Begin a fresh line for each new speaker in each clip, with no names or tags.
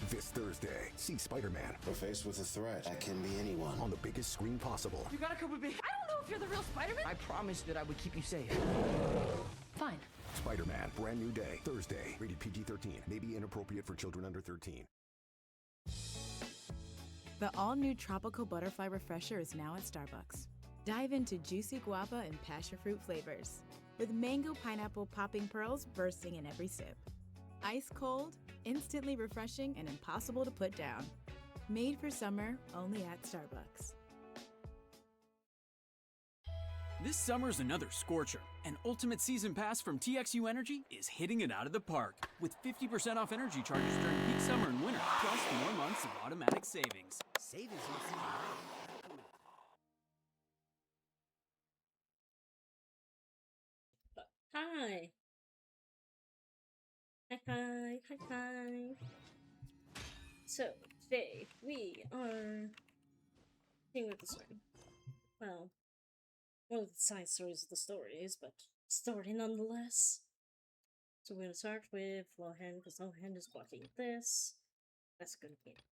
This Thursday, see Spider-Man.
We're faced with a threat that can be anyone.
On the biggest screen possible.
You gotta come with me.
I don't know if you're the real Spider-Man.
I promised that I would keep you safe.
Fine.
Spider-Man, brand new day. Thursday, rated PG-13. May be inappropriate for children under 13.
The all-new Tropical Butterfly Refresher is now at Starbucks. Dive into juicy guava and passion fruit flavors, with mango pineapple popping pearls bursting in every sip. Ice cold, instantly refreshing, and impossible to put down. Made for summer, only at Starbucks.
This summer's another scorcher. An ultimate season pass from TXU Energy is hitting it out of the park with 50% off energy charges during peak summer and winter, plus more months of automatic savings.
Savings
Hi. Hi. So, today we are seeing with the story. Well, one of the side stories of the stories, but story nonetheless. So we're gonna start with Lohan, because Lohan is blocking this. That's gonna be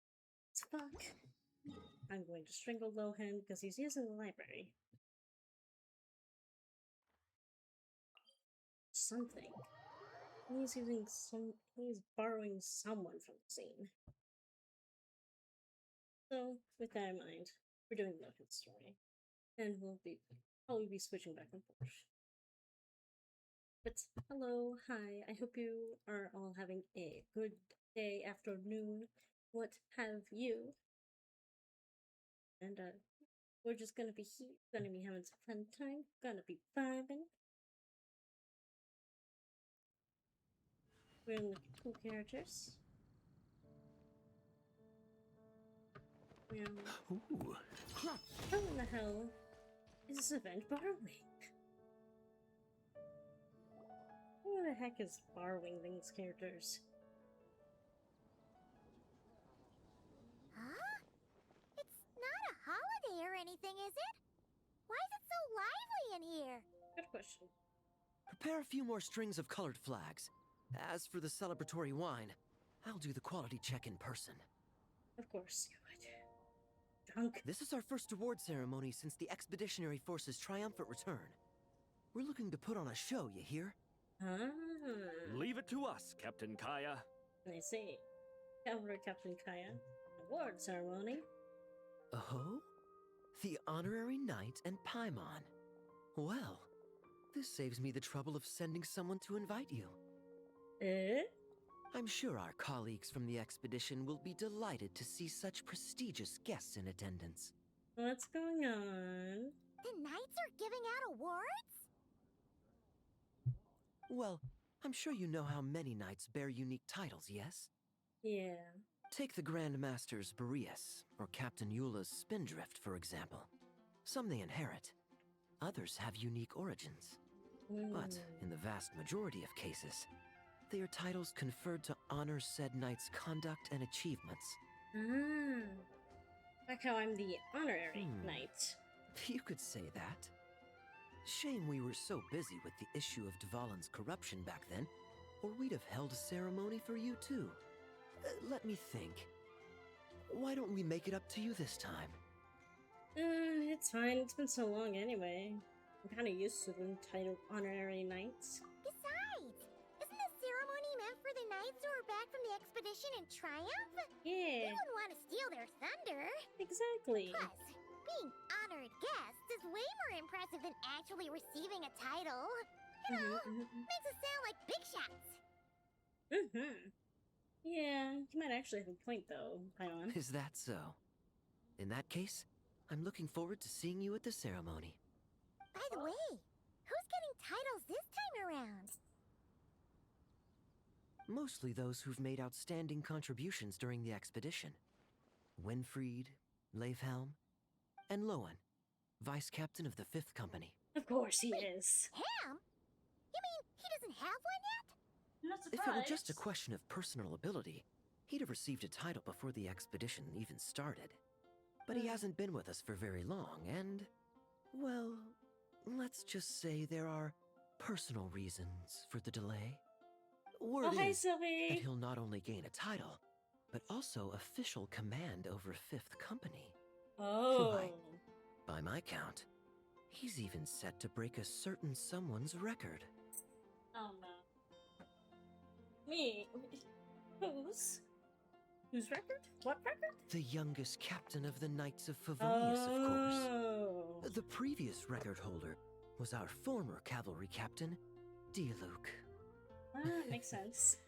it's fuck. I'm going to strangle Lohan because he's using the library. Something. He's borrowing someone from the scene. So, with that in mind, we're doing Lohan's story. And we'll probably be switching back and forth. But, hello, hi, I hope you are all having a good day, afternoon, what have you. And, we're just gonna be here, gonna be having some fun time, gonna be vibing. We're in the cool characters.
Ooh.
How in the hell is this event borrowing? Who the heck is borrowing these characters?
Huh? It's not a holiday or anything, is it? Why is it so lively in here?
Good question.
Prepare a few more strings of colored flags. As for the celebratory wine, I'll do the quality check in person.
Of course you would. Drunk.
This is our first award ceremony since the Expeditionary Force's triumphant return. We're looking to put on a show, you hear?
Ah.
Leave it to us, Captain Kaya.
I see. Captain Kaya. Award ceremony.
Oh? The Honorary Knight and Paimon. Well, this saves me the trouble of sending someone to invite you.
Eh?
I'm sure our colleagues from the expedition will be delighted to see such prestigious guests in attendance.
What's going on?
The knights are giving out awards?
Well, I'm sure you know how many knights bear unique titles, yes?
Yeah.
Take the Grand Masters Boreas, or Captain Eula's Spindrift, for example. Some they inherit. Others have unique origins. But in the vast majority of cases, they are titles conferred to honor said knight's conduct and achievements.
Ah. Like how I'm the honorary knight.
You could say that. Shame we were so busy with the issue of Dvalin's corruption back then, or we'd have held a ceremony for you too. Let me think. Why don't we make it up to you this time?
It's fine. It's been so long anyway. I'm kind of used to the title honorary knights.
Besides, isn't the ceremony meant for the knights who are back from the expedition in triumph?
Yeah.
You wouldn't want to steal their thunder.
Exactly.
Plus, being honored guest is way more impressive than actually receiving a title. You know, makes it sound like big shots.
Yeah, you might actually have a point though, Paimon.
Is that so? In that case, I'm looking forward to seeing you at the ceremony.
By the way, who's getting titles this time around?
Mostly those who've made outstanding contributions during the expedition. Winfried, Leifhelm, and Lowen, Vice Captain of the 5th Company.
Of course he is.
Ham? You mean he doesn't have one yet?
I'm not
If it
surprised.
were just a question of personal ability, he'd have received a title before the expedition even started. But he hasn't been with us for very long, and, well, let's just say there are personal reasons for the delay. Word
Oh, hi,
is that
Sylvie.
he'll not only gain a title, but also official command over 5th Company.
Oh.
Why? By my count, he's even set to break a certain someone's record.
Oh no. Me? Whose? Whose record? What record?
The youngest captain of the Knights of Favonius, of course.
Oh.
The previous record holder was our former cavalry captain, Diluc.
Ah, makes sense.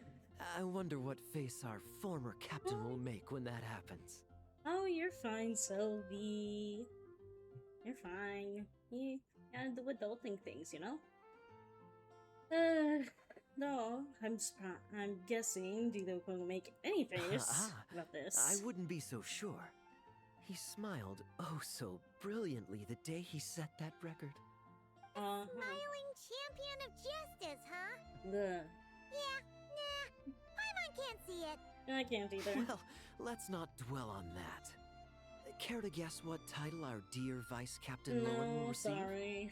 I wonder what face our former captain will make when that happens.
Oh, you're fine, Sylvie. You're fine. You gotta do adulting things, you know? No, I'm guessing Dido will make any face about this.
I wouldn't be so sure. He smiled oh so brilliantly the day he set that record.
Smiling champion of justice, huh?
Ugh.
Yeah, nah. Paimon can't see it.
I can't either.
Well, let's not dwell on that. Care to guess what title our dear Vice Captain Lowen will
No,
receive?
sorry.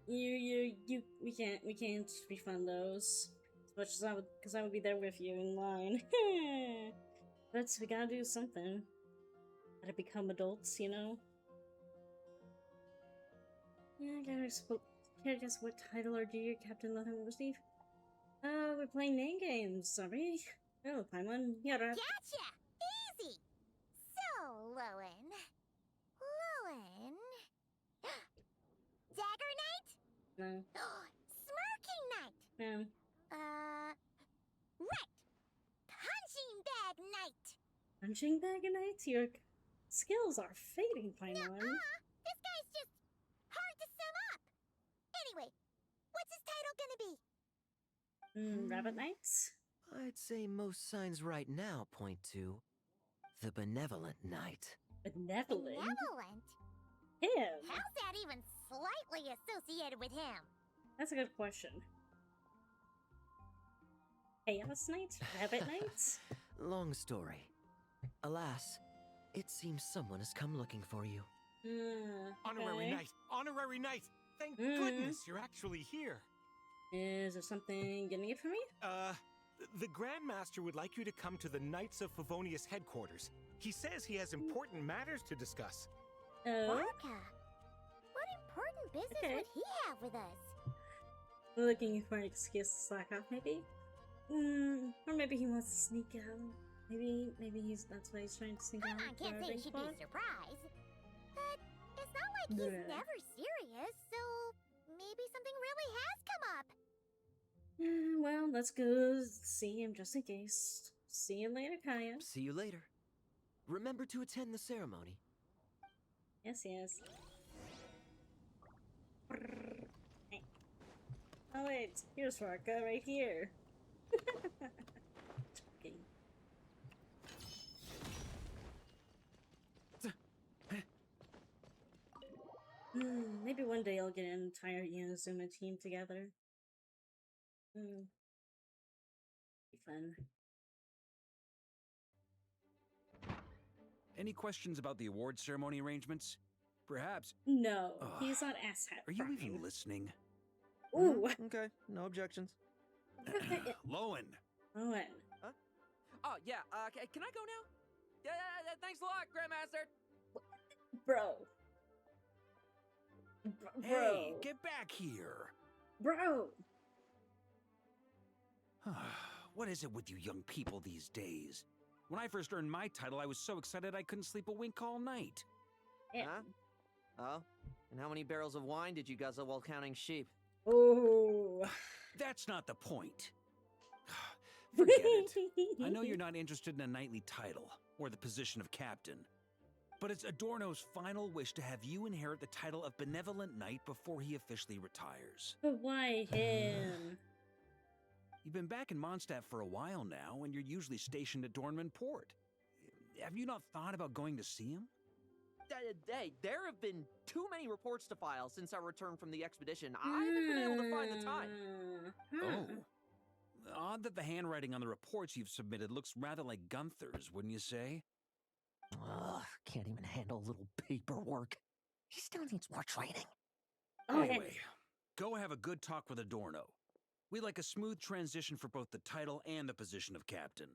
We can't refund those. As much as I would, because I would be there with you in line. But we gotta do something. Gotta become adults, you know? Yeah, care to guess what title our dear Captain Lowen will receive? We're playing name games, sorry. Oh, Paimon, yeah,
Gotcha! Easy! So, Lowen. Dagger Knight?
No.
Smirking Knight!
No.
Right! Punching Bag Knight!
Punching bag of nights? Your skills are fading, Paimon.
This guy's just hard to sum up! Anyway, what's his title gonna be?
Rabbit Knights?
I'd say most signs right now point to the Benevolent Knight.
Benevolent?
Benevolent?
Him?
How's that even slightly associated with him?
That's a good question. Chaos Knight? Rabbit Knights?
Long story. Alas, it seems someone has come looking for you.
Honorary Knight! Honorary Knight! Thank goodness you're actually here!
Is there something getting it for me?
The Grandmaster would like you to come to the Knights of Favonius headquarters. He says he has important matters to discuss.
Oh?
Barca! What important business would he have with us?
Looking for an excuse to slack off, maybe? Or maybe he wants to sneak out. Maybe that's why he's trying to sneak out.
Paimon can't say she'd be surprised. But it's not like he's never serious, so maybe something really has come up.
Well, let's go see him just in case. See you later, Kaya.
See you later. Remember to attend the ceremony.
Yes, yes. Hey. Oh wait, here's Farka right here. Joking. Maybe one day I'll get an entire Inazuma team together. Be fun.
Any questions about the award ceremony arrangements? Perhaps.
No,
Ugh.
he's not asshat.
Are you even listening?
Ooh.
Okay, no objections.
Lowen.
Lowen.
Huh?
Oh, yeah, can I go now? Yeah, thanks a lot, Grandmaster.
Bro.
Hey, get back here.
Bro.
What is it with you young people these days? When I first earned my title, I was so excited I couldn't sleep a wink all night.
Yeah.
Huh?
Oh? And how many barrels of wine did you guzzle while counting sheep?
Oh.
That's not the point. Forget it. I know you're not interested in a knightly title or the position of captain, but it's Adorno's final wish to have you inherit the title of Benevolent Knight before he officially retires.
But why him?
You've been back in Mondstadt for a while now, and you're usually stationed at Dornman Port. Have you not thought about going to see him?
Hey, there have been too many reports to file since our return from the expedition. I haven't been able to find the time.
Oh. Odd that the handwriting on the reports you've submitted looks rather like Gunther's, wouldn't you say?
Ugh, can't even handle a little paperwork. He still needs more training.
Anyway, go have a good talk with Adorno. We'd like a smooth transition for both the title and the position of captain.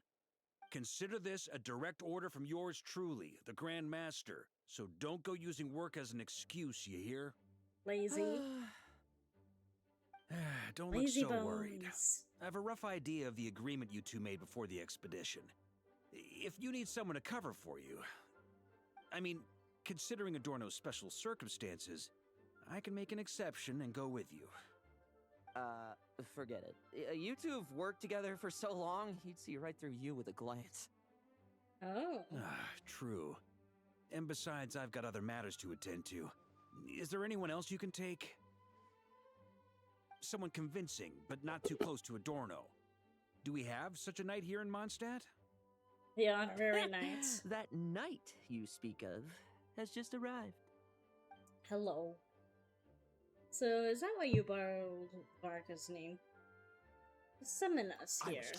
Consider this a direct order from yours truly, the Grand Master, so don't go using work as an excuse, you hear?
Lazy.
Don't
Lazy
look so
bones.
worried. I have a rough idea of the agreement you two made before the expedition. If you need someone to cover for you, I mean, considering Adorno's special circumstances, I can make an exception and go with you.
Forget it. You two have worked together for so long, he'd see right through you with a glance.
Oh.
True. And besides, I've got other matters to attend to. Is there anyone else you can take? Someone convincing, but not too close to Adorno. Do we have such a knight here in Mondstadt?
The honorary knight.
That knight you speak of has just arrived.
Hello. So, is that why you borrowed Varka's name? Summon us here.
I was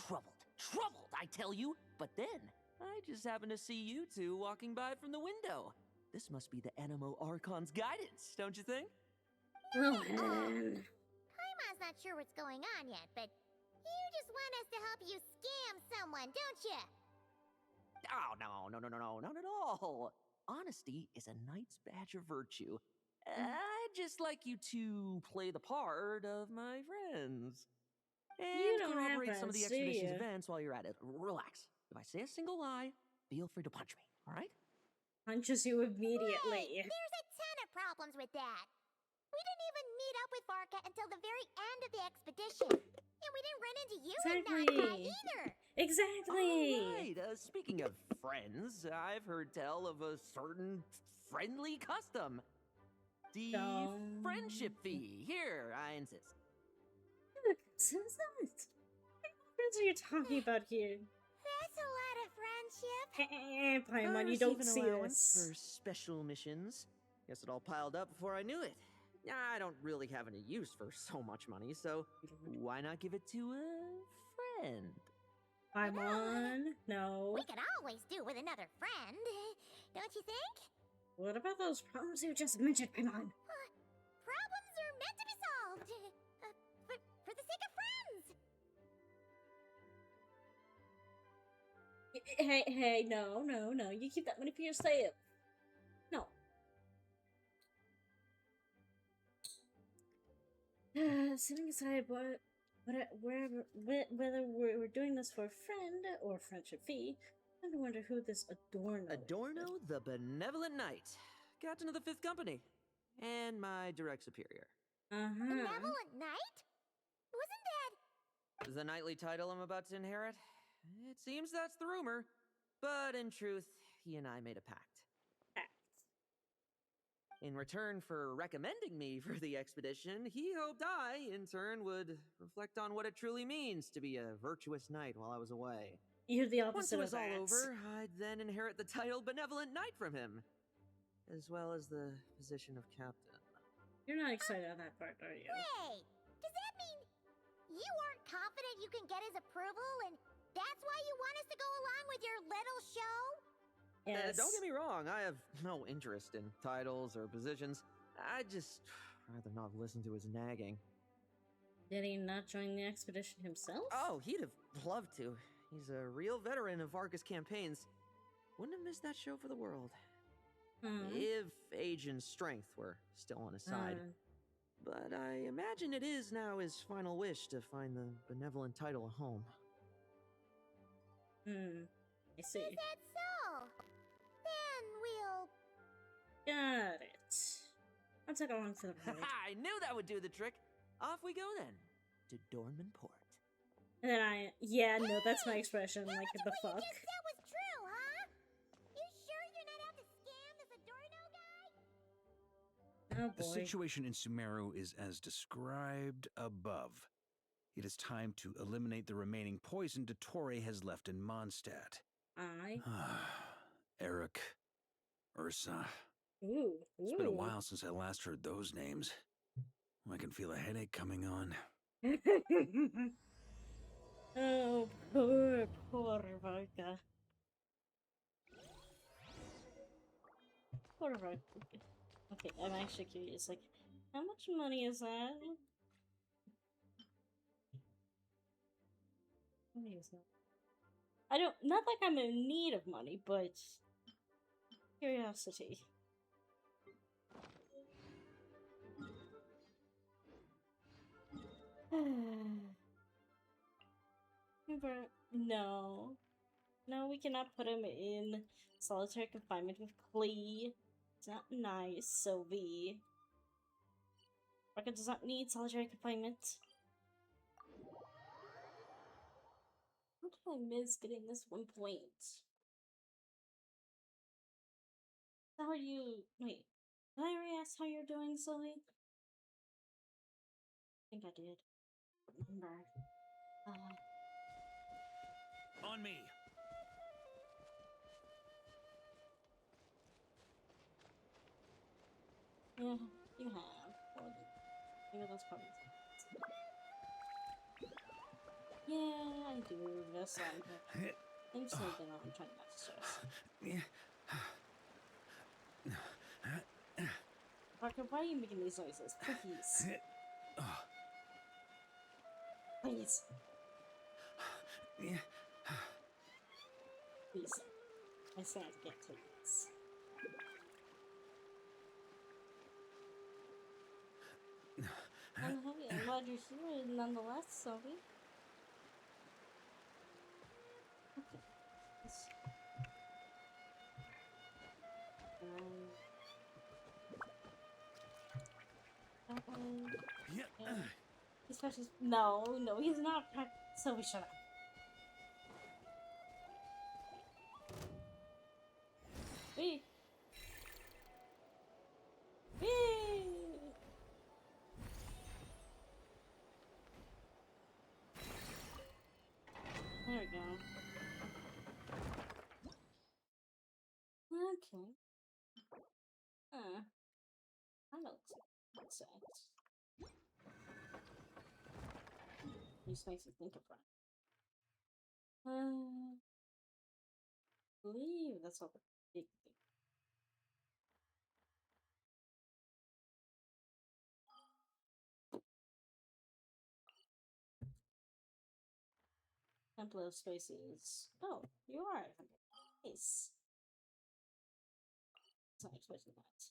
troubled, I tell you. But then, I just happened to see you two walking by from the window. This must be the Animo Archon's guidance, don't you think?
Oh,
Paimon's not sure what's going on yet, but you just want us to help you scam someone, don't you?
Oh, no, not at all. Honesty is a knight's badge of virtue. I'd just like you to play the part of my friends. And
don't have
corroborate some of the
friends, do
expedition's
you?
events while you're at it. Relax. If I say a single lie, feel free to punch me, alright?
punches you immediately.
Hey, there's a ton of problems with that. We didn't even meet up with Varka until the very end of the expedition. And we didn't run into you in Nagpie either.
Exactly.
All right. Speaking of friends, I've heard tell of a certain friendly custom. The friendship fee. Here, I insist.
What friends are you talking about here?
That's a lot of friendship.
Paimon, you
There's
don't
even
see
allowance
this.
for special missions. Guess it all piled up before I knew it. I don't really have any use for so much money, so why not give it to a friend?
Paimon, no.
We could always do with another friend, don't you think?
What about those problems you just mentioned, Paimon?
Problems are meant to be solved. For the sake of friends.
Hey, no. You keep that money for yourself. No. Setting aside whether we're doing this for a friend or friendship fee, I wonder who this Adorno is.
Adorno, the Benevolent Knight, captain of the 5th Company, and my direct superior.
Benevolent Knight? Wasn't that...
The knightly title I'm about to inherit? It seems that's the rumor, but in truth, he and I made a pact. In return for recommending me for the expedition, he hoped I, in turn, would reflect on what it truly means to be a virtuous knight while I was away.
You're the
Once
opposite
it
of
was
that.
all over, I'd then inherit the title Benevolent Knight from him, as well as the position of captain.
You're not excited on that part, are you?
Wait, does that mean you aren't confident you can get his approval and that's why you want us to go along with your little show?
Yes.
Don't get me wrong, I have no interest in titles or positions. I'd just rather not listen to his nagging.
Did he not join the expedition himself?
Oh, he'd have loved to. He's a real veteran of Varka's campaigns. Wouldn't have missed that show for the world. If age and strength were still on his side. But I imagine it is now his final wish to find the benevolent title a home.
I see.
Is that so? Then we'll...
Got it. I'll take along for the ride.
I knew that would do the trick. Off we go then, to Dornman Port.
And then yeah, no, that's my expression. Like the fuck.
That was true, huh? You sure you're not out to scam this Adorno guy?
Oh boy.
The situation in Sumeru is as described above. It is time to eliminate the remaining poison Dottore has left in Mondstadt. Eric, Ursa.
Ooh.
It's been a while since I last heard those names. I can feel a headache coming on.
Oh, poor Vodka. Poor Vodka. Okay, I'm actually curious. Like, how much money is that? How many is that? I don't. Not like I'm in need of money, but curiosity. No. No, we cannot put him in solitary confinement with Klee. It's not nice, Sylvie. Rocket does not need solitary confinement. How did I miss getting this 1 point? How are you? Wait, did I already ask how you're doing, Sylvie? I think I did. Remember.
On me!
Yeah, you have. Maybe that's probably. Yeah, I do. This one. I'm just thinking I'm trying not to stress. Parker, why are you making these noises? Please. Please. Please. I said get please. I'm glad you're here nonetheless, Sophie. Okay. He's precious. No, he's not. Sophie, shut up. Wee. There we go. Okay. I know what's that. Just makes me think of that. I believe that's all the big thing. Temple of Spaces. Oh, you are. Nice. I was not expecting that.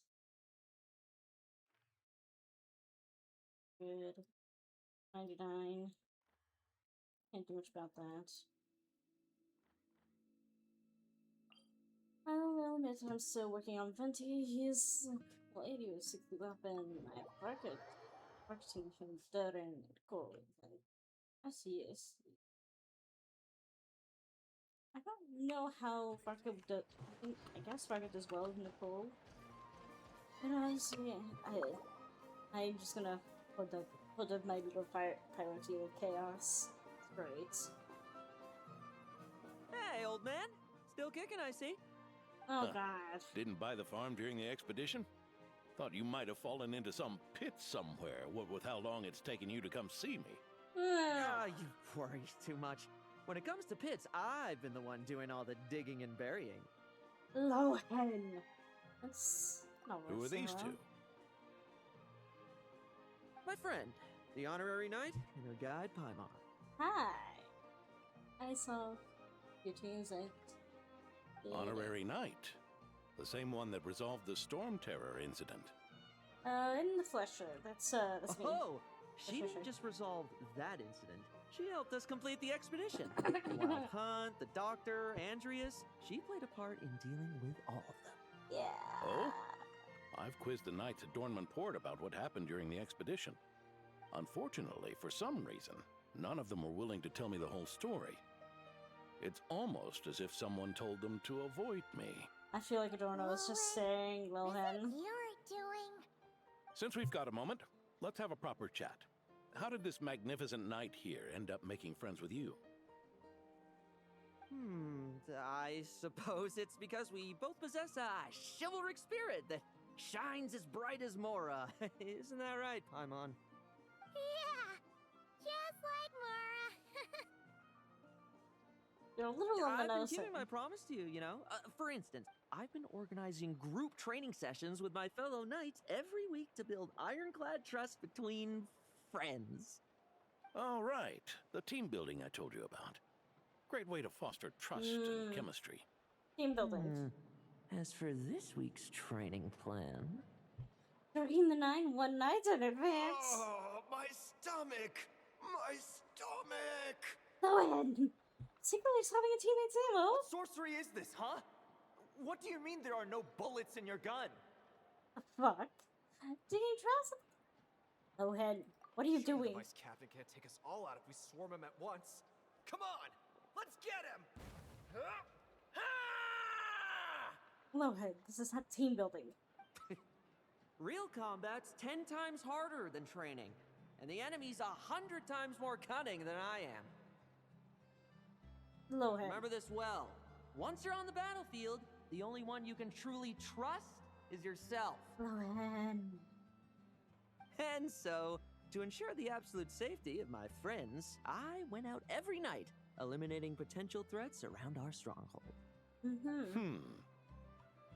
Good. 99. Can't do much about that. I will admit I'm still working on Venti. He's well, 80 or 60 weapon. I marketing him during gold. I see. I don't know how Farka does. I guess Farka does well with Nicole. But honestly, I'm just gonna put up my little priority of chaos. It's great.
Hey, old man. Still kicking, I see.
Oh, God.
Didn't buy the farm during the expedition? Thought you might have fallen into some pit somewhere, what with how long it's taken you to come see me.
You worry too much. When it comes to pits, I've been the one doing all the digging and burying.
Lohan. That's not
Who are these two?
My friend, the honorary knight, and her guide, Paimon.
Hi. I saw your teams at
Honorary knight? The same one that resolved the Storm Terror incident.
In the Flesher. That's me.
Oh! She didn't just resolve that incident. She helped us complete the expedition. The Wild Hunt, the Doctor, Andreas. She played a part in dealing with all of them.
Yeah.
Oh? I've quizzed the knights at Dornman Port about what happened during the expedition. Unfortunately, for some reason, none of them were willing to tell me the whole story. It's almost as if someone told them to avoid me.
I feel like Adorno is just saying, Lohan.
You're doing.
Since we've got a moment, let's have a proper chat. How did this magnificent knight here end up making friends with you?
I suppose it's because we both possess a chivalric spirit that shines as bright as Mora. Isn't that right, Paimon?
Yeah, just like Mora.
You're a little on the
I've been
nose.
keeping my promise to you, you know. For instance, I've been organizing group training sessions with my fellow knights every week to build ironclad trust between friends.
Oh, right. The team building I told you about. Great way to foster trust and chemistry.
Team building.
As for this week's training plan...
Train the 9 one night in advance.
Oh, my stomach! My stomach!
Go ahead. Secretly having a teammate's ammo.
What sorcery is this, huh? What do you mean there are no bullets in your gun?
Fuck. Digging traps? Go ahead. What are you
Surely
doing?
The Vice Captain can't take us all out if we swarm him at once. Come on! Let's get him!
Lowhead, this is not team building.
Real combat's 10 times harder than training, and the enemy's 100 times more cunning than I am.
Lowhead.
Remember this well. Once you're on the battlefield, the only one you can truly trust is yourself.
Lowhead.
And so, to ensure the absolute safety of my friends, I went out every night, eliminating potential threats around our stronghold.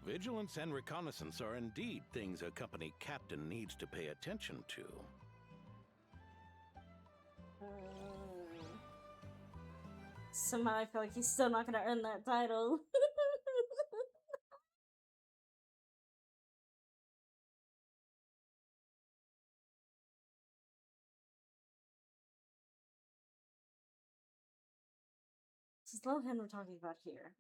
Vigilance and reconnaissance are indeed things a company captain needs to pay attention to.
Somehow I feel like he's still not gonna earn that title. This is Lohan we're talking about here.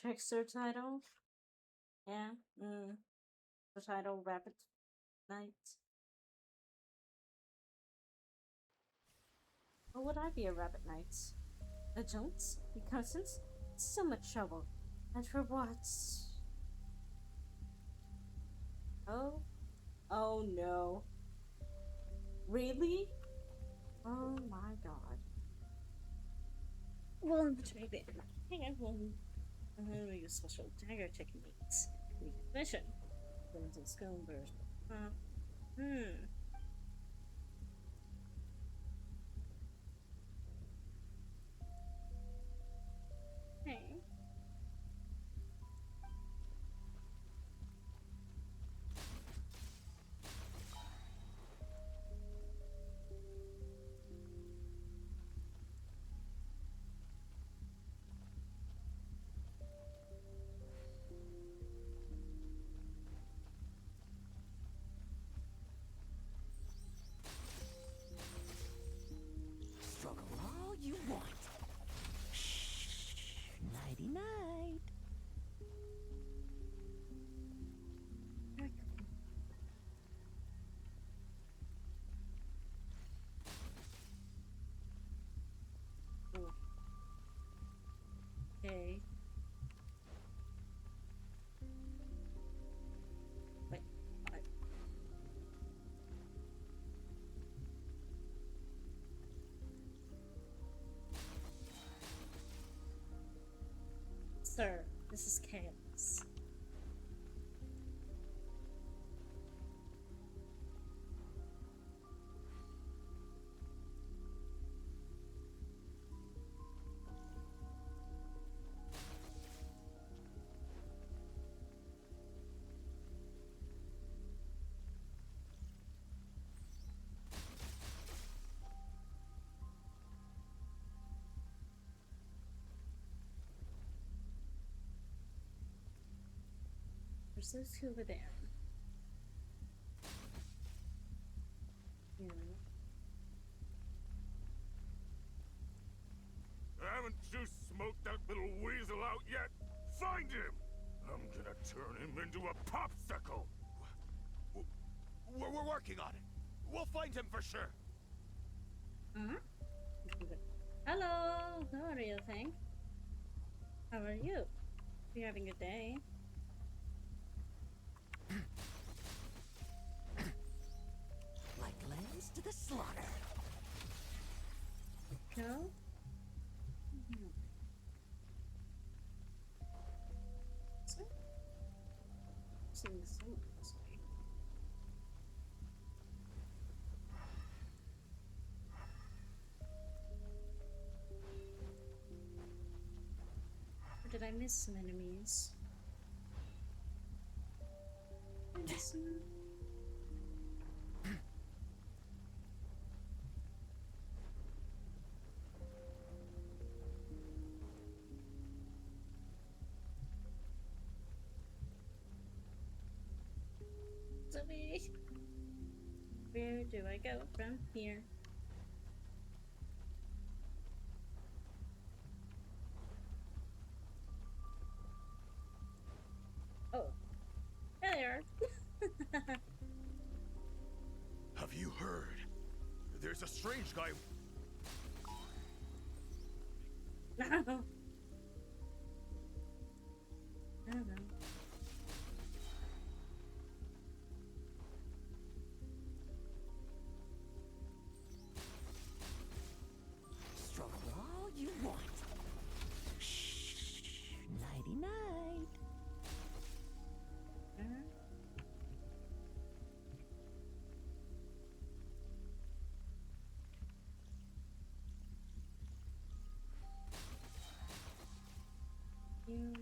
Trickster title? Yeah, the title, Rabbit Knight. Or would I be a Rabbit Knight? Vigilance? Reconnaissance? So much trouble. And for what? Oh? Oh no. Really? Oh my god. Well, between the hang on, we use special dagger techniques. Mission. Guns and skull burst. Hey.
Struggle all you want. Shh. Nighty night.
Okay. Wait, what? Sir, this is chaos. There's those two over there.
I haven't too little weasel out yet? Find him! I'm gonna turn him into a popsicle!
We're working on it. We'll find him for sure.
Hello, how are you, thing? How are you? You're having a day.
Like lambs to the slaughter.
No? Seeing someone this way. Or did I miss some enemies? Did I miss some? Zoe. Where do I go from here? Oh, there.
Have you heard? There's a strange guy.
No. I don't know.
Struggle all you want. Shh. Nighty night.
You.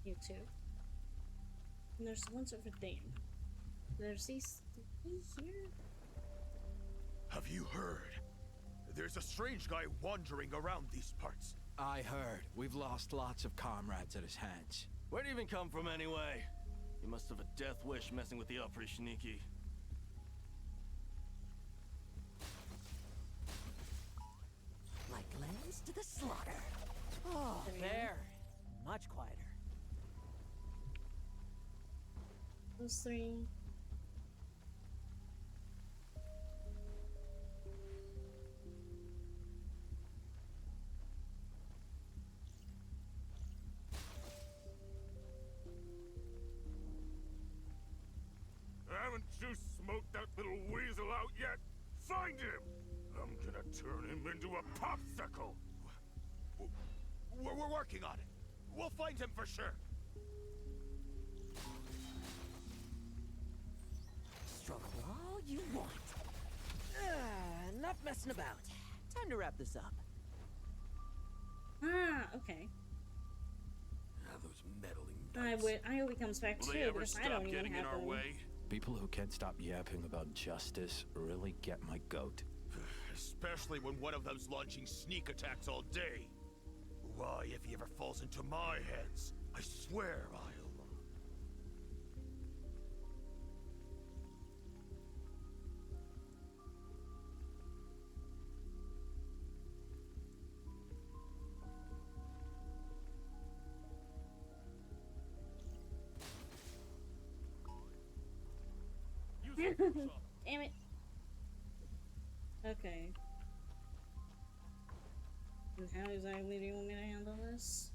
You too. And there's the ones over there. There's these three here.
Have you heard? There's a strange guy wandering around these parts.
I heard. We've lost lots of comrades at his hands.
Where'd he even come from anyway? He must have a death wish messing with the pretty sneaky.
Like lambs to the slaughter.
Oh, there. Much quieter.
Those three.
Haven't you smoked that little weasel out yet? Find him! I'm gonna turn him into a popsicle!
We're working on it. We'll find him for sure.
Struggle all you want.
Enough messing about. Time to wrap this up.
Ah, okay.
Ah, those meddling
I hope he comes back
Will
too,
they ever
because I
stop
don't even
getting in
have
our
one.
way?
People who can't stop yapping about justice really get my goat.
Especially when one of them's launching sneak attacks all day. Why, if he ever falls into my hands, I swear I'll...
Damn it. Okay. And how exactly do you want me to handle this?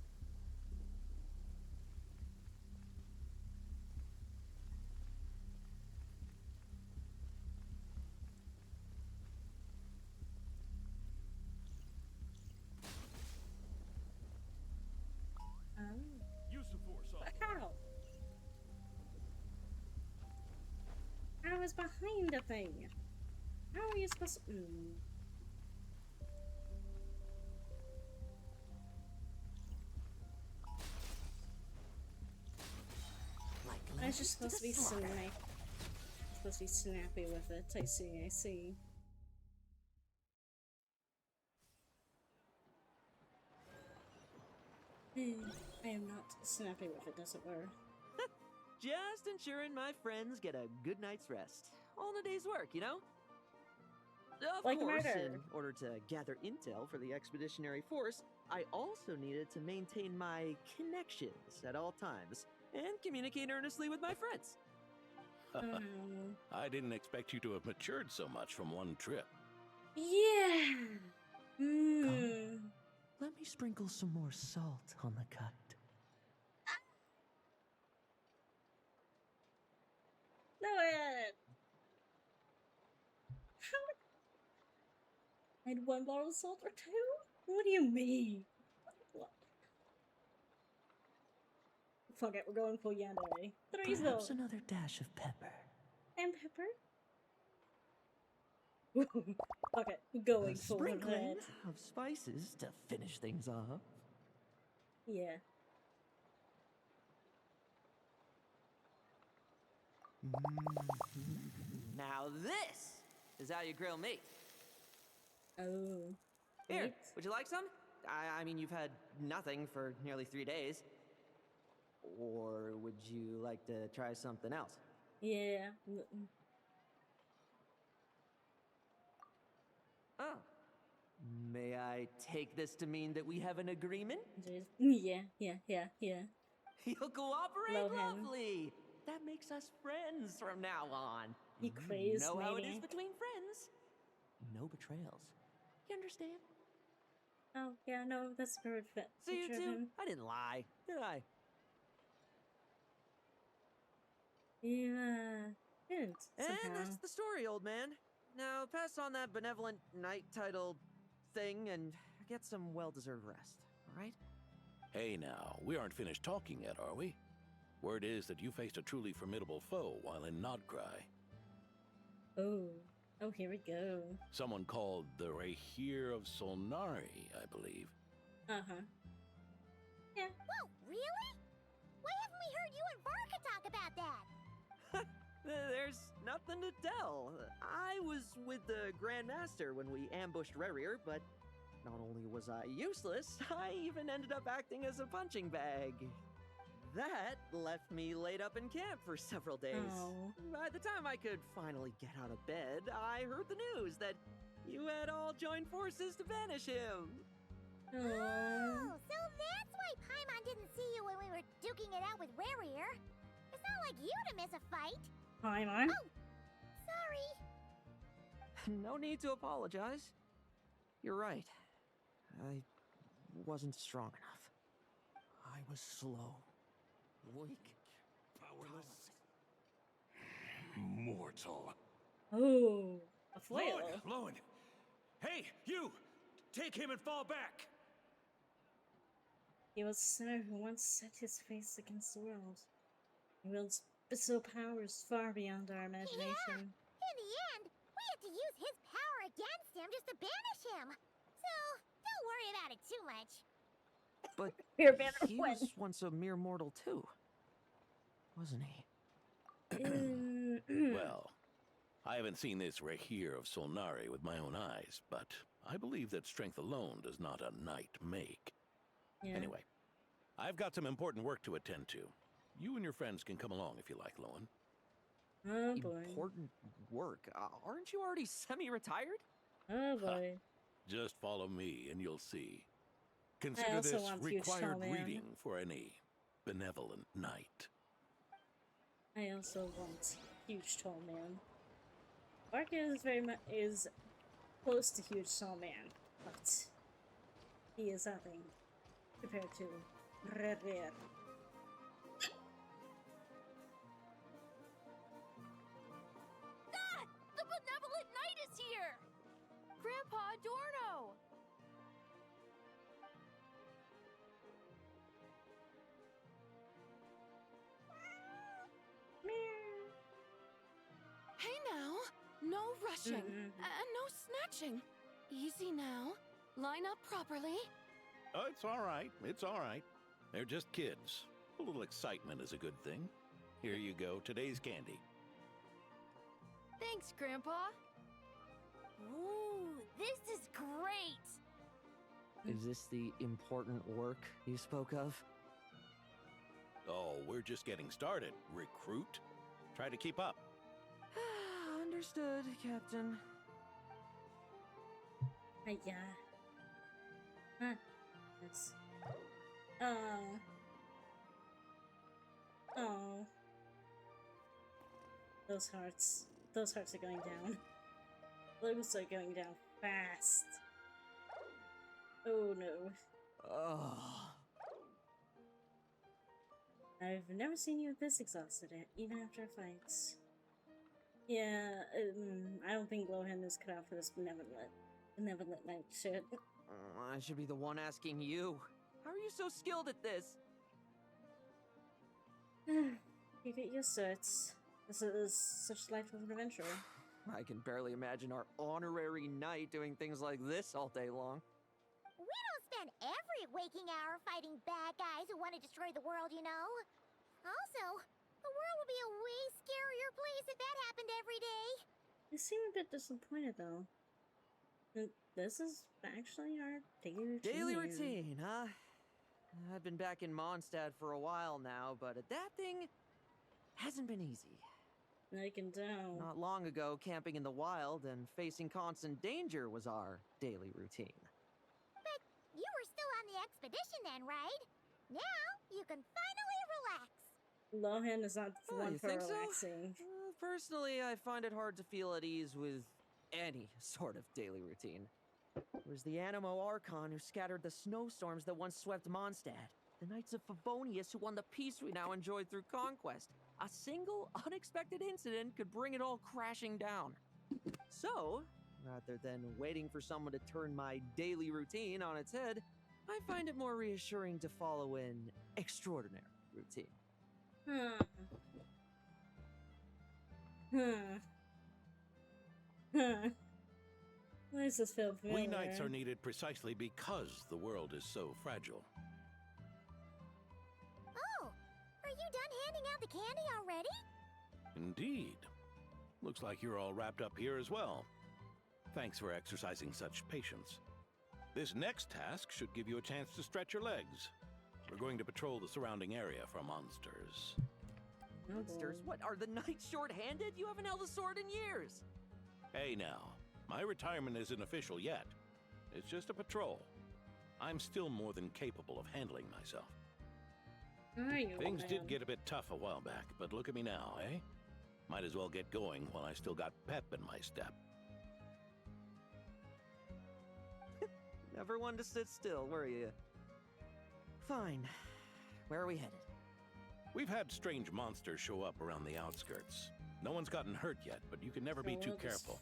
But how? I was behind a thing. How are you supposed to... I was just supposed to be snappy with it. I see, I see. I am not snappy with it, as it were.
Just ensuring my friends get a good night's rest. All in a day's work, you know? Of
Like
course,
murder.
in order to gather intel for the expeditionary force, I also needed to maintain my connections at all times and communicate earnestly with my friends.
I didn't expect you to have matured so much from one trip.
Yeah.
Come, let me sprinkle some more salt on the cut.
No it. I had 1 bottle of salt or 2? What do you mean? What? Fuck it, we're going full yandere. 3's though.
Perhaps another dash of pepper.
And pepper? Fuck it, going
A
full
sprinkling
red.
of spices to finish things off.
Yeah.
Now this is how you grill meat.
Oh.
Here,
Meat?
would you like some? I mean, you've had nothing for nearly 3 days. Or would you like to try something else?
Yeah.
Oh. May I take this to mean that we have an agreement?
Yeah.
You'll cooperate?
Love him.
Lovely. That makes us friends from now on.
You crazy
know how it is
maniac.
between friends. No betrayals. You understand?
Oh, yeah, no, that's a perfect fit.
So you
picture of
two,
him.
I didn't lie, did I?
Yeah. Didn't,
And
somehow.
that's the story, old man. Now pass on that benevolent night title thing and get some well-deserved rest, all right?
Hey now, we aren't finished talking yet, are we? Word is that you faced a truly formidable foe while in Nodcry.
Oh, here we go.
Someone called the Rahir of Solnari, I believe.
Uh-huh. Yeah.
Whoa, really? Why haven't we heard you and Varka talk about that?
There's nothing to tell. I was with the Grand Master when we ambushed Rerir, but not only was I useless, I even ended up acting as a punching bag. That left me laid up in camp for several days.
Oh.
By the time I could finally get out of bed, I heard the news that you had all joined forces to banish him.
Oh, so that's why Paimon didn't see you when we were duking it out with Rerir. It's not like you to miss a fight.
Paimon?
Oh, sorry.
No need to apologize. You're right. I wasn't strong enough. I was slow, weak, powerless.
Mortal.
Oh, a flail.
Lowen! Hey, you! Take him and fall back!
He was a sinner who once set his face against the world. He wields abyssal powers far beyond our imagination.
Yeah. In the end, we had to use his power against him just to banish him. So, don't worry about it too much.
But
We're better
he
when.
was once a mere mortal too, wasn't he?
Well, I haven't seen this Rahir of Solnari with my own eyes, but I believe that strength alone does not a knight make.
Yeah.
Anyway, I've got some important work to attend to. You and your friends can come along if you like, Lowen.
Oh boy.
Important work? Aren't you already semi-retired?
Oh boy.
Just follow me and you'll see. Consider
also
this
want huge
required
tall man.
reading for any benevolent knight.
I also want huge tall man. Varka is very much close to huge tall man, but he is nothing compared to Rerir.
Ah! The benevolent knight is here! Grandpa Adorno! Hey now! No rushing, and no snatching. Easy now. Line up properly.
Oh, it's all right. It's all right. They're just kids. A little excitement is a good thing. Here you go, today's candy.
Thanks, Grandpa.
Ooh, this is great.
Is this the important work you spoke of?
Oh, we're just getting started, recruit. Try to keep up.
Understood, Captain.
Yeah. Huh. Yes. Oh. Those hearts are going down. Those are going down fast. Oh no.
Oh.
I've never seen you this exhausted, even after fights. Yeah, I don't think Lohan is cut out for this benevolent night shit.
I should be the one asking you. How are you so skilled at this?
You get used to it. This is such life of an adventure.
I can barely imagine our honorary knight doing things like this all day long.
We don't spend every waking hour fighting bad guys who want to destroy the world, you know? Also, the world would be a way scarier place if that happened every day.
You seem a bit disappointed, though. This is actually our daily routine.
Daily routine, huh? I've been back in Mondstadt for a while now, but adapting hasn't been easy.
I can tell.
Not long ago, camping in the wild and facing constant danger was our daily routine.
But you were still on the expedition then, right? Now you can finally relax.
Lohan is not the one
you
for
think
relaxing.
So? Personally, I find it hard to feel at ease with any sort of daily routine. It was the Animo Archon who scattered the snowstorms that once swept Mondstadt. The Knights of Favonius who won the peace we now enjoy through conquest. A single, unexpected incident could bring it all crashing down. So, rather than waiting for someone to turn my daily routine on its head, I find it more reassuring to follow an extraordinary routine.
Why does this feel familiar?
We knights are needed precisely because the world is so fragile.
Oh, are you done handing out the candy already?
Indeed. Looks like you're all wrapped up here as well. Thanks for exercising such patience. This next task should give you a chance to stretch your legs. We're going to patrol the surrounding area for monsters.
Monsters? What, are the knights short-handed? You haven't held a sword in years!
Hey now, my retirement isn't official yet. It's just a patrol. I'm still more than capable of handling myself. Things did get a bit tough a while back, but look at me now, eh? Might as well get going while I still got pep in my step.
Never one to sit still, were you? Fine. Where are we headed?
We've had strange monsters show up around the outskirts. No one's gotten hurt yet, but you can never be too careful.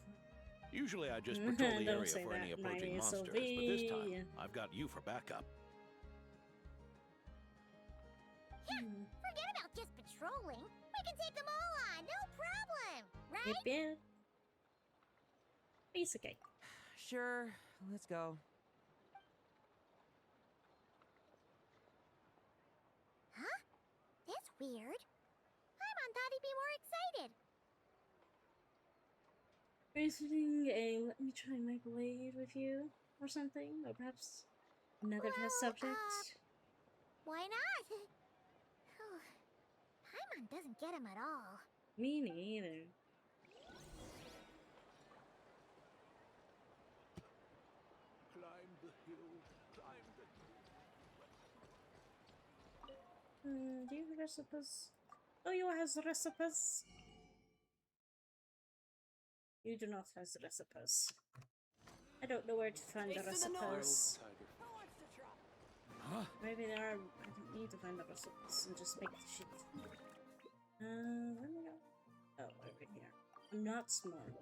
Usually I just patrol the area for any approaching monsters, but this time, I've got you for backup.
Yeah, forget about just patrolling. We can take them all on, no problem, right?
Yep. Piece of cake.
Sure, let's go.
Huh? That's weird. Paimon thought he'd be more excited.
Visiting a let me try my blade with you or something, or perhaps another test subject.
Why not? Paimon doesn't get him at all.
Me neither.
Climb the hill, climb the...
Do you have recipes? Oh, you has recipes. You do not have the recipes. I don't know where to find the recipes.
Huh?
Maybe there are. I don't need to find the recipes and just make the shit. Where am I going? Oh, over here. I'm not smart.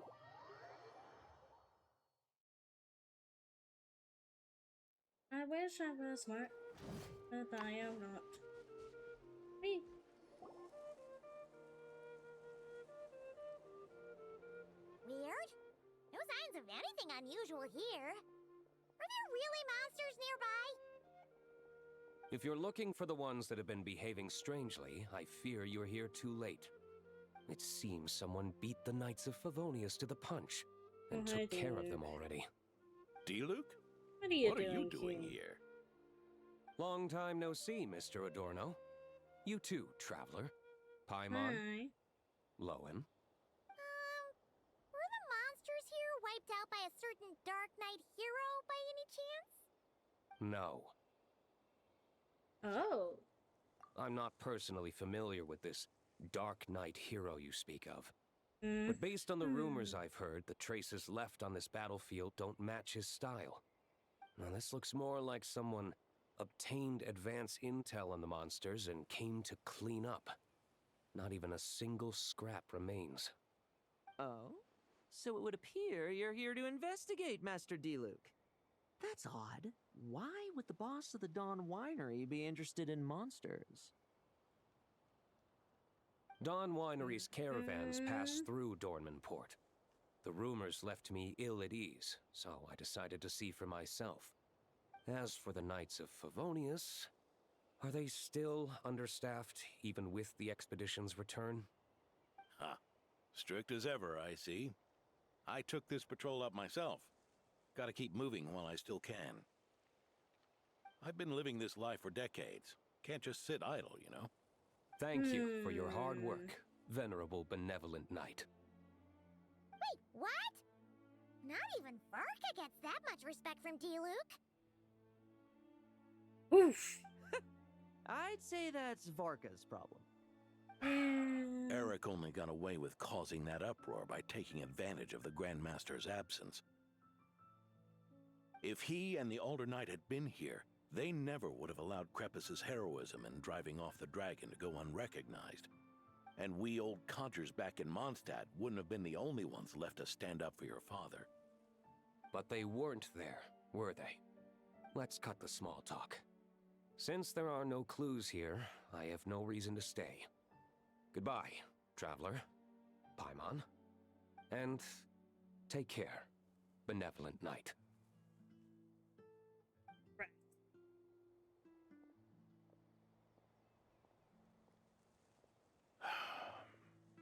I wish I was smart, but I am not. Me.
Weird? No signs of anything unusual here. Are there really monsters nearby?
If you're looking for the ones that have been behaving strangely, I fear you're here too late. It seems someone beat the Knights of Favonius to the punch and took care of them already.
D-Luke?
What are you
What are you
doing
doing here?
Long time no see, Mr. Adorno. You too, traveler. Paimon,
Hi.
Lowen.
Were the monsters here wiped out by a certain Dark Knight hero by any chance?
No.
Oh.
I'm not personally familiar with this Dark Knight hero you speak of.
Mm.
But based on the rumors I've heard, the traces left on this battlefield don't match his style. Now, this looks more like someone obtained advance intel on the monsters and came to clean up. Not even a single scrap remains.
Oh? So it would appear you're here to investigate, Master D-Luke. That's odd. Why would the boss of the Dawn Winery be interested in monsters?
Dawn Winery's caravans pass through Dornman Port. The rumors left me ill at ease, so I decided to see for myself. As for the Knights of Favonius, are they still understaffed, even with the expedition's return?
Huh. Strict as ever, I see. I took this patrol up myself. Gotta keep moving while I still can. I've been living this life for decades. Can't just sit idle, you know?
Thank you for your hard work, venerable benevolent knight.
Wait, what? Not even Varka gets that much respect from D-Luke.
Oof.
I'd say that's Varka's problem.
Eric only got away with causing that uproar by taking advantage of the Grandmaster's absence. If he and the Alder Knight had been here, they never would have allowed Krepus's heroism in driving off the dragon to go unrecognized. And we old codgers back in Mondstadt wouldn't have been the only ones left to stand up for your father.
But they weren't there, were they? Let's cut the small talk. Since there are no clues here, I have no reason to stay. Goodbye, traveler, Paimon, and take care, benevolent knight.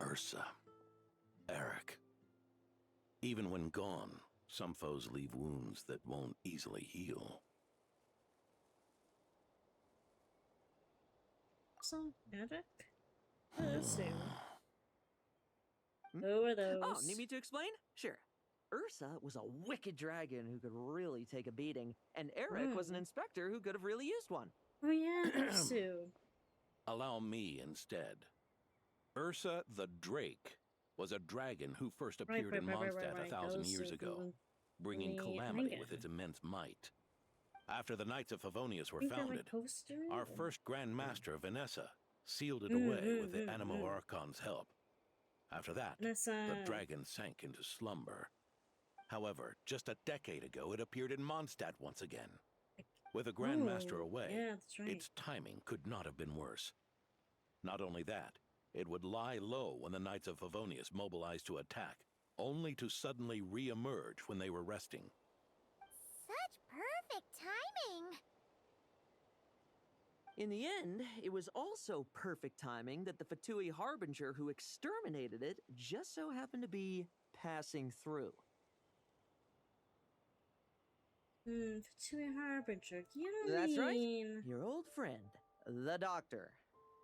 Ursa. Eric. Even when gone, some foes leave wounds that won't easily heal.
So, Eric? Let's see. Who are those?
Oh, need me to explain? Sure. Ursa was a wicked dragon who could really take a beating, and Eric was an inspector who could have really used one.
Oh yeah, Ursu.
Allow me instead. Ursa the Drake was a dragon who first appeared in Mondstadt 1,000 years ago, bringing calamity with its immense might. After the Knights of Favonius were founded, our first Grand Master, Vanessa, sealed it away with the Animo Archon's help. After that, the dragon sank into slumber. However, just a decade ago, it appeared in Mondstadt once again. With the Grand Master away, its timing could not have been worse. Not only that, it would lie low when the Knights of Favonius mobilized to attack, only to suddenly re-emerge when they were resting.
Such perfect timing!
In the end, it was also perfect timing that the Fatui Harbinger who exterminated it just so happened to be passing through.
Fatui Harbinger, you know
That's right. Your old friend, the Doctor.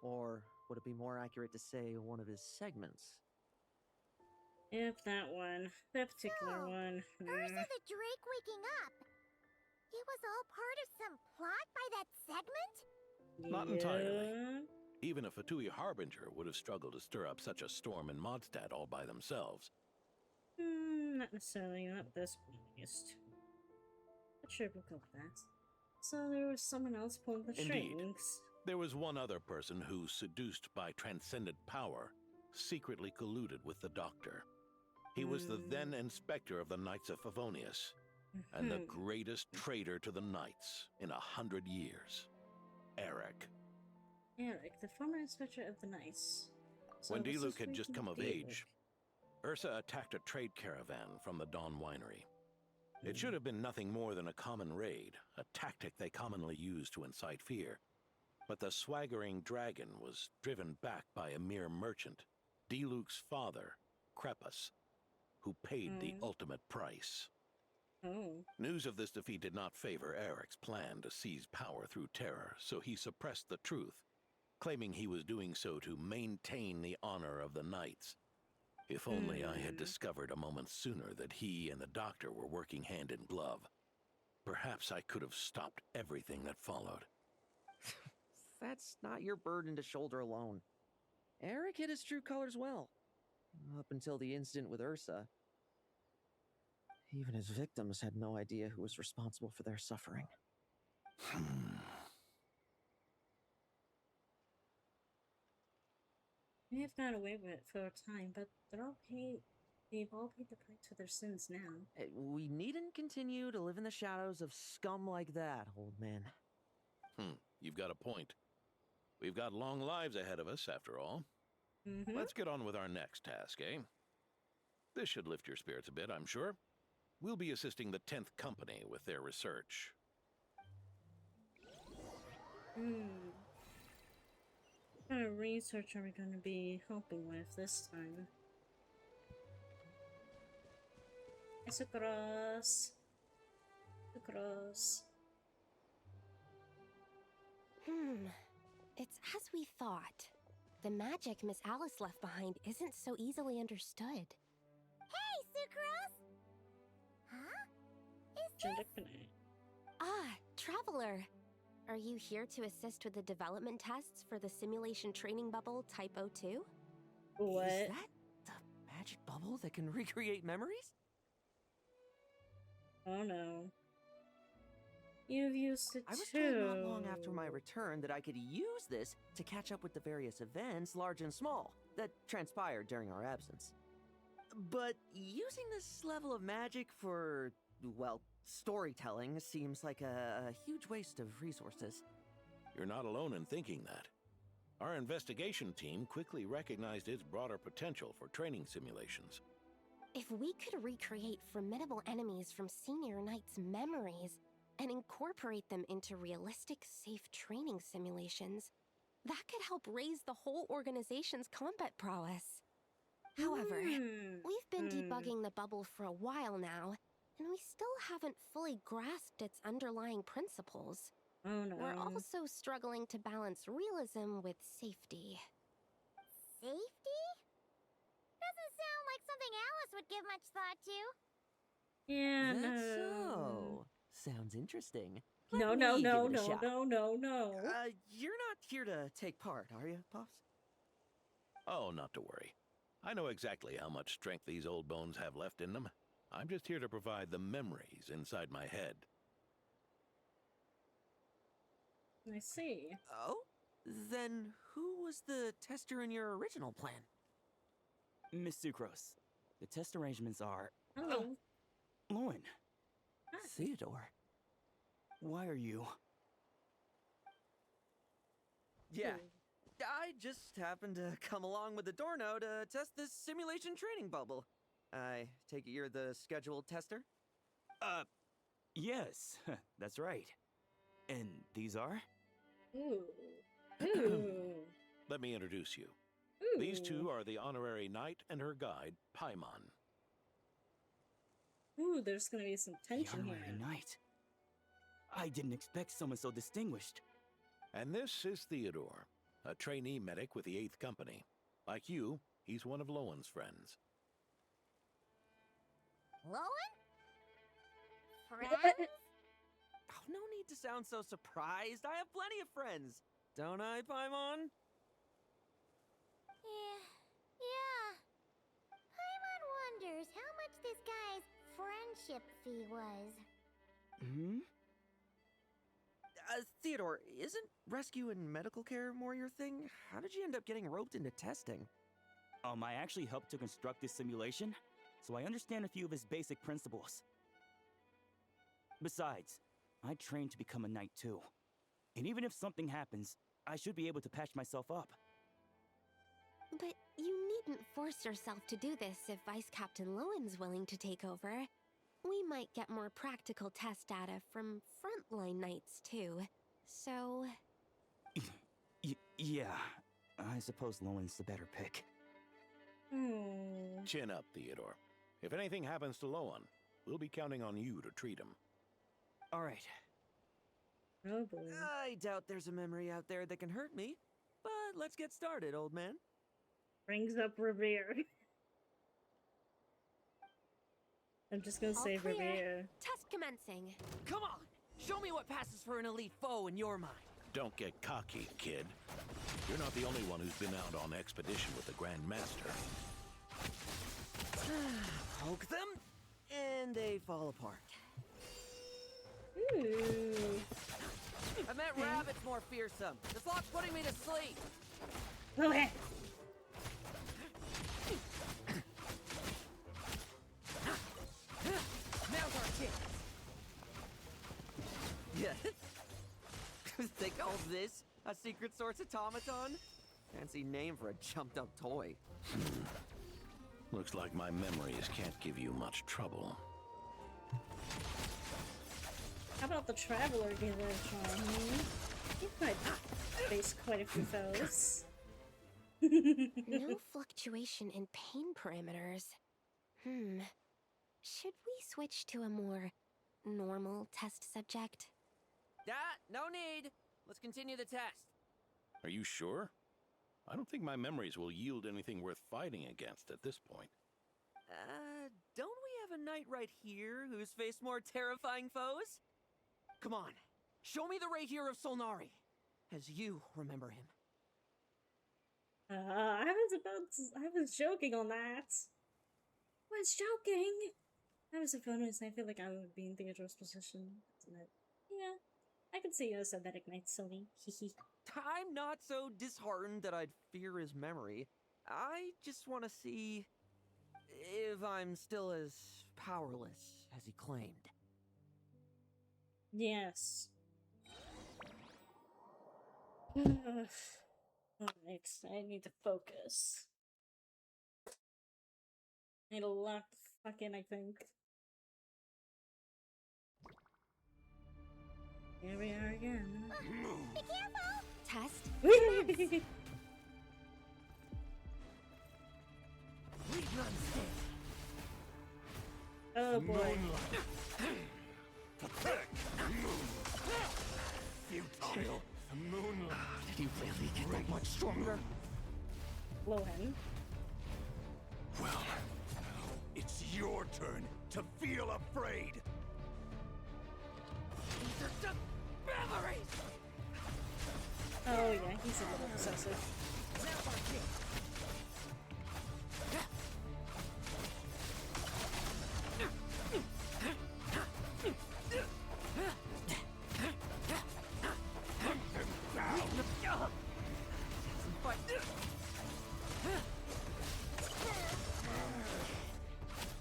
Or would it be more accurate to say one of his segments?
Yep, that one. That particular one.
Ursa the Drake waking up. It was all part of some plot by that segment?
Not entirely. Even a Fatui Harbinger would have struggled to stir up such a storm in Mondstadt all by themselves.
Not necessarily, not this one at least. Not sure if we'll go with that. So there was someone else pulling the
Indeed.
strings.
There was one other person who, seduced by transcendent power, secretly colluded with the Doctor. He was the then Inspector of the Knights of Favonius, and the greatest traitor to the Knights in 100 years. Eric.
Eric, the former Inspector of the Knights. So
When
this is
D-Luke had
where
just
he
come of
deal
age, Ursa attacked a trade caravan from the Dawn Winery. It should have been nothing more than a common raid, a tactic they commonly use to incite fear. But the swaggering dragon was driven back by a mere merchant, D-Luke's father, Krepus, who paid the ultimate price.
Oh.
News of this defeat did not favor Eric's plan to seize power through terror, so he suppressed the truth, claiming he was doing so to maintain the honor of the knights. If only I had discovered a moment sooner that he and the doctor were working hand in glove. Perhaps I could have stopped everything that followed.
That's not your burden to shoulder alone. Eric hid his true colors well. Up until the incident with Ursa. Even his victims had no idea who was responsible for their suffering.
They have got away with it for a time, but they've all paid the price for their sins now.
We needn't continue to live in the shadows of scum like that, old man.
You've got a point. We've got long lives ahead of us, after all. Let's get on with our next task, eh? This should lift your spirits a bit, I'm sure. We'll be assisting the 10th Company with their research.
What kind of research are we going to be helping with this time? It's across.
It's as we thought. The magic Miss Alice left behind isn't so easily understood.
Hey, Sucrose! Huh? Is this...
Ah, Traveler! Are you here to assist with the development tests for the simulation training bubble Type 02?
What?
Is that the magic bubble that can recreate memories?
Oh no. You've used it
I was
too.
told not long after my return that I could use this to catch up with the various events, large and small, that transpired during our absence. But using this level of magic for, well, storytelling seems like a huge waste of resources.
You're not alone in thinking that. Our investigation team quickly recognized its broader potential for training simulations.
If we could recreate formidable enemies from Senior Knight's memories and incorporate them into realistic, safe training simulations, that could help raise the whole organization's combat prowess. However, we've been debugging the bubble for a while now, and we still haven't fully grasped its underlying principles.
Oh no.
We're also struggling to balance realism with safety.
Safety? Doesn't sound like something Alice would give much thought to.
Yeah,
That's
no.
so. Sounds interesting.
No.
You're not here to take part, are you, Pops?
Oh, not to worry. I know exactly how much strength these old bones have left in them. I'm just here to provide the memories inside my head.
I see.
Oh? Then who was the tester in your original plan?
Miss Sucrose, the test arrangements are...
Hello.
Lauren.
Theodore.
Why are you...
Yeah. I just happened to come along with the Dorno to test this simulation training bubble. I take it you're the scheduled tester?
Yes, that's right. And these are?
Let me introduce you. These two are the honorary knight and her guide, Paimon.
Ooh, there's gonna be some tension here.
Knight. I didn't expect someone so distinguished.
And this is Theodore, a trainee medic with the 8th Company. Like you, he's one of Lowen's friends.
Lowen? Friends?
Oh, no need to sound so surprised. I have plenty of friends. Don't I, Paimon?
Yeah. Paimon wonders how much this guy's friendship fee was.
Theodore, isn't rescue and medical care more your thing? How did you end up getting roped into testing?
I actually helped to construct this simulation, so I understand a few of its basic principles. Besides, I trained to become a knight too. And even if something happens, I should be able to patch myself up.
But you needn't force yourself to do this if Vice Captain Lowen's willing to take over. We might get more practical test data from frontline knights too, so...
Yeah, I suppose Lowen's the better pick.
Chin up, Theodore. If anything happens to Lowen, We'll be counting on you to treat him.
All right.
Oh boy.
I doubt there's a memory out there that can hurt me, but let's get started, old man.
Brings up Revere. I'm just gonna
All
say
clear.
Revere.
Test commencing.
Come on! Show me what passes for an elite foe in your mind.
Don't get cocky, kid. You're not the only one who's been out on expedition with the Grand Master.
Poke them, and they fall apart.
Ooh.
I meant rabbits more fearsome. This lock's putting me to sleep.
Okay.
Now's our chance. Yeah. They call this a secret source automaton? Fancy name for a jumped up toy.
Looks like my memories can't give you much trouble.
How about the Traveler give it a try? You might face quite a few foes.
No fluctuation in pain parameters. Should we switch to a more normal test subject?
No need. Let's continue the test.
Are you sure? I don't think my memories will yield anything worth fighting against at this point.
Don't we have a knight right here who's faced more terrifying foes? Come on, show me the Rahier of Solnari, as you remember him.
I was joking on that. I was joking. I was a bonus. I feel like I would be in Theodore's position. Yeah, I could see you as a Vedic Knight, Sylvie.
I'm not so disheartened that I'd fear his memory. I just want to see if I'm still as powerless as he claimed.
Yes. Alright, I need to focus. I need to lock the fuck in, I think. Here we are again.
Be careful!
Test.
Oh boy.
Futile. Moonlight.
Did you really get that much stronger?
Lohan.
Well, it's your turn to feel afraid.
These are just memories!
Oh yeah, he's a little obsessive.
Now our chance.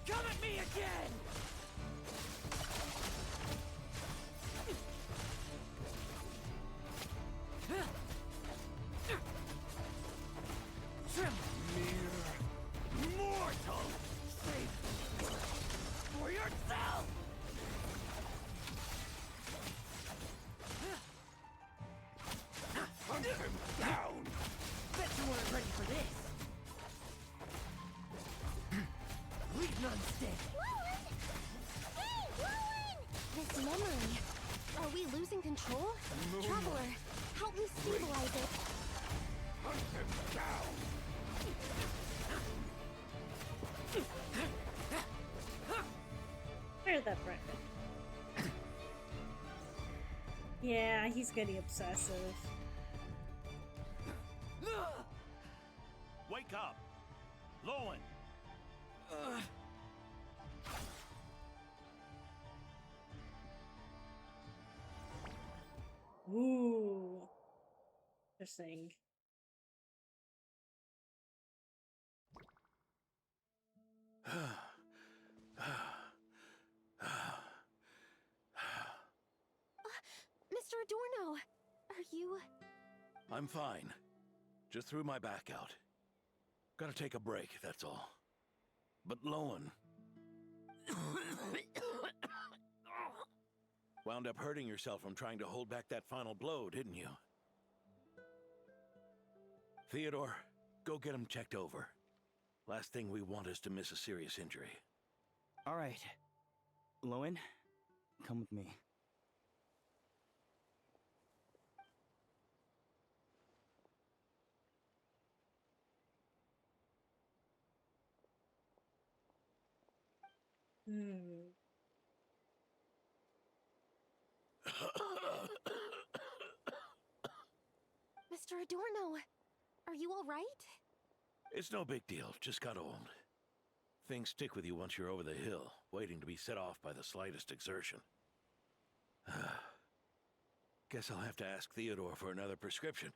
Come at me again!
Mere mortal.
Save for yourself!
Hunt him down.
Bet you weren't ready for this. Leave none stand.
Hey, Rowan!
This memory. Are we losing control? Traveler, help me stabilize it.
Hunt him down.
Heard that, Brandon. Yeah, he's getting obsessive.
Wake up! Lowen!
Ooh. Interesting.
Mr. Adorno, are you...
I'm fine. Just threw my back out. Gotta take a break, that's all. But Lowen... wound up hurting yourself from trying to hold back that final blow, didn't you? Theodore, go get him checked over. Last thing we want is to miss a serious injury.
All right.
Lowen, come with me.
Mr. Adorno, are you all right?
It's no big deal, just got old. Things stick with you once you're over the hill, waiting to be set off by the slightest exertion. Guess I'll have to ask Theodore for another prescription.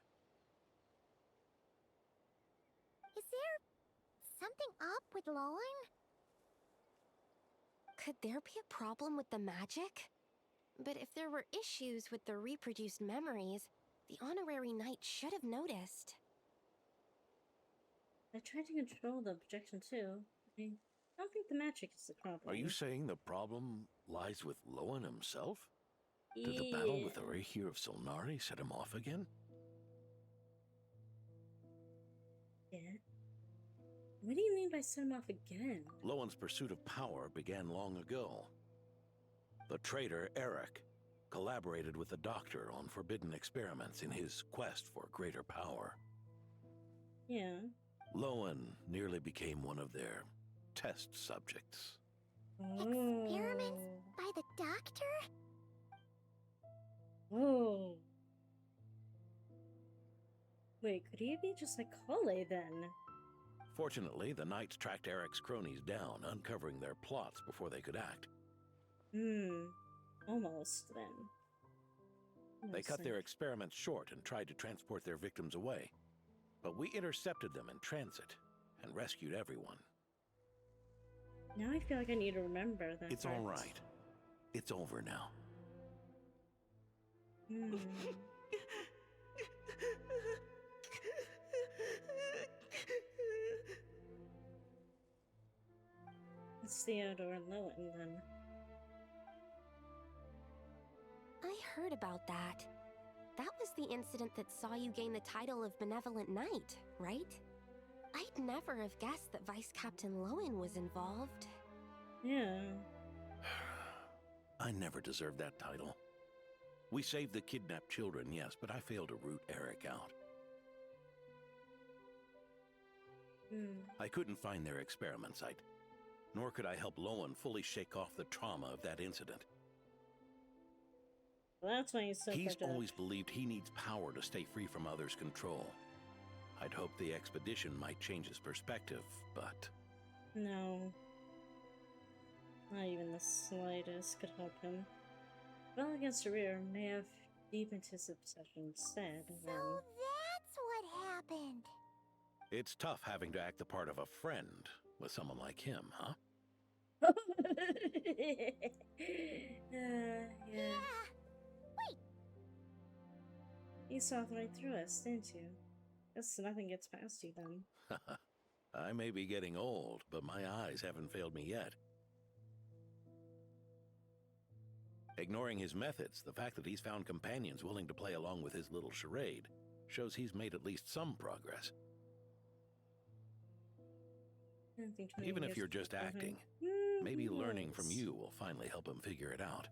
Is there something up with Lowen?
Could there be a problem with the magic? But if there were issues with the reproduced memories, the honorary knight should have noticed.
I tried to control the projection too. I don't think the magic is the problem.
Are you saying the problem lies with Lowen himself? Did the battle with the Reikir of Solnari set him off again?
Yeah. What do you mean by set him off again?
Lowen's pursuit of power began long ago. The traitor, Eric, collaborated with the Doctor on forbidden experiments in his quest for greater power.
Yeah.
Lowen nearly became one of their test subjects.
Experiments by the Doctor?
Oh. Wait, could he be just like Kale then?
Fortunately, the Knights tracked Eric's cronies down, uncovering their plots before they could act.
Almost then.
They cut their experiments short and tried to transport their victims away. But we intercepted them in transit and rescued everyone.
Now I feel like I need to remember that.
It's all right. It's over now.
It's Theodore and Lowen then.
I heard about that. That was the incident that saw you gain the title of Benevolent Knight, right? I'd never have guessed that Vice Captain Lowen was involved.
Yeah.
I never deserved that title. We saved the kidnapped children, yes, but I failed to root Eric out. I couldn't find their experiment site, nor could I help Lowen fully shake off the trauma of that incident.
Well, that's why he's so
He's
fragile.
always believed he needs power to stay free from others' control. I'd hoped the expedition might change his perspective, but...
No. Not even the slightest could help him. Well against the rear may have deepened his obsession instead,
So that's what happened.
It's tough having to act the part of a friend with someone like him, huh?
Yeah.
Wait.
You saw right through us, didn't you? Guess nothing gets past you then.
I may be getting old, but my eyes haven't failed me yet. Ignoring his methods, the fact that he's found companions willing to play along with his little charade shows he's made at least some progress. Even if you're just acting, maybe learning from you will finally help him figure it out.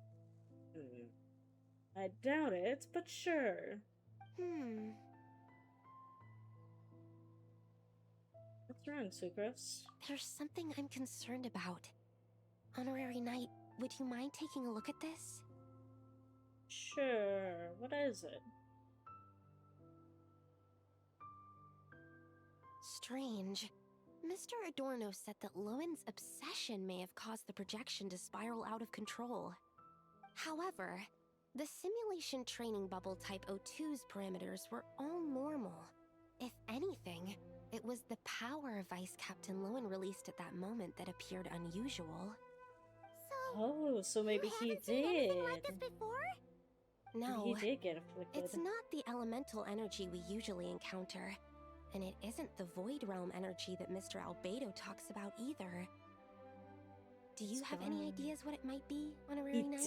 I doubt it, but sure. What's wrong, Sucrose?
There's something I'm concerned about. Honorary Knight, would you mind taking a look at this?
Sure. What is it?
Strange. Mr. Adorno said that Lowen's obsession may have caused the projection to spiral out of control. However, the simulation training bubble type O2's parameters were all normal. If anything, it was the power Vice Captain Lowen released at that moment that appeared unusual.
Oh, so maybe he did.
Like this before?
No,
He did get afflicted.
it's not the elemental energy we usually encounter. And it isn't the Void Realm energy that Mr. Albedo talks about either. Do you have any ideas what it might be, Honorary Knight?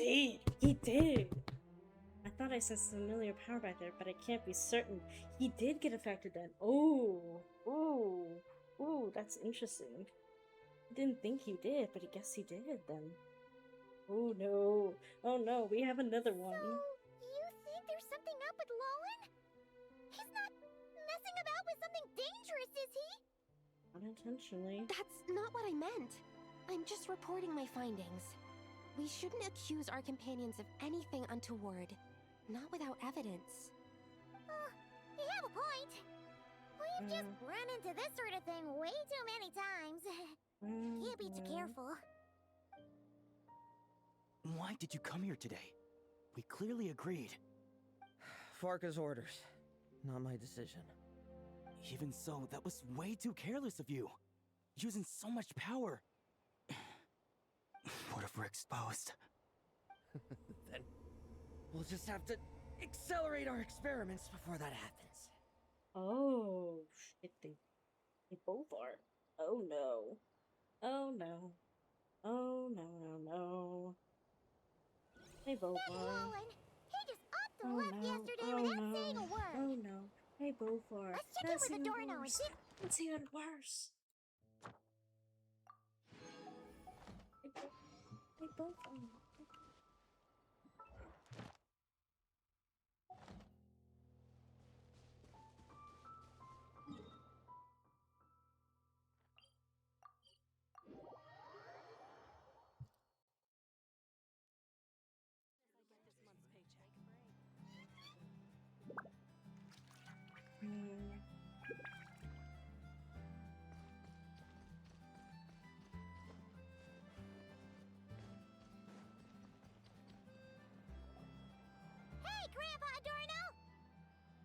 He did! I thought I sensed familiar power back there, but I can't be certain. He did get affected then. Oh, that's interesting. I didn't think he did, but I guess he did then. Oh no. Oh no, we have another one.
So, you think there's something up with Lowen? He's not messing about with something dangerous, is he?
Unintentionally.
That's not what I meant. I'm just reporting my findings. We shouldn't accuse our companions of anything untoward. Not without evidence.
You have a point. We've just run into this sort of thing way too many times. Can't be too careful.
Why did you come here today? We clearly agreed.
Farka's orders. Not my decision.
Even so, that was way too careless of you. Using so much power. What if we're exposed?
Then we'll just have to accelerate our experiments before that happens.
Oh, shit, they both are. Oh no. Oh no. Oh no, no, no. They both
That
are.
Lowen, he just up and
Oh
left
no.
yesterday
Oh
without
no.
saying a word.
Oh no. They both are.
Let's check in with the door now and see.
It's even worse. They both are.
Hey, Grandpa Adorno!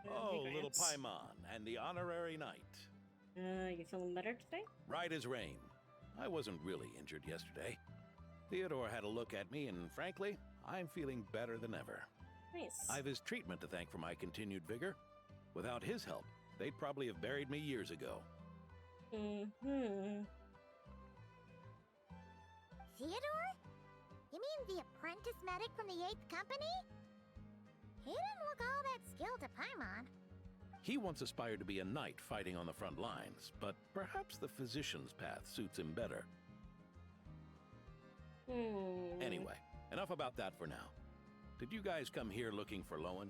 Oh, little Paimon, and the honorary knight.
You feeling better today?
Right as rain. I wasn't really injured yesterday. Theodore had a look at me, and frankly, I'm feeling better than ever.
Nice.
I've his treatment to thank for my continued vigor. Without his help, they'd probably have buried me years ago.
Theodore? You mean the apprentice medic from the 8th Company? He didn't look all that skilled to Paimon.
He once aspired to be a knight fighting on the front lines, but perhaps the physician's path suits him better. Anyway, enough about that for now. Did you guys come here looking for Lowen?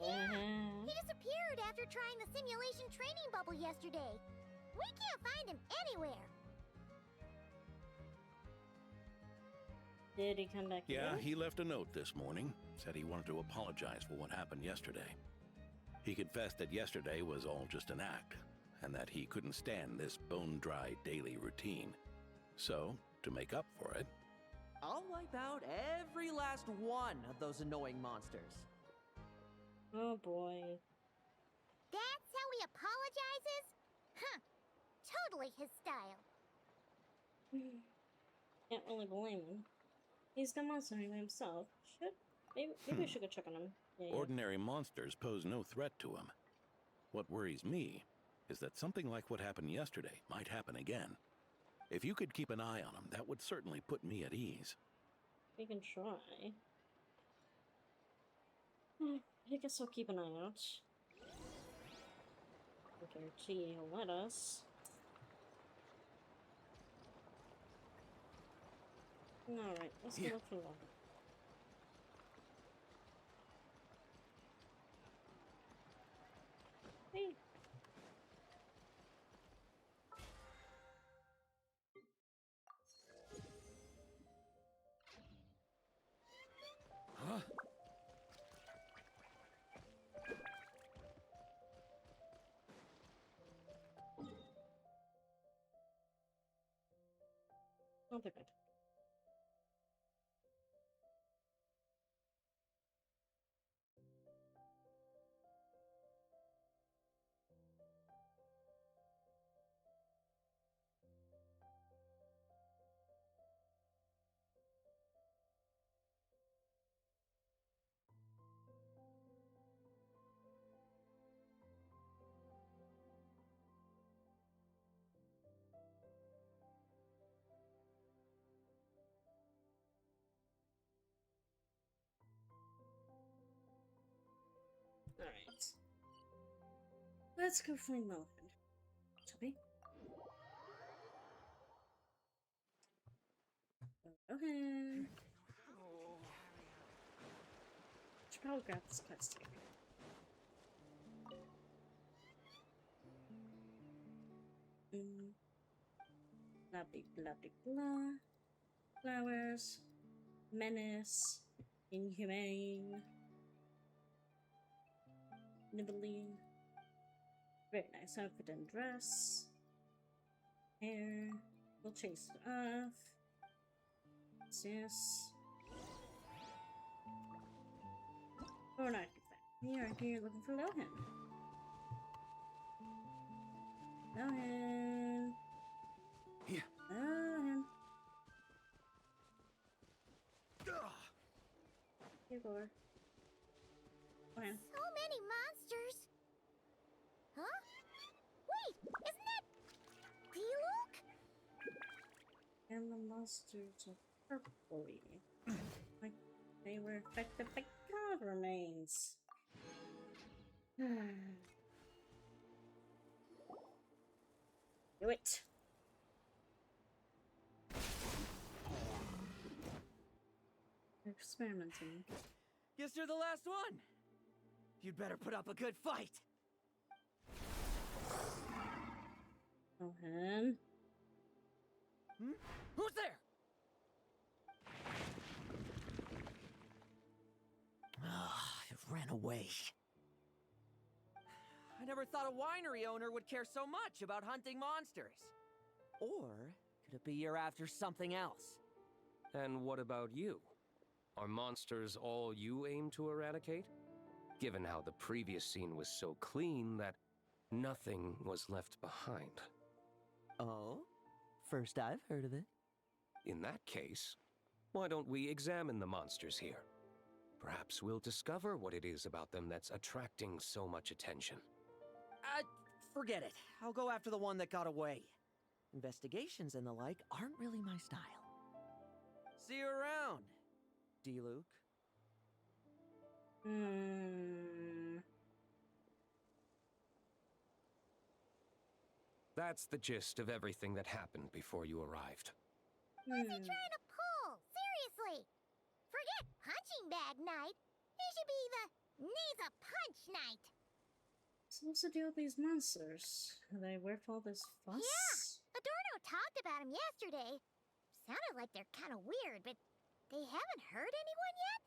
Yeah, he disappeared after trying the simulation training bubble yesterday. We can't find him anywhere.
Did he come back
Yeah,
here?
he left a note this morning. Said he wanted to apologize for what happened yesterday. He confessed that yesterday was all just an act, and that he couldn't stand this bone-dry daily routine. So, to make up for it...
I'll wipe out every last one of those annoying monsters.
Oh boy.
That's how he apologizes? Huh. Totally his style.
Can't really blame him. He's the monster anyway himself. Maybe we should go check on him. Yeah.
Ordinary monsters pose no threat to him. What worries me is that something like what happened yesterday might happen again. If you could keep an eye on him, that would certainly put me at ease.
We can try. I guess I'll keep an eye out. I guarantee he'll let us. Alright, let's go look for one. Hey.
Huh?
Oh, they're good. Alright. Let's go find Melvin. Shall we? Okay. Should probably grab this quest here. Blah blah blah blah blah. Flowers. Menace. Inhumane. Nibbling. Very nice outfit and dress. Hair. We'll chase it off. Yes. Or not that. We are here looking for Lohan. Lohan.
Yeah.
Lohan. Here, Lord. Lohan.
So many monsters. Huh? Wait, isn't that D-Luke?
And the monsters are purpley. Like they were affected by god remains. Do it. They're experimenting.
Guess you're the last one. You'd better put up a good fight.
Lohan.
Who's there?
It ran away.
I never thought a winery owner would care so much about hunting monsters. Or could it be you're after something else?
And what about you? Are monsters all you aim to eradicate? Given how the previous scene was so clean that nothing was left behind.
Oh? First I've heard of it.
In that case, why don't we examine the monsters here? Perhaps we'll discover what it is about them that's attracting so much attention.
Forget it. I'll go after the one that got away. Investigations and the like aren't really my style. See you around, D-Luke.
That's the gist of everything that happened before you arrived.
What's he trying to pull? Seriously! Forget punching bag night. It should be the needs a punch night.
So what's the deal with these monsters? Are they worth all this fuss?
Yeah! Adorno talked about them yesterday. Sounded like they're kind of weird, but they haven't hurt anyone yet?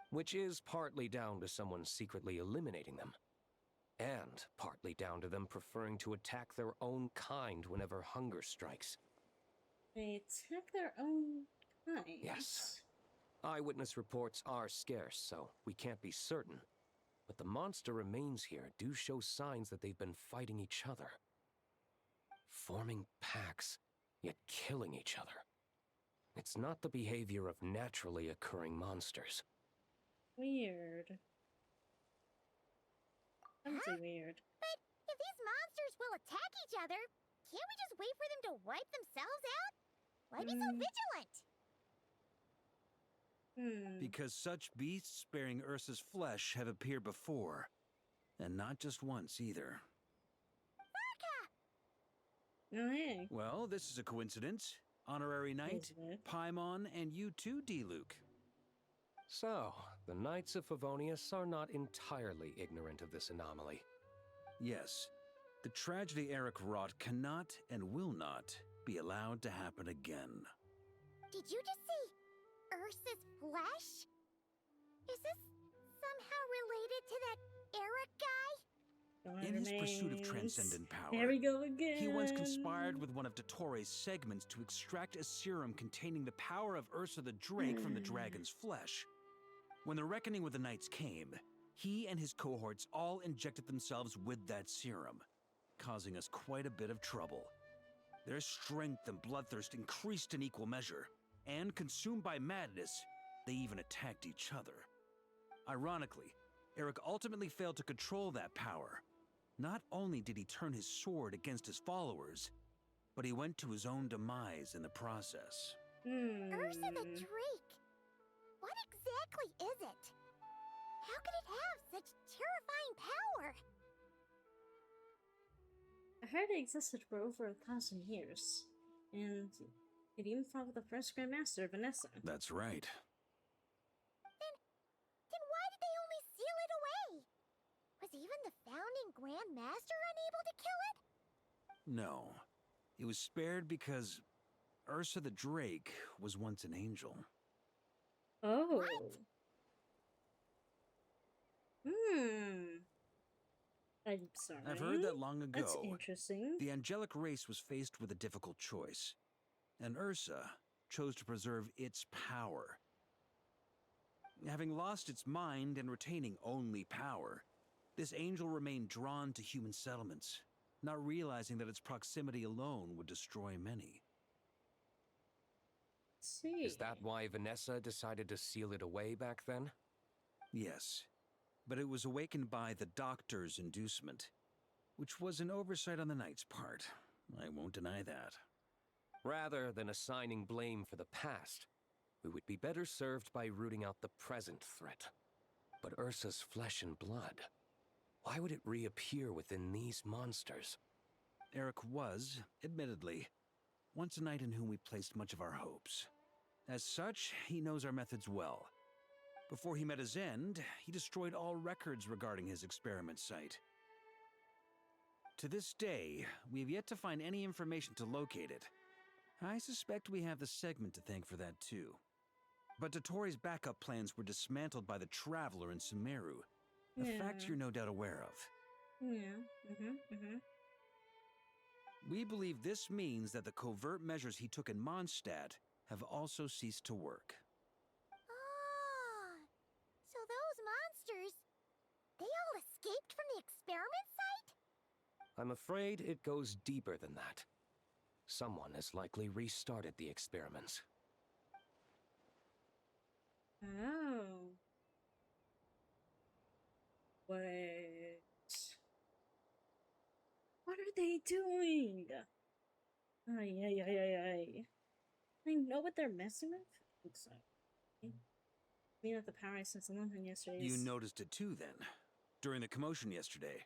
Which is partly down to someone secretly eliminating them. And partly down to them preferring to attack their own kind whenever hunger strikes.
They attack their own kind?
Yes. Eyewitness reports are scarce, so we can't be certain. But the monster remains here do show signs that they've been fighting each other. Forming packs, yet killing each other. It's not the behavior of naturally occurring monsters.
Weird. Something weird.
But if these monsters will attack each other, can't we just wait for them to wipe themselves out? Why be so vigilant?
Because such beasts bearing Ursa's flesh have appeared before. And not just once, either.
Oh, hey.
Well, this is a coincidence. Honorary Knight, Paimon, and you too, D-Luke.
So, the Knights of Favonius are not entirely ignorant of this anomaly.
Yes. The tragedy Eric wrought cannot and will not be allowed to happen again.
Did you just see Ursa's flesh? Is this somehow related to that Eric guy?
In his pursuit of transcendent power,
There we go again.
He once conspired with one of Dottoro's segments to extract a serum containing the power of Ursa the Drake from the dragon's flesh. When the reckoning with the Knights came, he and his cohorts all injected themselves with that serum, causing us quite a bit of trouble. Their strength and bloodthirst increased in equal measure, and consumed by madness, they even attacked each other. Ironically, Eric ultimately failed to control that power. Not only did he turn his sword against his followers, but he went to his own demise in the process.
Ursa the Drake. What exactly is it? How could it have such terrifying power?
I heard it existed for over 1,000 years, and It even fought with the first Grandmaster, Vanessa.
That's right.
Then why did they only seal it away? Was even the founding Grandmaster unable to kill it?
No. It was spared because Ursa the Drake was once an angel.
Oh. Hmm. I'm sorry.
I've heard that long ago.
That's interesting.
The angelic race was faced with a difficult choice, and Ursa chose to preserve its power. Having lost its mind and retaining only power, this angel remained drawn to human settlements, not realizing that its proximity alone would destroy many.
See.
Is that why Vanessa decided to seal it away back then?
Yes, but it was awakened by the Doctor's inducement, which was an oversight on the Knight's part. I won't deny that.
Rather than assigning blame for the past, we would be better served by rooting out the present threat. But Ursa's flesh and blood, why would it reappear within these monsters?
Eric was, admittedly, once a knight in whom we placed much of our hopes. As such, he knows our methods well. Before he met his end, he destroyed all records regarding his experiment site. To this day, we have yet to find any information to locate it. I suspect we have the segment to thank for that too. But Dotori's backup plans were dismantled by the Traveler in Sumeru, a fact you're no doubt aware of.
Yeah.
We believe this means that the covert measures he took in Mondstadt have also ceased to work.
Ah, so those monsters, they all escaped from the experiment site?
I'm afraid it goes deeper than that. Someone has likely restarted the experiments.
Oh. Wait. What are they doing? Ay. I know what they're messing with? Looks like. I mean, at the power since London yesterday.
You noticed it too, then, during the commotion yesterday.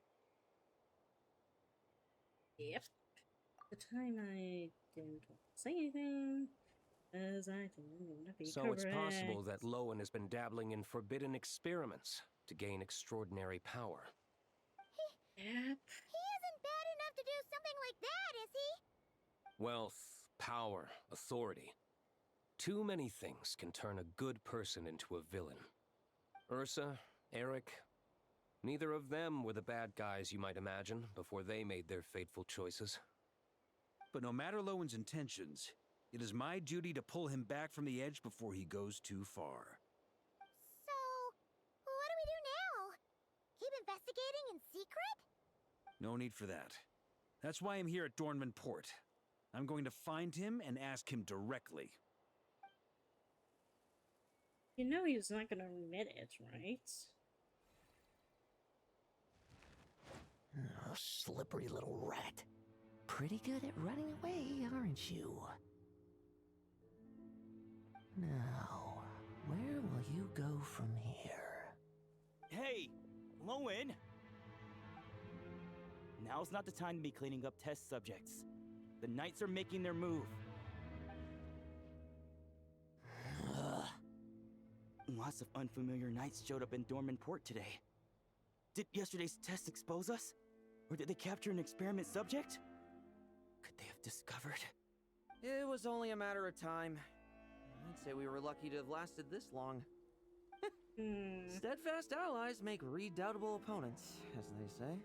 Yep. At the time I didn't say anything, as I didn't want to be
So
correct.
it's possible that Lowen has been dabbling in forbidden experiments to gain extraordinary power.
Yep.
He isn't bad enough to do something like that, is he?
Wealth, power, authority. Too many things can turn a good person into a villain. Ursa, Eric, neither of them were the bad guys you might imagine before they made their fateful choices.
But no matter Lowen's intentions, it is my duty to pull him back from the edge before he goes too far.
So, what do we do now? Keep investigating in secret?
No need for that. That's why I'm here at Dornman Port. I'm going to find him and ask him directly.
You know he's not gonna admit it, right?
Oh, slippery little rat. Pretty good at running away, aren't you? Now, where will you go from here?
Hey, Lowen! Now's not the time to be cleaning up test subjects. The Knights are making their move. Lots of unfamiliar Knights showed up in Dorman Port today. Did yesterday's test expose us? Or did they capture an experiment subject? Could they have discovered?
It was only a matter of time. I'd say we were lucky to have lasted this long. Steadfast allies make redoubtable opponents, as they say.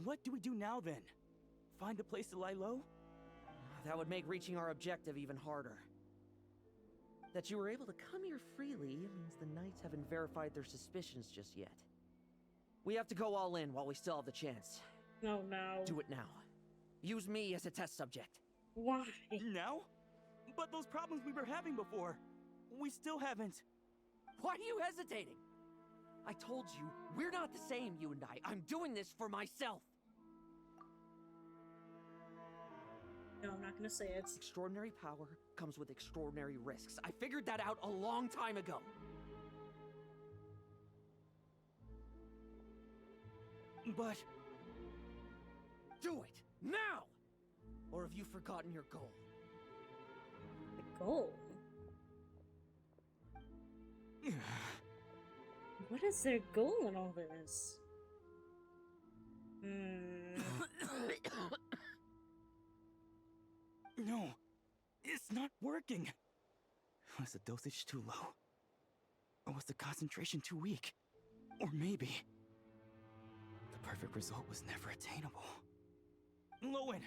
What do we do now then? Find a place to lie low?
That would make reaching our objective even harder. That you were able to come here freely means the Knights haven't verified their suspicions just yet. We have to go all in while we still have the chance.
Oh no.
Do it now. Use me as a test subject.
Why?
Now? But those problems we were having before, we still haven't.
Why are you hesitating? I told you, we're not the same, you and I. I'm doing this for myself.
No, I'm not gonna say it.
Extraordinary power comes with extraordinary risks. I figured that out a long time ago.
But...
do it! Now! Or have you forgotten your goal?
goal? What is their goal in all this?
No, it's not working. Was the dosage too low? Or was the concentration too weak? Or maybe the perfect result was never attainable. Lowen,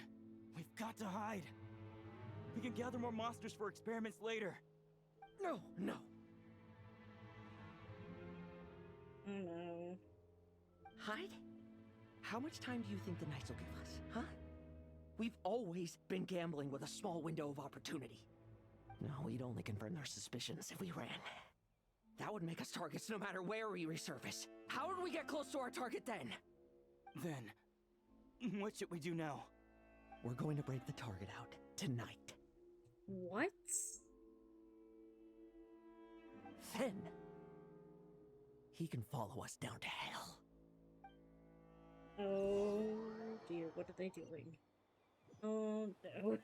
we've got to hide. We can gather more monsters for experiments later.
No.
No.
Hide? How much time do you think the Knights will give us, huh? We've always been gambling with a small window of opportunity. No, we'd only confirm their suspicions if we ran. That would make us targets no matter where we resurface. How would we get close to our target then?
Then, what should we do now?
We're going to break the target out tonight.
What?
Then, he can follow us down to hell.
Oh dear, what are they doing? Oh no.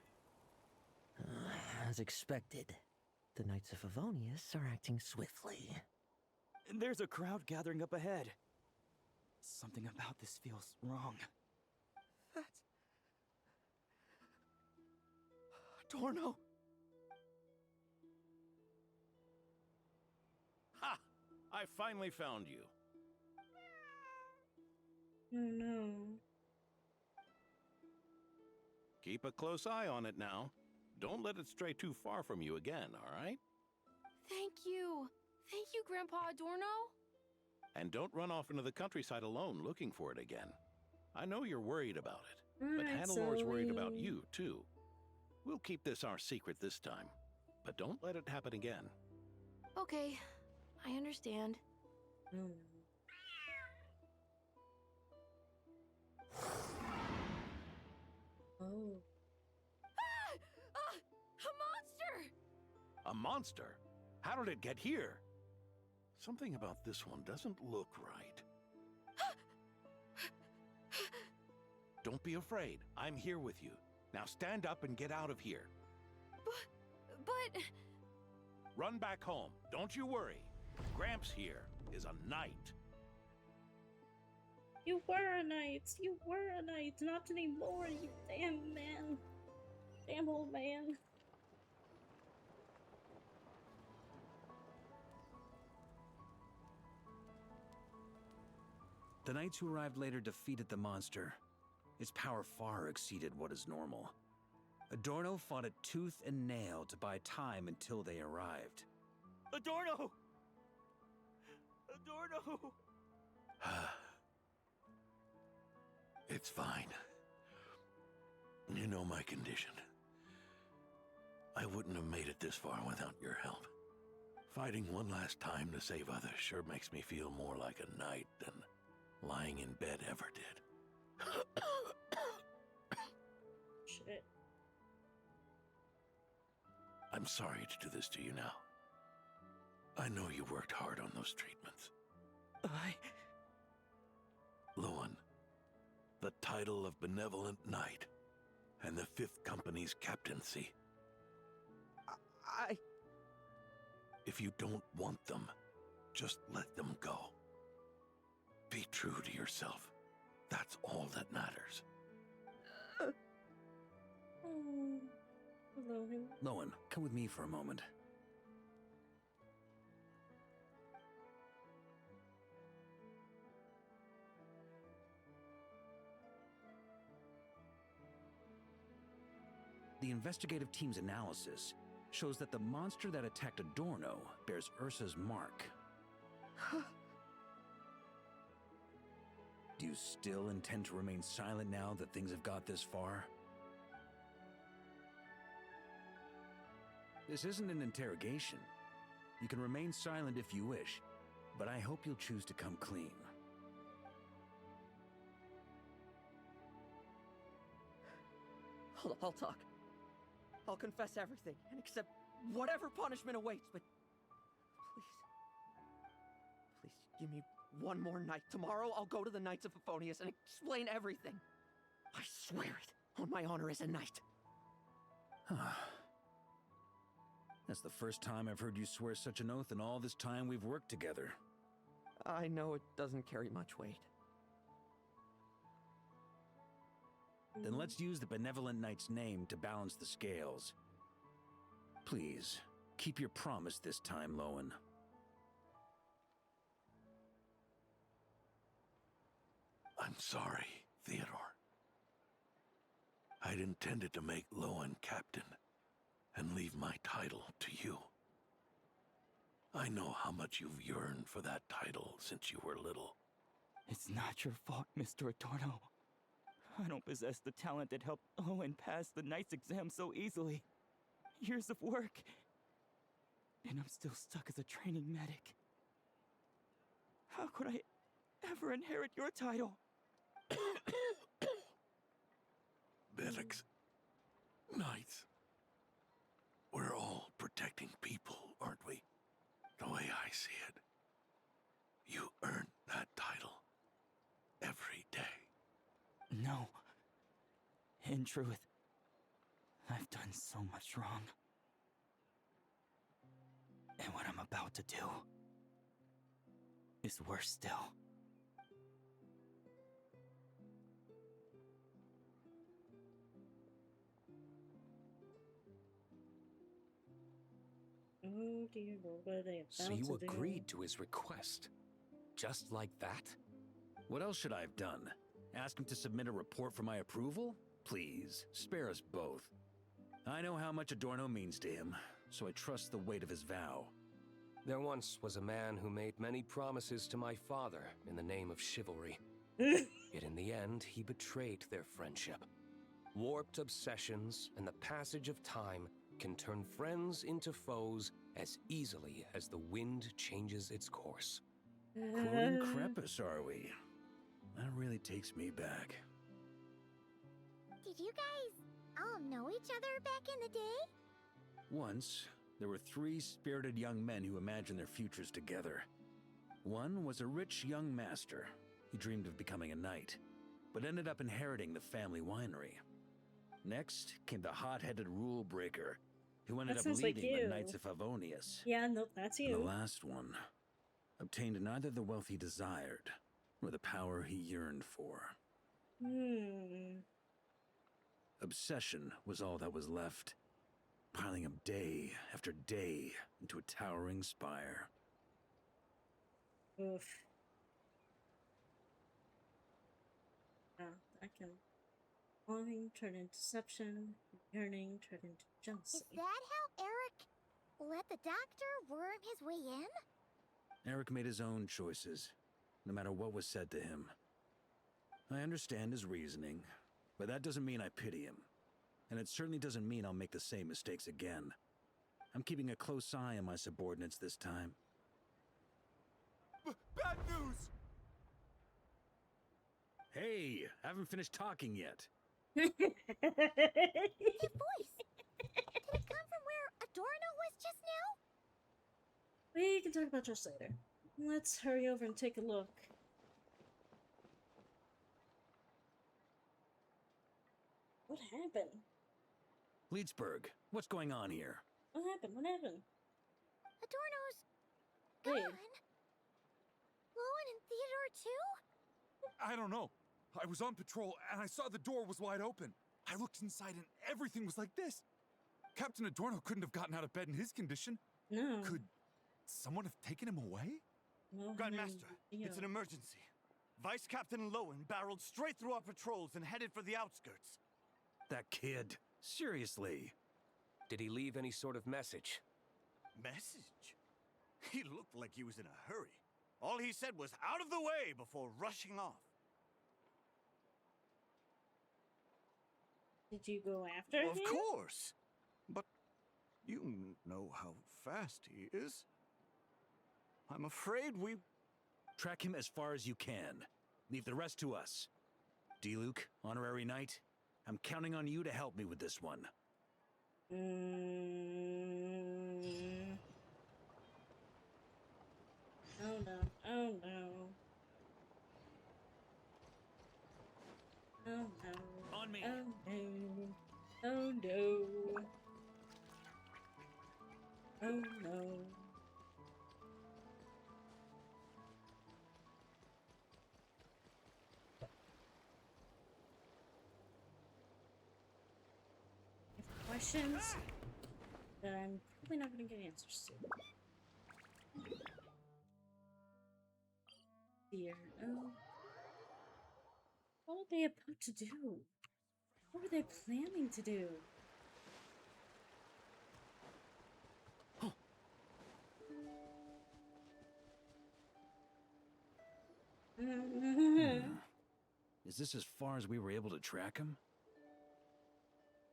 As expected, the Knights of Favonius are acting swiftly.
There's a crowd gathering up ahead. Something about this feels wrong.
That's... Dorno!
Ha! I finally found you.
Oh no.
Keep a close eye on it now. Don't let it stray too far from you again, all right?
Thank you. Thank you, Grandpa Adorno.
And don't run off into the countryside alone looking for it again. I know you're worried about it, but Hannelor's worried about you, too. We'll keep this our secret this time, but don't let it happen again.
Okay, I understand.
Oh.
A monster!
A monster? How did it get here? Something about this one doesn't look right. Don't be afraid. I'm here with you. Now stand up and get out of here.
But...
Run back home. Don't you worry. Gramps here is a knight.
You were a knight. You were a knight. Not anymore, you damn man. Damn old man.
The knights who arrived later defeated the monster. Its power far exceeded what is normal. Adorno fought it tooth and nail to buy time until they arrived.
Adorno! Adorno!
It's fine. You know my condition. I wouldn't have made it this far without your help. Fighting one last time to save others sure makes me feel more like a knight than lying in bed ever did.
Shit.
I'm sorry to do this to you now. I know you worked hard on those treatments. Lowen, the title of Benevolent Knight and the 5th Company's captaincy. If you don't want them, just let them go. Be true to yourself. That's all that matters.
Lowen, come with me for a moment. The investigative team's analysis shows that the monster that attacked Adorno bears Ursa's mark. Do you still intend to remain silent now that things have got this far? This isn't an interrogation. You can remain silent if you wish, but I hope you'll choose to come clean.
I'll talk. I'll confess everything and accept whatever punishment awaits, but please give me one more night. Tomorrow I'll go to the Knights of Favonius and explain everything. I swear it on my honor as a knight.
That's the first time I've heard you swear such an oath in all this time we've worked together.
I know it doesn't carry much weight.
Then let's use the Benevolent Knight's name to balance the scales. Please, keep your promise this time, Lowen.
I'm sorry, Theodore. I'd intended to make Lowen captain and leave my title to you. I know how much you've yearned for that title since you were little.
It's not your fault, Mr. Adorno. I don't possess the talent that helped Owen pass the Knight's exam so easily. Years of work, and I'm still stuck as a training medic. How could I ever inherit your title?
Medics, knights, we're all protecting people, aren't we? The way I see it, you earn that title every day.
No. In truth, I've done so much wrong. And what I'm about to do is worse still.
Oh dear, what are they about
So you
to do?
agreed to his request? Just like that?
What else should I have done? Ask him to submit a report for my approval? Please, spare us both. I know how much Adorno means to him, so I trust the weight of his vow.
There once was a man who made many promises to my father in the name of chivalry. Yet in the end, he betrayed their friendship. Warped obsessions and the passage of time can turn friends into foes as easily as the wind changes its course.
Quoting Crepus, are we? That really takes me back.
Did you guys all know each other back in the day?
Once, there were 3 spirited young men who imagined their futures together. One was a rich young master. He dreamed of becoming a knight, but ended up inheriting the family winery. Next came the hot-headed rule breaker, who ended
That
up
sounds like
leading the
you.
Knights of Favonius.
Yeah, nope, that's
And
you.
the last one obtained neither the wealth he desired, nor the power he yearned for. Obsession was all that was left, piling up day after day into a towering spire.
Oof. I can. Longing turned into deception, yearning turned into jealousy.
Is that how Eric let the doctor worm his way in?
Eric made his own choices, no matter what was said to him. I understand his reasoning, but that doesn't mean I pity him. And it certainly doesn't mean I'll make the same mistakes again. I'm keeping a close eye on my subordinates this time.
Bad news!
Hey, haven't finished talking yet.
That voice! Did it come from where Adorno was just now?
We can talk about just later. Let's hurry over and take a look. What happened?
Leedsburg, what's going on here?
What happened? What happened?
Adorno's
Wait.
gone. Lowen and Theodore too?
I don't know. I was on patrol and I saw the door was wide open. I looked inside and everything was like this. Captain Adorno couldn't have gotten out of bed in his condition.
No.
Could someone have taken him away?
Well,
Grandmaster, it's an emergency. Vice Captain Lowen barreled straight through our patrols and headed for the outskirts.
That kid. Seriously.
Did he leave any sort of message?
Message? He looked like he was in a hurry. All he said was out of the way before rushing off.
Did you go after him?
Of course. But you know how fast he is. I'm afraid we...
Track him as far as you can. Leave the rest to us. D-Luke, honorary knight, I'm counting on you to help me with this one.
Oh no. Oh no. Oh no.
On me.
Oh no. Oh no. Oh no. Questions that I'm probably not going to get answers to. Dear, what were they about to do? What were they planning to do?
Is this as far as we were able to track him?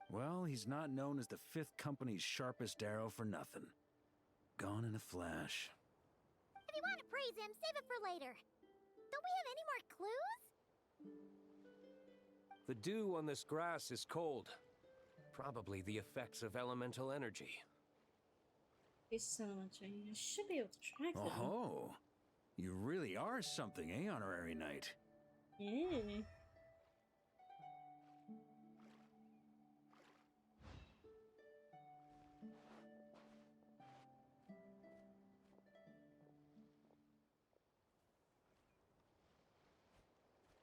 Well, he's not known as the 5th Company's sharpest arrow for nothing. Gone in a flash.
If you want to praise him, save it for later. Don't we have any more clues?
The dew on this grass is cold. Probably the effects of elemental energy.
It's so much. I should be able to track them.
Oh, you really are something, eh, Honorary Knight?
Yeah.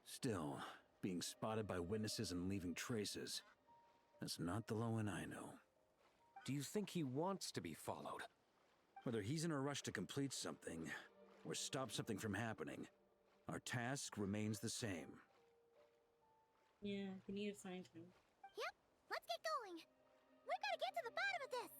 Still, being spotted by witnesses and leaving traces. That's not the Lowen I know.
Do you think he wants to be followed?
Whether he's in a rush to complete something, or stop something from happening, our task remains the same.
Yeah, we need to find him.
Yep, let's get going. We've got to get to the bottom of this.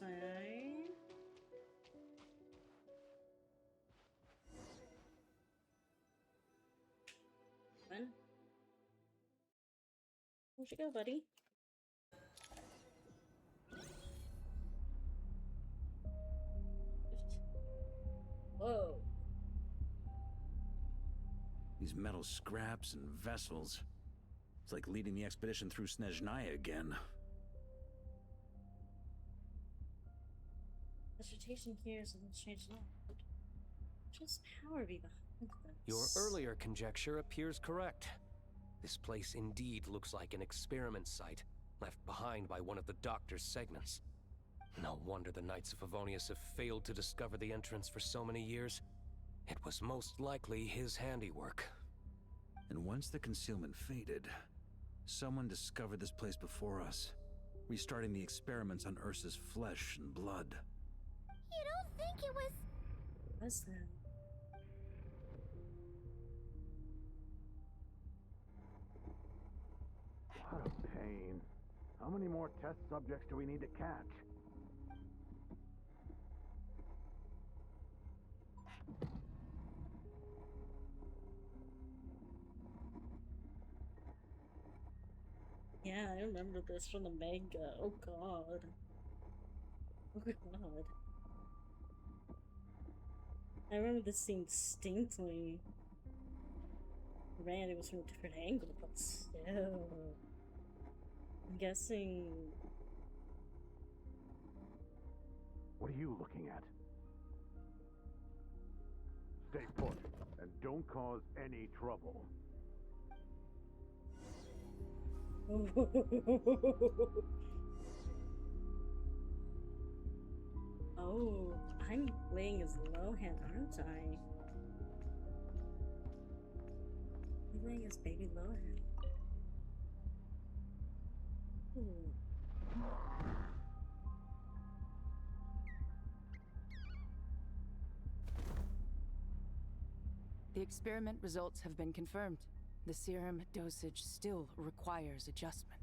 Fine. Fun. Where'd you go, buddy? Whoa.
These metal scraps and vessels. It's like leading the expedition through Snezhnaya again.
Vegetation here is a strange law. Just power be behind this.
Your earlier conjecture appears correct. This place indeed looks like an experiment site, left behind by one of the Doctor's segments. No wonder the Knights of Favonius have failed to discover the entrance for so many years. It was most likely his handiwork.
And once the concealment faded, someone discovered this place before us, restarting the experiments on Ursa's flesh and blood.
You don't think it was...
What's that?
What a pain. How many more test subjects do we need to catch?
Yeah, I remember this from the manga. Oh god. Oh god. I remember this scene distinctly. Granted, it was from a different angle, but still. I'm guessing...
What are you looking at? Stay put, and don't cause any trouble.
Oh, I'm playing as Lohan, aren't I? I'm playing as baby Lohan. Ooh.
The experiment results have been confirmed. The serum dosage still requires adjustment.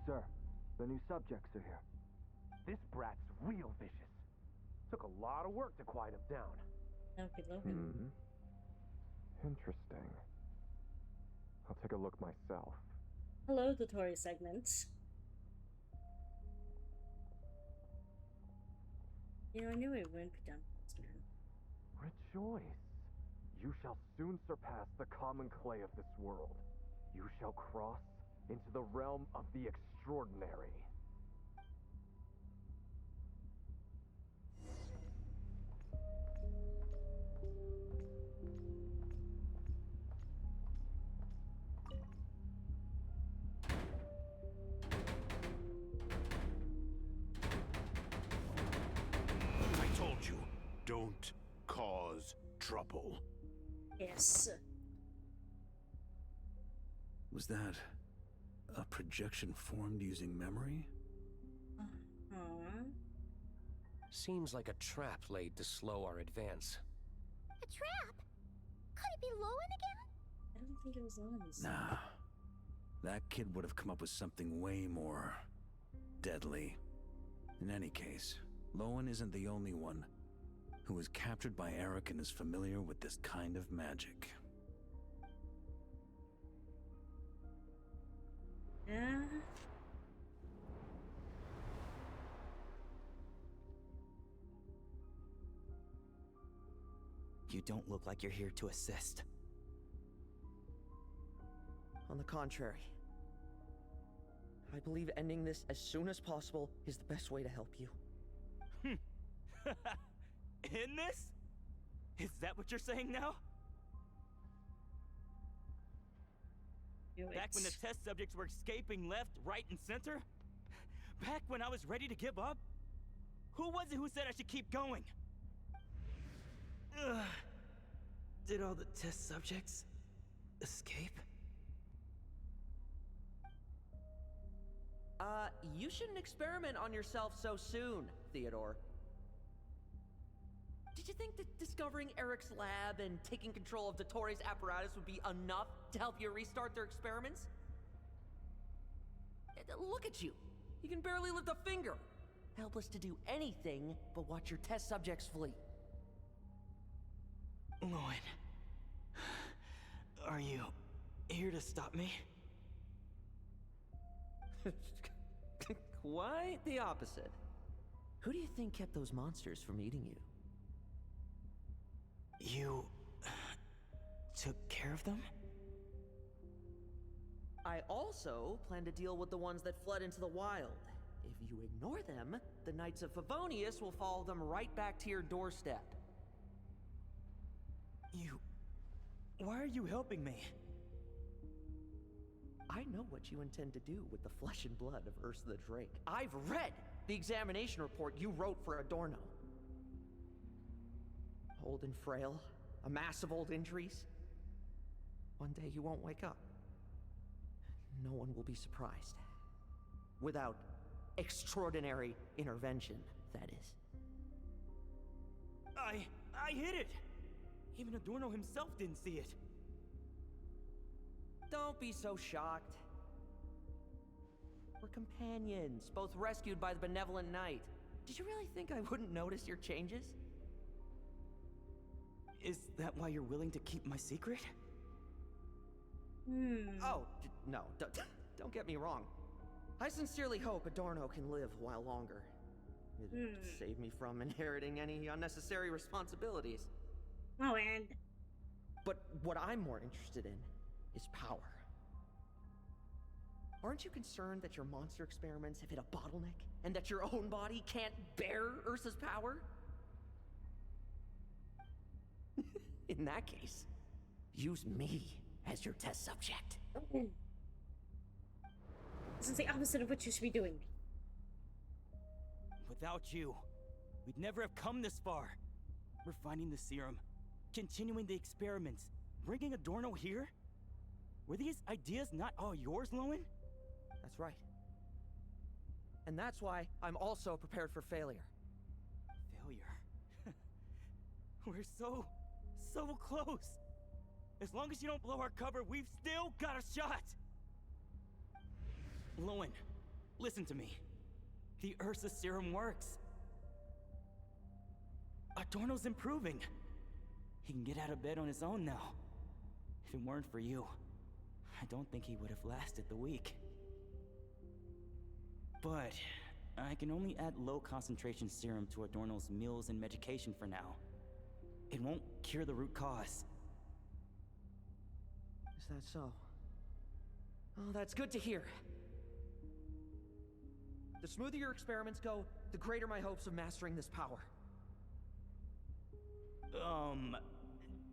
Sir, the new subjects are here.
This brat's real vicious. Took a lot of work to quiet him down.
Okay, Logan.
Interesting. I'll take a look myself.
Hello, tutorial segment. You know, I knew it wouldn't be done faster.
Rejoice! You shall soon surpass the common clay of this world. You shall cross into the realm of the extraordinary.
I told you, don't cause trouble.
Yes.
Was that a projection formed using memory?
Seems like a trap laid to slow our advance.
A trap? Could it be Lowen again?
I don't think it was Lowen's.
Nah. That kid would have come up with something way more deadly. In any case, Lowen isn't the only one who was captured by Eric and is familiar with this kind of magic.
Yeah.
You don't look like you're here to assist.
On the contrary, I believe ending this as soon as possible is the best way to help you.
In this? Is that what you're saying now? Back when the test subjects were escaping left, right, and center? Back when I was ready to give up? Who was it who said I should keep going? Did all the test subjects escape?
You shouldn't experiment on yourself so soon, Theodore. Did you think that discovering Eric's lab and taking control of Dottoro's apparatus would be enough to help you restart their experiments? Look at you. You can barely lift a finger. Helpless to do anything but watch your test subjects flee.
Lowen, are you here to stop me?
Quite the opposite. Who do you think kept those monsters from eating you?
You took care of them?
I also plan to deal with the ones that fled into the wild. If you ignore them, the Knights of Favonius will follow them right back to your doorstep.
Why are you helping me?
I know what you intend to do with the flesh and blood of Ursa the Drake. I've read the examination report you wrote for Adorno. Old and frail, a mass of old injuries. One day you won't wake up. No one will be surprised. Without extraordinary intervention, that is.
I hit it! Even Adorno himself didn't see it.
Don't be so shocked. We're companions, both rescued by the benevolent knight. Did you really think I wouldn't notice your changes?
Is that why you're willing to keep my secret?
Oh, no, don't get me wrong. I sincerely hope Adorno can live a while longer. It'd save me from inheriting any unnecessary responsibilities.
Oh, and...
But what I'm more interested in is power. Aren't you concerned that your monster experiments have hit a bottleneck, and that your own body can't bear Ursa's power? In that case, use me as your test subject.
This is the opposite of what you should be doing.
Without you, we'd never have come this far. We're finding the serum, continuing the experiments, bringing Adorno here? Were these ideas not all yours, Lowen?
That's right. And that's why I'm also prepared for failure.
Failure? We're so close. As long as you don't blow our cover, we've still got a shot! Lowen, listen to me. The Ursa serum works. Adorno's improving. He can get out of bed on his own now. If it weren't for you, I don't think he would have lasted the week. But I can only add low concentration serum to Adorno's meals and medication for now. It won't cure the root cause.
Is that so? Oh, that's good to hear. The smoother your experiments go, the greater my hopes of mastering this power.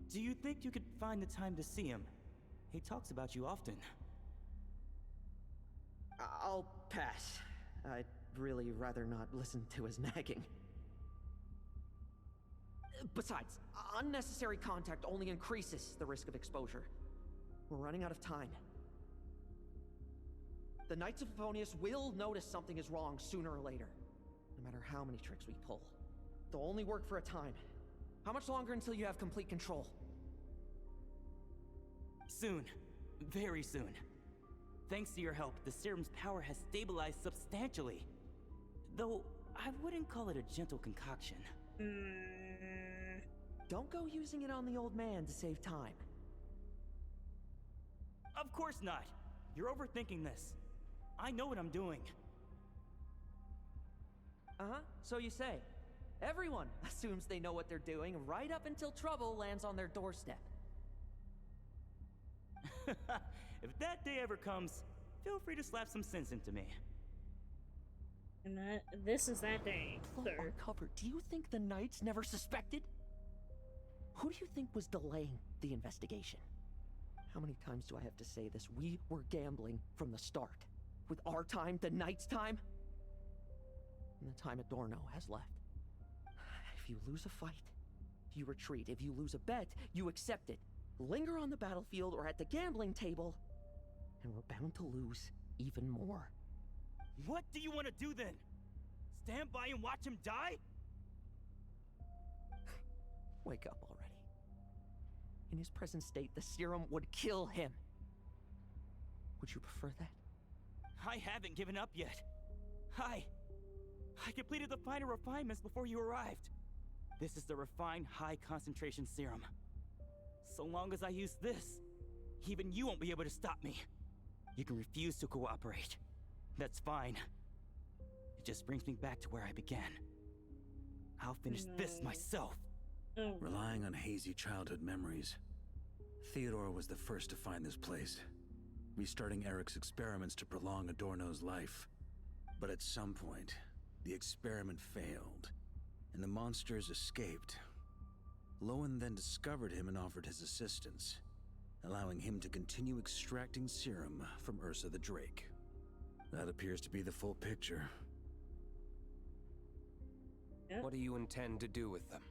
Do you think you could find the time to see him? He talks about you often.
I'll pass. I'd really rather not listen to his nagging. Besides, unnecessary contact only increases the risk of exposure. We're running out of time. The Knights of Favonius will notice something is wrong sooner or later, no matter how many tricks we pull. They'll only work for a time. How much longer until you have complete control?
Soon. Very soon. Thanks to your help, the serum's power has stabilized substantially. Though, I wouldn't call it a gentle concoction.
Don't go using it on the old man to save time.
Of course not. You're overthinking this. I know what I'm doing.
Uh-huh, so you say. Everyone assumes they know what they're doing right up until trouble lands on their doorstep.
If that day ever comes, feel free to slap some sense into me.
And this is that day, sir.
Cover, do you think the Knights never suspected? Who do you think was delaying the investigation? How many times do I have to say this? We were gambling from the start. With our time, the Knights' time, and the time Adorno has left. If you lose a fight, you retreat. If you lose a bet, you accept it. Linger on the battlefield or at the gambling table, and we're bound to lose even more.
What do you want to do then? Stand by and watch him die?
Wake up already. In his present state, the serum would kill him. Would you prefer that?
I haven't given up yet. I completed the final refinements before you arrived. This is the refined high-concentration serum. So long as I use this, even you won't be able to stop me. You can refuse to cooperate. That's fine. It just brings me back to where I began. I'll finish this myself.
Relying on hazy childhood memories, Theodore was the first to find this place, restarting Eric's experiments to prolong Adorno's life. But at some point, the experiment failed, and the monsters escaped. Lowen then discovered him and offered his assistance, allowing him to continue extracting serum from Ursa the Drake. That appears to be the full picture.
What do you intend to do with them?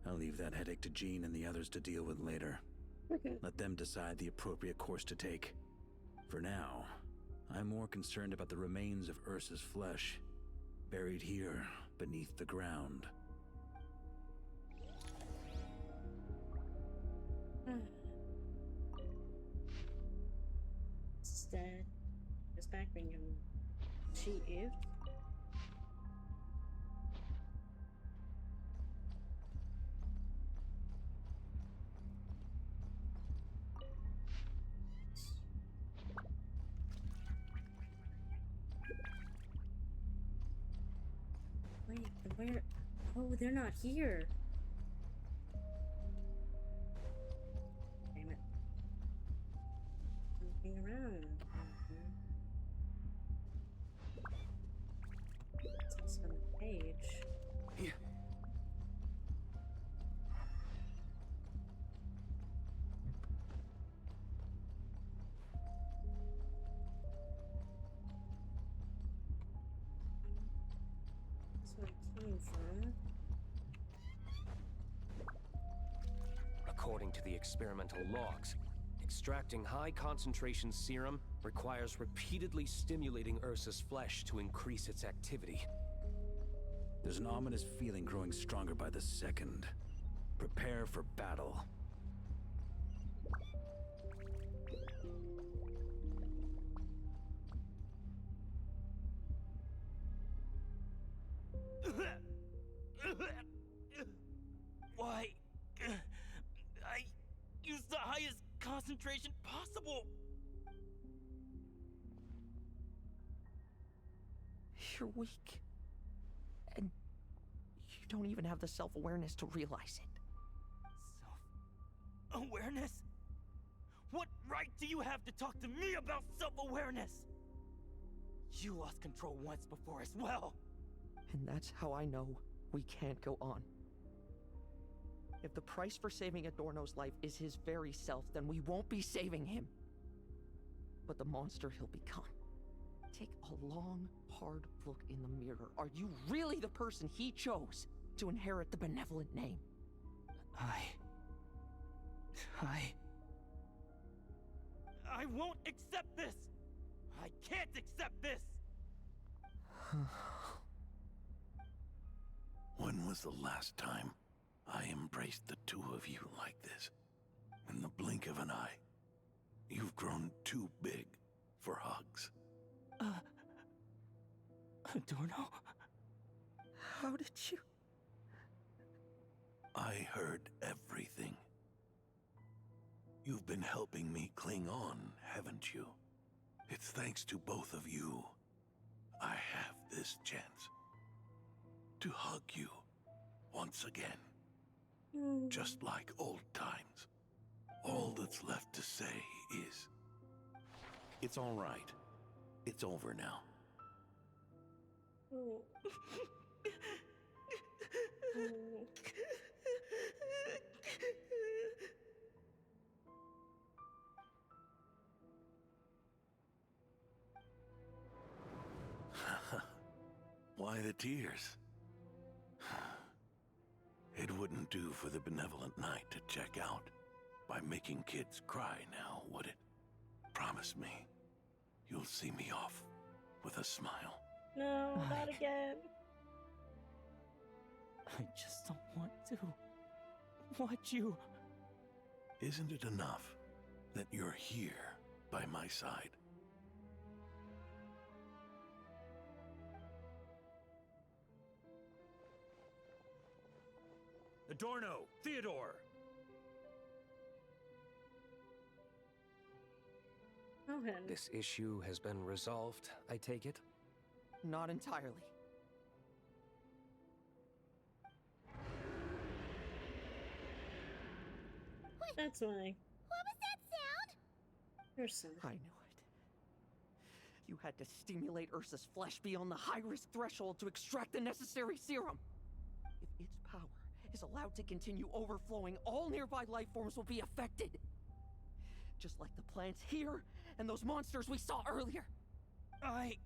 I'll leave that headache to Jean and the others to deal with later. Let them decide the appropriate course to take. For now, I'm more concerned about the remains of Ursa's flesh, buried here beneath the ground.
Instead, it's back when you achieved. Wait, where? Oh, they're not here. Damn it. Looking around. It's on the page.
Yeah.
That's where it came from.
According to the experimental logs, extracting high-concentration serum requires repeatedly stimulating Ursa's flesh to increase its activity.
There's an ominous feeling growing stronger by the second. Prepare for battle.
Why?
You're weak. And you don't even have the self-awareness to realize it.
Awareness? What right do you have to talk to me about self-awareness? You lost control once before as well.
And that's how I know we can't go on. If the price for saving Adorno's life is his very self, then we won't be saving him. But the monster he'll become. Take a long, hard look in the mirror. Are you really the person he chose to inherit the benevolent name?
I won't accept this! I can't accept this!
When was the last time I embraced the two of you like this? In the blink of an eye. You've grown too big for hugs.
Adorno?
How did you...
I heard everything. You've been helping me cling on, haven't you? It's thanks to both of you I have this chance to hug you once again. Just like old times. All that's left to say is, it's all right. It's over now. Why the tears? It wouldn't do for the benevolent knight to check out by making kids cry now, would it? Promise me, you'll see me off with a smile.
No, not again.
I just don't want to watch you.
Isn't it enough that you're here by my side?
Adorno! Theodore!
Okay.
This issue has been resolved, I take it?
Not entirely.
That's why.
What was that sound?
Person.
I knew it. You had to stimulate Ursa's flesh beyond the high-risk threshold to extract the necessary serum. If its power is allowed to continue overflowing, all nearby life forms will be affected. Just like the plants here and those monsters we saw earlier. Why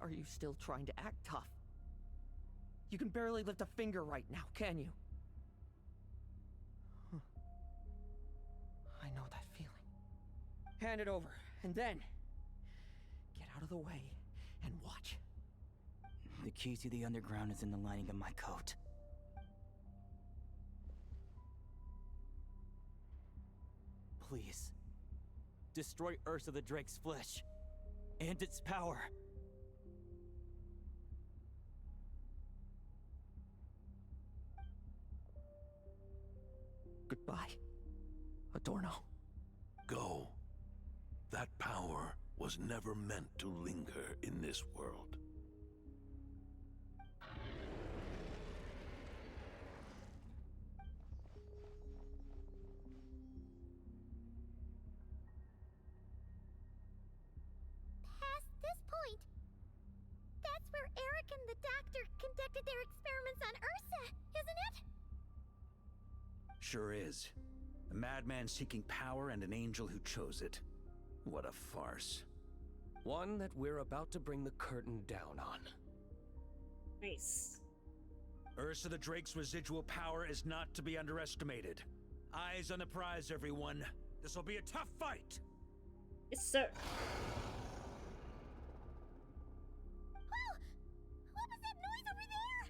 are you still trying to act tough? You can barely lift a finger right now, can you? I know that feeling. Hand it over, and then get out of the way and watch.
The key to the underground is in the lining of my coat. Please, destroy Ursa the Drake's flesh and its power.
Goodbye, Adorno.
Go. That power was never meant to linger in this world.
Past this point, that's where Eric and the doctor conducted their experiments on Ursa, isn't it?
Sure is. A madman seeking power and an angel who chose it. What a farce.
One that we're about to bring the curtain down on.
Nice.
Ursa the Drake's residual power is not to be underestimated. Eyes on the prize, everyone. This will be a tough fight!
Yes, sir.
Whoa! What was that noise over there?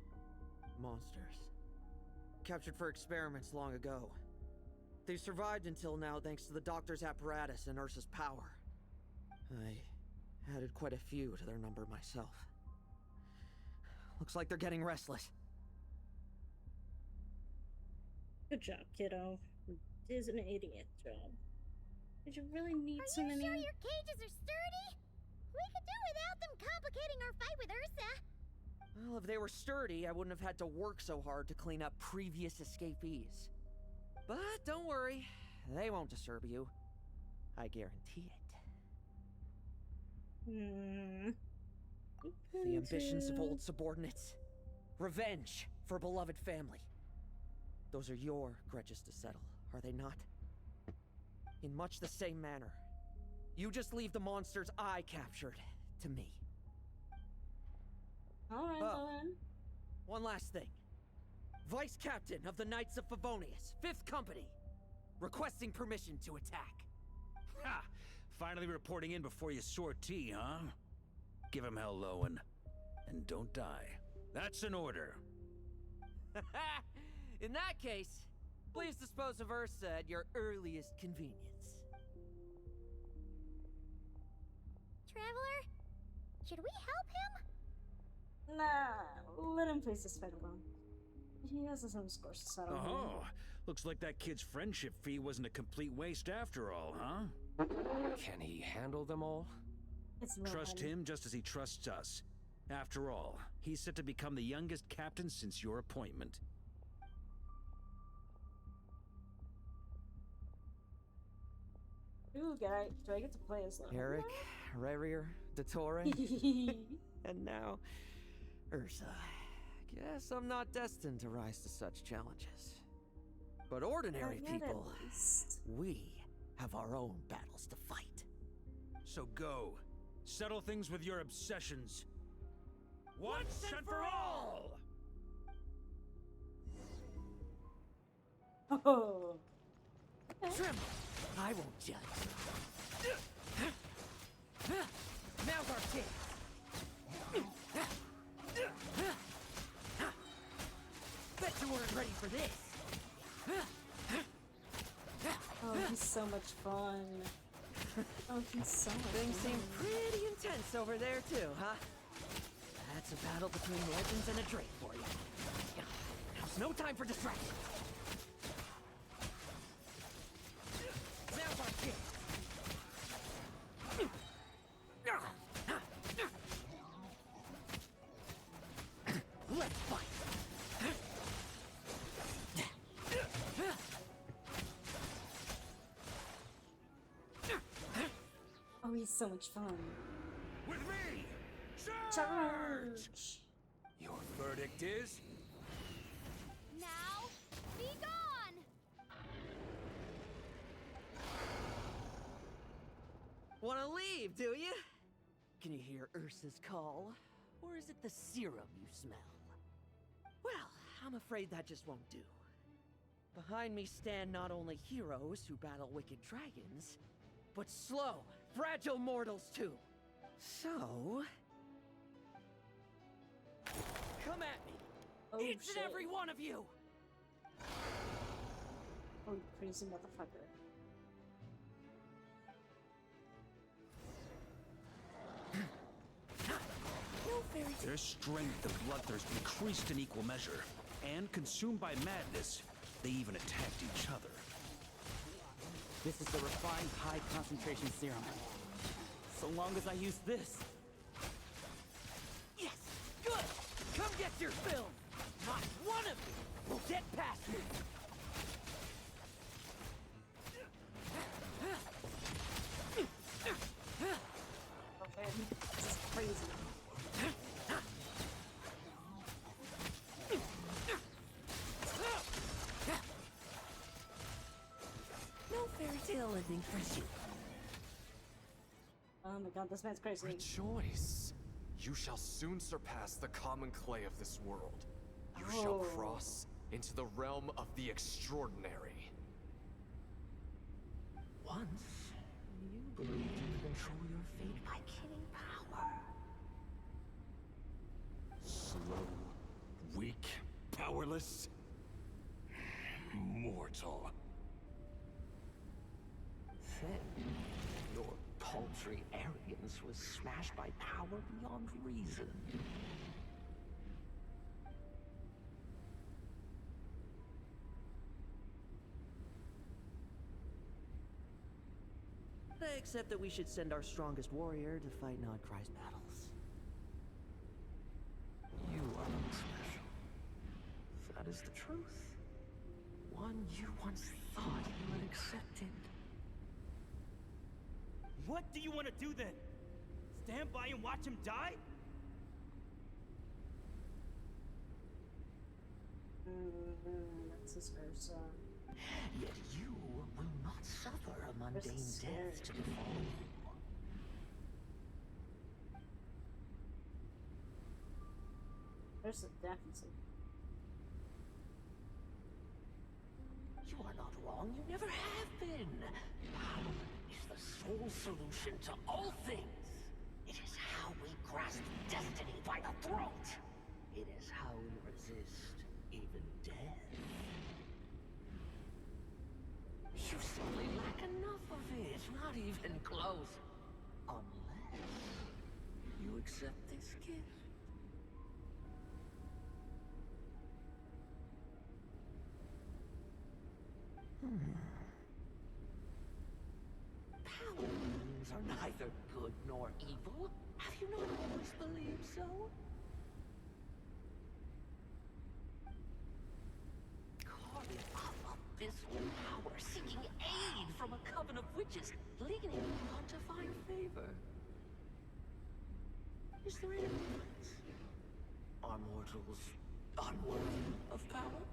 Monsters. Captured for experiments long ago. They survived until now thanks to the doctor's apparatus and Ursa's power. I added quite a few to their number myself. Looks like they're getting restless.
Good job, kiddo. You did an idiot job. Did you really need so many?
Are you sure your cages are sturdy? We could do without them complicating our fight with Ursa.
Well, if they were sturdy, I wouldn't have had to work so hard to clean up previous escapees. But don't worry, they won't disturb you. I guarantee it. The ambitions of old subordinates. Revenge for beloved family. Those are your grudges to settle, are they not? In much the same manner, you just leave the monsters I captured to me.
Alright, alright.
One last thing. Vice Captain of the Knights of Favonius, 5th Company, requesting permission to attack.
Ha! Finally reporting in before you sortie, huh? Give him hell, Lowen. And don't die. That's an order.
In that case, please dispose of Ursa at your earliest convenience.
Traveler, should we help him?
Nah, let him face his fate alone. He has his own scores to settle.
Oh, looks like that kid's friendship fee wasn't a complete waste after all, huh?
Can he handle them all?
Trust him just as he trusts us. After all, he's set to become the youngest captain since your appointment.
Ooh, do I get to play as Lowen?
Eric, Rarier, Dottore, and now Ursa. Guess I'm not destined to rise to such challenges. But ordinary people, we have our own battles to fight.
So go. Settle things with your obsessions. Once and for all!
Oh.
Tremble! I won't judge. Now's our chance. Bet you weren't ready for this.
Oh, he's so much fun. Oh, he's so much
Things
fun.
seem pretty intense over there too, huh? That's a battle between legends and a drake for you. Now's no time for distraction. Now's our chance. Let's fight.
Oh, he's so much fun.
With me!
Charge!
Your verdict is?
Now, be gone!
Wanna leave, do you? Can you hear Ursa's call? Or is it the serum you smell? Well, I'm afraid that just won't do. Behind me stand not only heroes who battle wicked dragons, but slow, fragile mortals too. So... come at me!
Oh,
Each
shit.
and every one of you!
Oh, you crazy motherfucker.
Their strength and bloodthirst increased in equal measure, and consumed by madness, they even attacked each other.
This is the refined high-concentration serum. So long as I use this.
Yes! Good! Come get your fill! Not one of you will get past me!
Okay, this is crazy.
No fairy tale ending for you.
Oh my god, this man's crazy.
Rejoice! You shall soon surpass the common clay of this world. You shall cross into the realm of the extraordinary.
Once, you believed you could control your fate by killing power.
Slow, weak, powerless, mortal.
Then, your paltry arrogance was smashed by power beyond reason.
Except that we should send our strongest warrior to fight Nodcry's battles.
You are not special. That is the truth. One you once thought you had accepted.
What do you want to do then? Stand by and watch him die?
That's his Ursa.
Yet you will not suffer a mundane death to befall you.
There's a deficit.
You are not wrong. You never have been. Power is the sole solution to all things. It is how we grasp destiny by the throat. It is how we resist even death. You simply lack enough of it. Not even close. Unless you accept this gift. Power beings are neither good nor evil. Have you not always believed so? Carving up abysmal power, seeking aid from a coven of witches, leaning on to find favor. Is there any difference? Are mortals unworthy of power?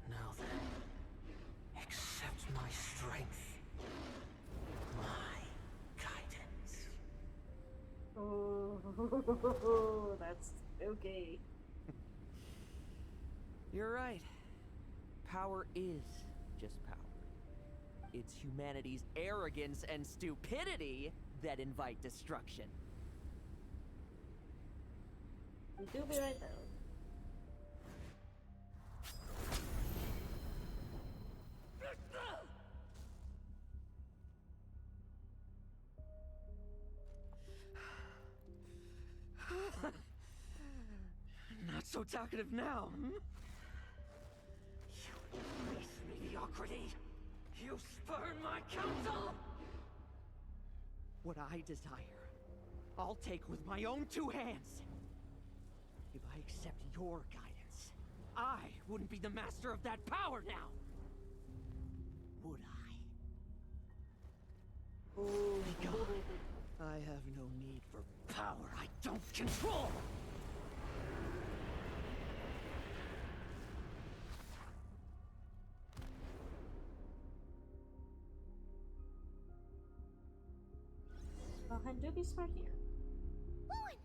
Now then, accept my strength, my guidance.
Oh, that's okay.
You're right. Power is just power. It's humanity's arrogance and stupidity that invite destruction.
We do be right there.
Not so talkative now, hmm?
You embrace mediocrity. You spurn my counsel.
What I desire, I'll take with my own two hands. If I accept your guidance, I wouldn't be the master of that power now. Would I? Be gone. I have no need for power I don't control.
Well, I do be smart here.
Lowen!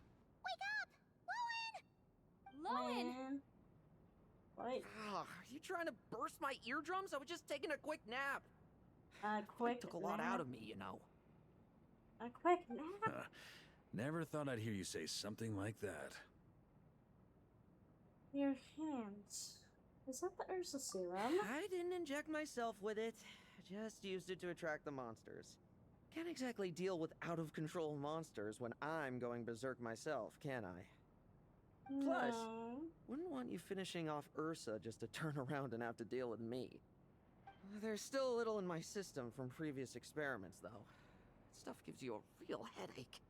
Wake up! Lowen!
Lowen!
What?
Are you trying to burst my eardrums? I was just taking a quick nap.
Quick
took a lot
nap?
out of me, you know.
A quick nap?
Never thought I'd hear you say something like that.
Your hands. Is that the Ursa serum?
I didn't inject myself with it. Just used it to attract the monsters. Can't exactly deal with out-of-control monsters when I'm going berserk myself, can I? Plus,
No.
wouldn't want you finishing off Ursa just to turn around and have to deal with me. There's still a little in my system from previous experiments, though. That stuff gives you a real headache.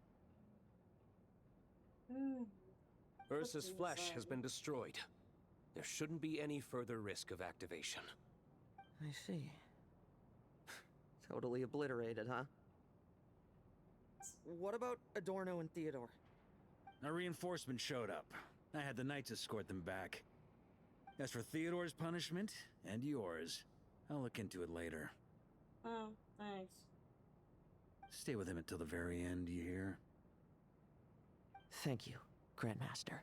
Ursa's flesh has been destroyed. There shouldn't be any further risk of activation.
I see. Totally obliterated, huh? What about Adorno and Theodore?
A reinforcement showed up. I had the Knights escort them back. As for Theodore's punishment, and yours, I'll look into it later.
Oh, thanks.
Stay with him until the very end, you hear?
Thank you, Grandmaster.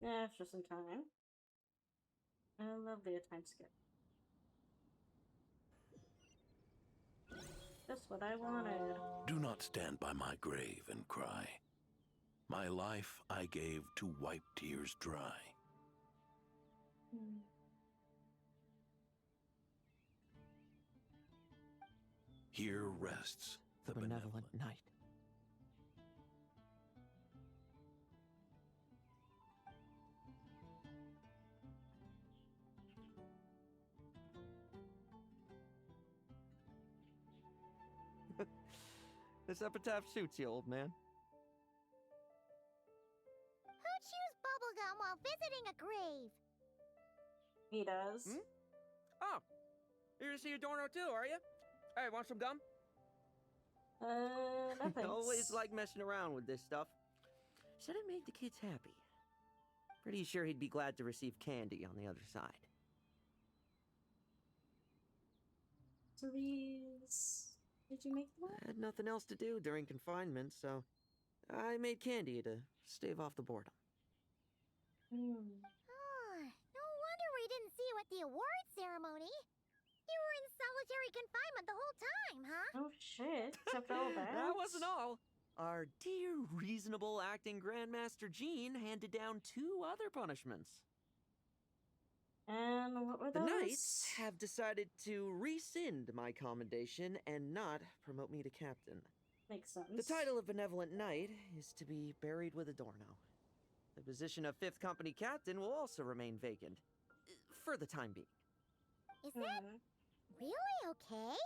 Yeah, it's just in time. I love the time skip. Just what I wanted.
Do not stand by my grave and cry. My life I gave to wipe tears dry. Here rests the benevolent
Knight. This epitaph suits you, old man.
Who chews bubblegum while visiting a grave?
He does.
Hmm? Oh, you're gonna see Adorno too, are you? Hey, want some gum?
No thanks.
Always like messing around with this stuff. Said it made the kids happy. Pretty sure he'd be glad to receive candy on the other side.
So these... Did you make them?
I had nothing else to do during confinement, so I made candy to stave off the boredom.
Oh, no wonder we didn't see you at the award ceremony. You were in solitary confinement the whole time, huh?
Oh shit, except all that.
That wasn't all. Our dear, reasonable acting Grandmaster Jean handed down 2 other punishments.
And what were
The
those?
Knights have decided to rescind my commendation and not promote me to captain.
Makes sense.
The title of Benevolent Knight is to be buried with Adorno. The position of 5th Company Captain will also remain vacant. For the time being.
Is that really okay?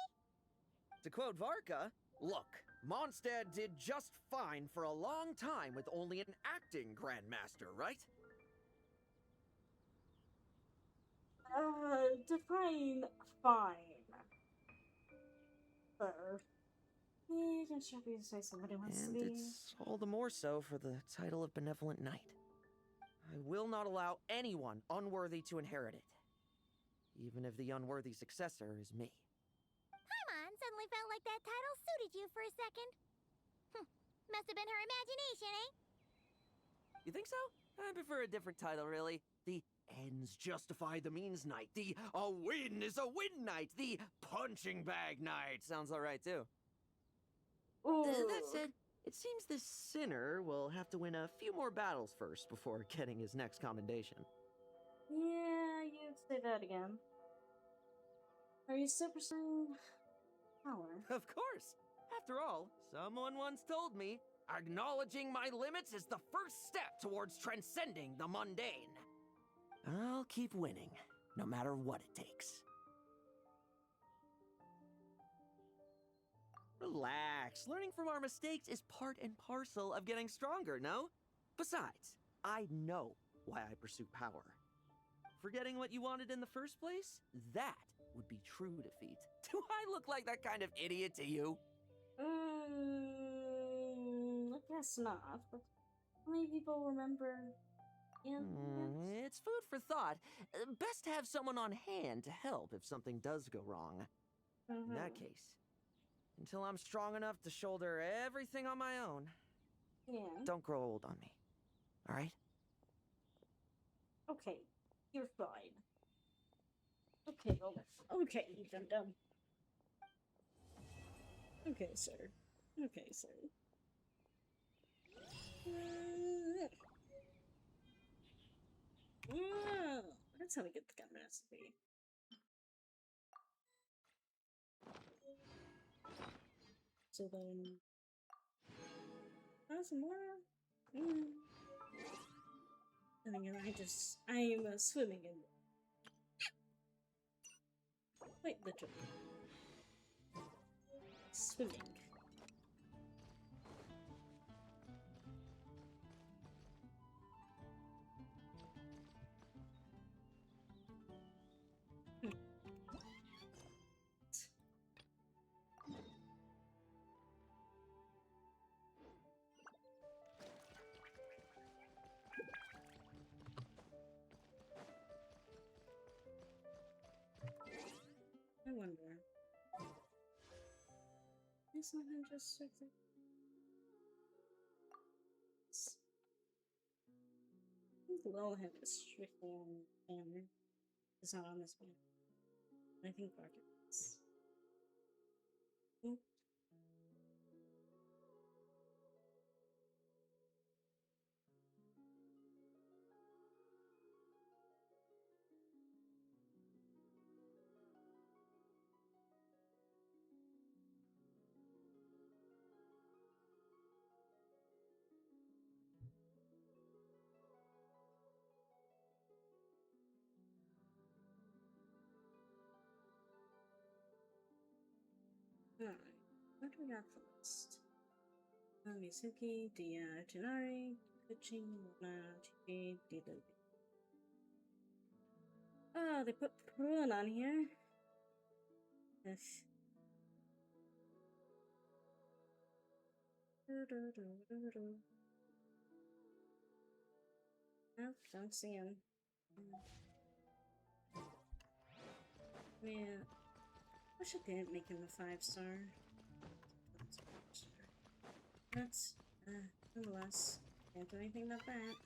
To quote Varka, look, Mondstadt did just fine for a long time with only an acting Grandmaster, right?
Define fine. Sir. You can sure be to say somebody wants to
And
be.
it's all the more so for the title of Benevolent Knight. I will not allow anyone unworthy to inherit it. Even if the unworthy successor is me.
Paimon suddenly felt like that title suited you for a second. Must have been her imagination, eh?
You think so? I prefer a different title, really. The ends justify the means knight. The a win is a win knight. The punching bag knight. Sounds alright, too. That said, it seems this sinner will have to win a few more battles first before getting his next commendation.
Yeah, you'd say that again. Are you still pursuing power?
Of course. After all, someone once told me, acknowledging my limits is the first step towards transcending the mundane. I'll keep winning, no matter what it takes. Relax. Learning from our mistakes is part and parcel of getting stronger, no? Besides, I know why I pursue power. Forgetting what you wanted in the first place? That would be true defeat. Do I look like that kind of idiot to you?
I guess not, but how many people remember? Yeah,
It's food for thought. Best to have someone on hand to help if something does go wrong. In that case, until I'm strong enough to shoulder everything on my own, don't grow old on me. All right?
Okay, you're fine. Okay, okay, you dum-dum. Okay, sir. Okay, sir. That's how we get the gun recipe. So then... some more? And then I'm swimming in... Quite literally. Swimming. I wonder. Is something just strictly... The Lowhead is strictly on banner. It's not on this one. I think Barker is. Alright, what do we got for list? Mizuki, Dia, Janari, Kuching, Na, Chibi, Dido. Oh, they put Prun on here. Ugh. Nope, don't see him. Yeah. Wish I didn't make him a 5-star. That's, nonetheless, can't do anything about that.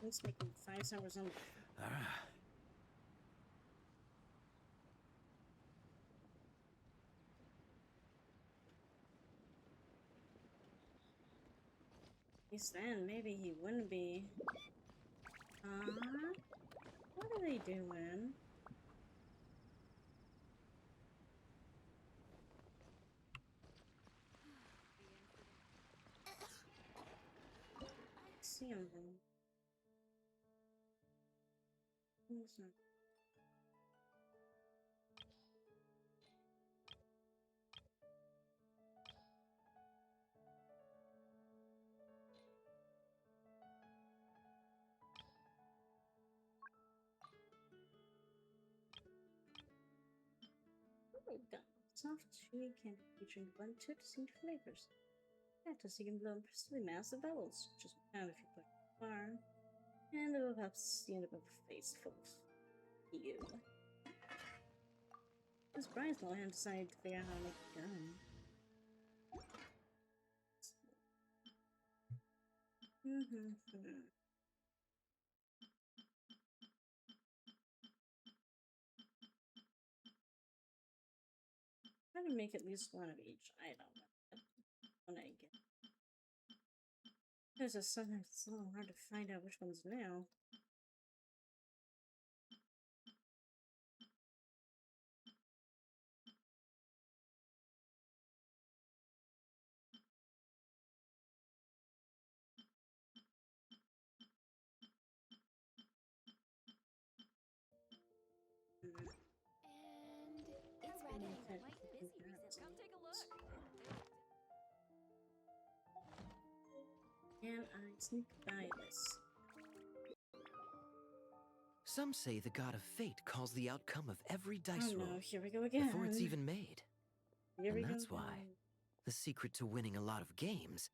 Let's make him 5 stars on. At least then, maybe he wouldn't be. What are they doing? See him then. Who's not? We've got soft, chewy candy featuring blend 2 distinct flavors. Fantasy can blow impressively massive bubbles, just pound if you put it far. And it will perhaps the end of a face full of you. I'm surprised no one decided to figure out how to make a gun. Try to make at least one of each item when I get. There's sometimes it's a little hard to find out which one's new.
It's ready. Quite busy recently. Come take a look.
Can I sneak by this?
Some say the god of fate calls the outcome of every dice roll
here we go again.
before it's even made.
Here we
And
go
that's why
again.
the secret to winning a lot of games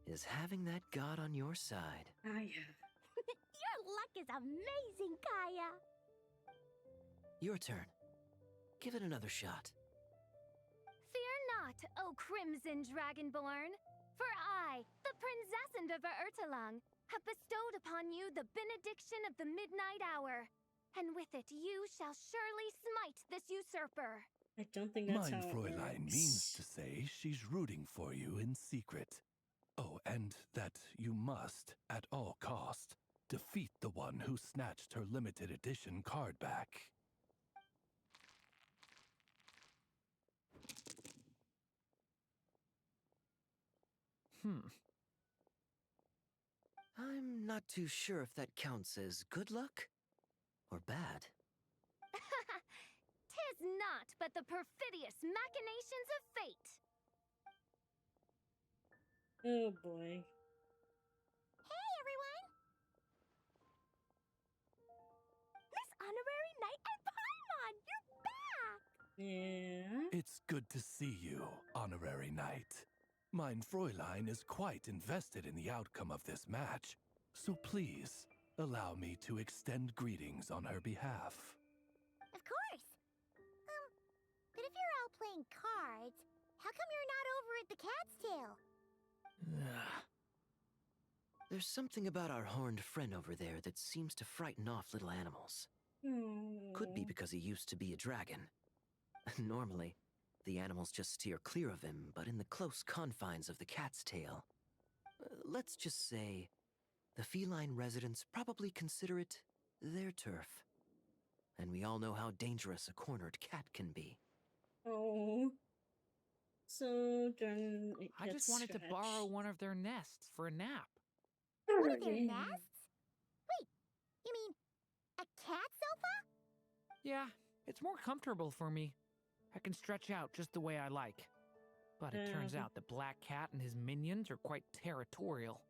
is having that god on your side.
Kaya.
Your luck is amazing, Kaya.
Your turn. Give it another shot.
Fear not, O Crimson Dragonborn, for I, the Princess of Ertalang, have bestowed upon you the benediction of the midnight hour, and with it you shall surely smite this usurper.
I don't think that's
Mein
how it
Fräulein
works.
means to say she's rooting for you in secret. Oh, and that you must, at all cost, defeat the one who snatched her limited edition card back.
I'm not too sure if that counts as good luck or bad.
Tis not but the perfidious machinations of fate.
Oh boy.
Hey, everyone! Miss Honorary Knight and Paimon, you're back!
Yeah?
It's good to see you, Honorary Knight. Mein Fräulein is quite invested in the outcome of this match, so please, allow me to extend greetings on her behalf.
Of course. But if you're all playing cards, how come you're not over at the Cat's Tail?
There's something about our horned friend over there that seems to frighten off little animals. Could be because he used to be a dragon. Normally, the animals just steer clear of him, but in the close confines of the Cat's Tail, let's just say, the feline residents probably consider it their turf. And we all know how dangerous a cornered cat can be.
Oh. So, during it
I
gets
just wanted to borrow one of their nests for a nap.
One of their nests? Wait, you mean a cat sofa?
Yeah, it's more comfortable for me. I can stretch out just the way I like. But it turns out the Black Cat and his minions are quite territorial.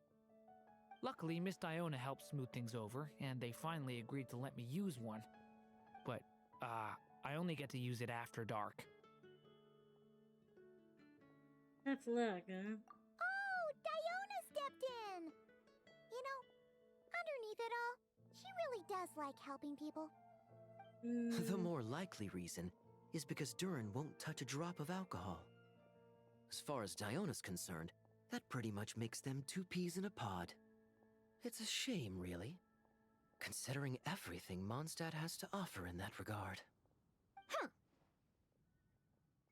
Luckily, Miss Diona helped smooth things over, and they finally agreed to let me use one. But, I only get to use it after dark.
Tough luck, huh?
Oh, Diona stepped in! You know, underneath it all, she really does like helping people.
The more likely reason is because Durin won't touch a drop of alcohol. As far as Diona's concerned, that pretty much makes them two peas in a pod. It's a shame, really, considering everything Mondstadt has to offer in that regard.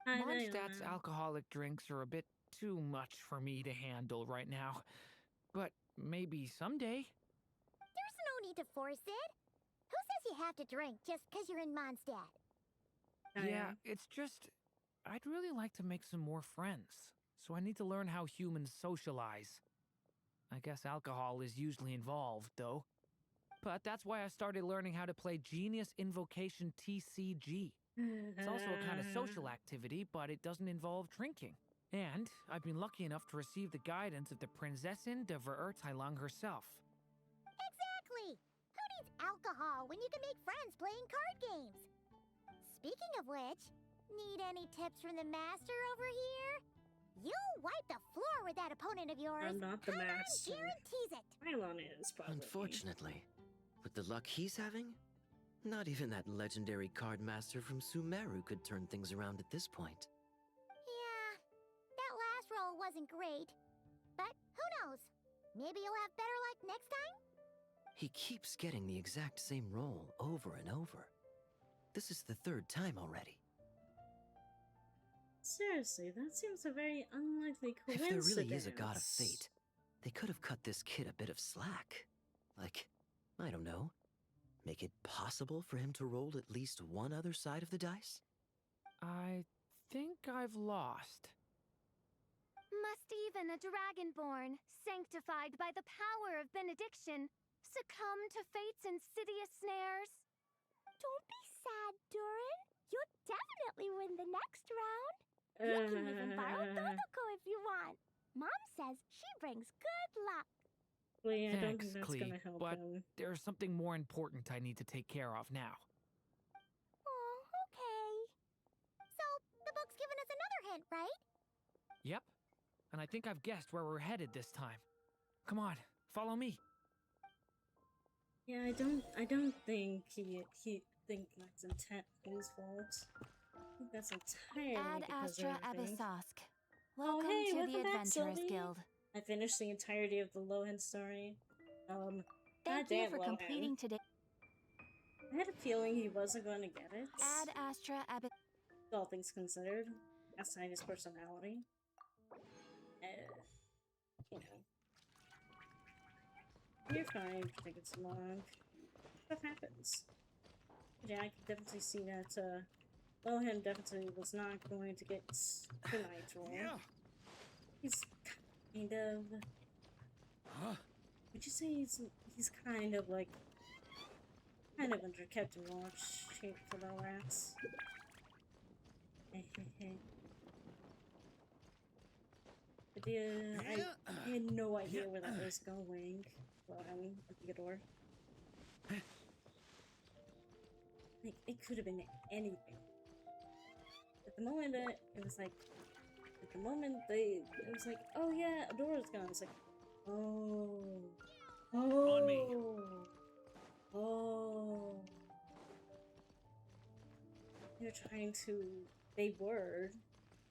Mondstadt's alcoholic drinks are a bit too much for me to handle right now. But maybe someday.
There's no need to force it. Who says you have to drink just because you're in Mondstadt?
Yeah, it's just... I'd really like to make some more friends. So I need to learn how humans socialize. I guess alcohol is usually involved, though. But that's why I started learning how to play Genius Invocation TCG. It's also a kind of social activity, but it doesn't involve drinking. And I've been lucky enough to receive the guidance of the Prinzessin de Verurteilung herself.
Exactly! Who needs alcohol when you can make friends playing card games? Speaking of which, need any tips from the master over here? You'll wipe the floor with that opponent of yours.
I'm not the master.
Guarantees it.
Mylon is probably.
Unfortunately, with the luck he's having, not even that legendary card master from Sumeru could turn things around at this point.
Yeah, that last roll wasn't great. But who knows? Maybe you'll have better luck next time?
He keeps getting the exact same roll over and over. This is the third time already.
Seriously, that seems a very unlikely coincidence.
If there really is a god of fate, they could have cut this kid a bit of slack. Like, I don't know, make it possible for him to roll at least one other side of the dice?
I think I've lost.
Must even a dragonborn, sanctified by the power of benediction, succumb to fate's insidious snares?
Don't be sad, Durin. You'll definitely win the next round. You can even borrow Totoko if you want. Mom says she brings good luck.
Well, yeah, I don't
Thanks,
think that's
Clee,
gonna help
but
him.
there's something more important I need to take care of now.
Oh, okay. So, the book's given us another hint, right?
Yep, and I think I've guessed where we're headed this time. Come on, follow me.
Yeah, I don't think he think that's intent his fault. I think that's entirely
Ad
because of
Astra
everything.
Abyssosque.
Oh,
Welcome
hey,
to
welcome
the
back,
Adventurers
Sylvie.
Guild.
I finished the entirety of the Lohan story.
Thank you
goddamn
for
Lohan.
completing today.
I had a feeling he wasn't going to get it.
Ad Astra Abyssosque.
All things considered, aside his personality. You know. You're fine for taking so long. Stuff happens. Yeah, I can definitely see that, Lohan definitely was not going to get tonight's roll.
Yeah.
He's kind of... Would you say he's kind of like... kind of under Captain Watch shape for the rats? But yeah, I had no idea where that was going. Well, I mean, Theodore. Like, it could have been anything. At the moment that it was like, at the moment it was like, oh yeah, Adora's gone. It's like, oh,
On me.
oh. They're trying to, they were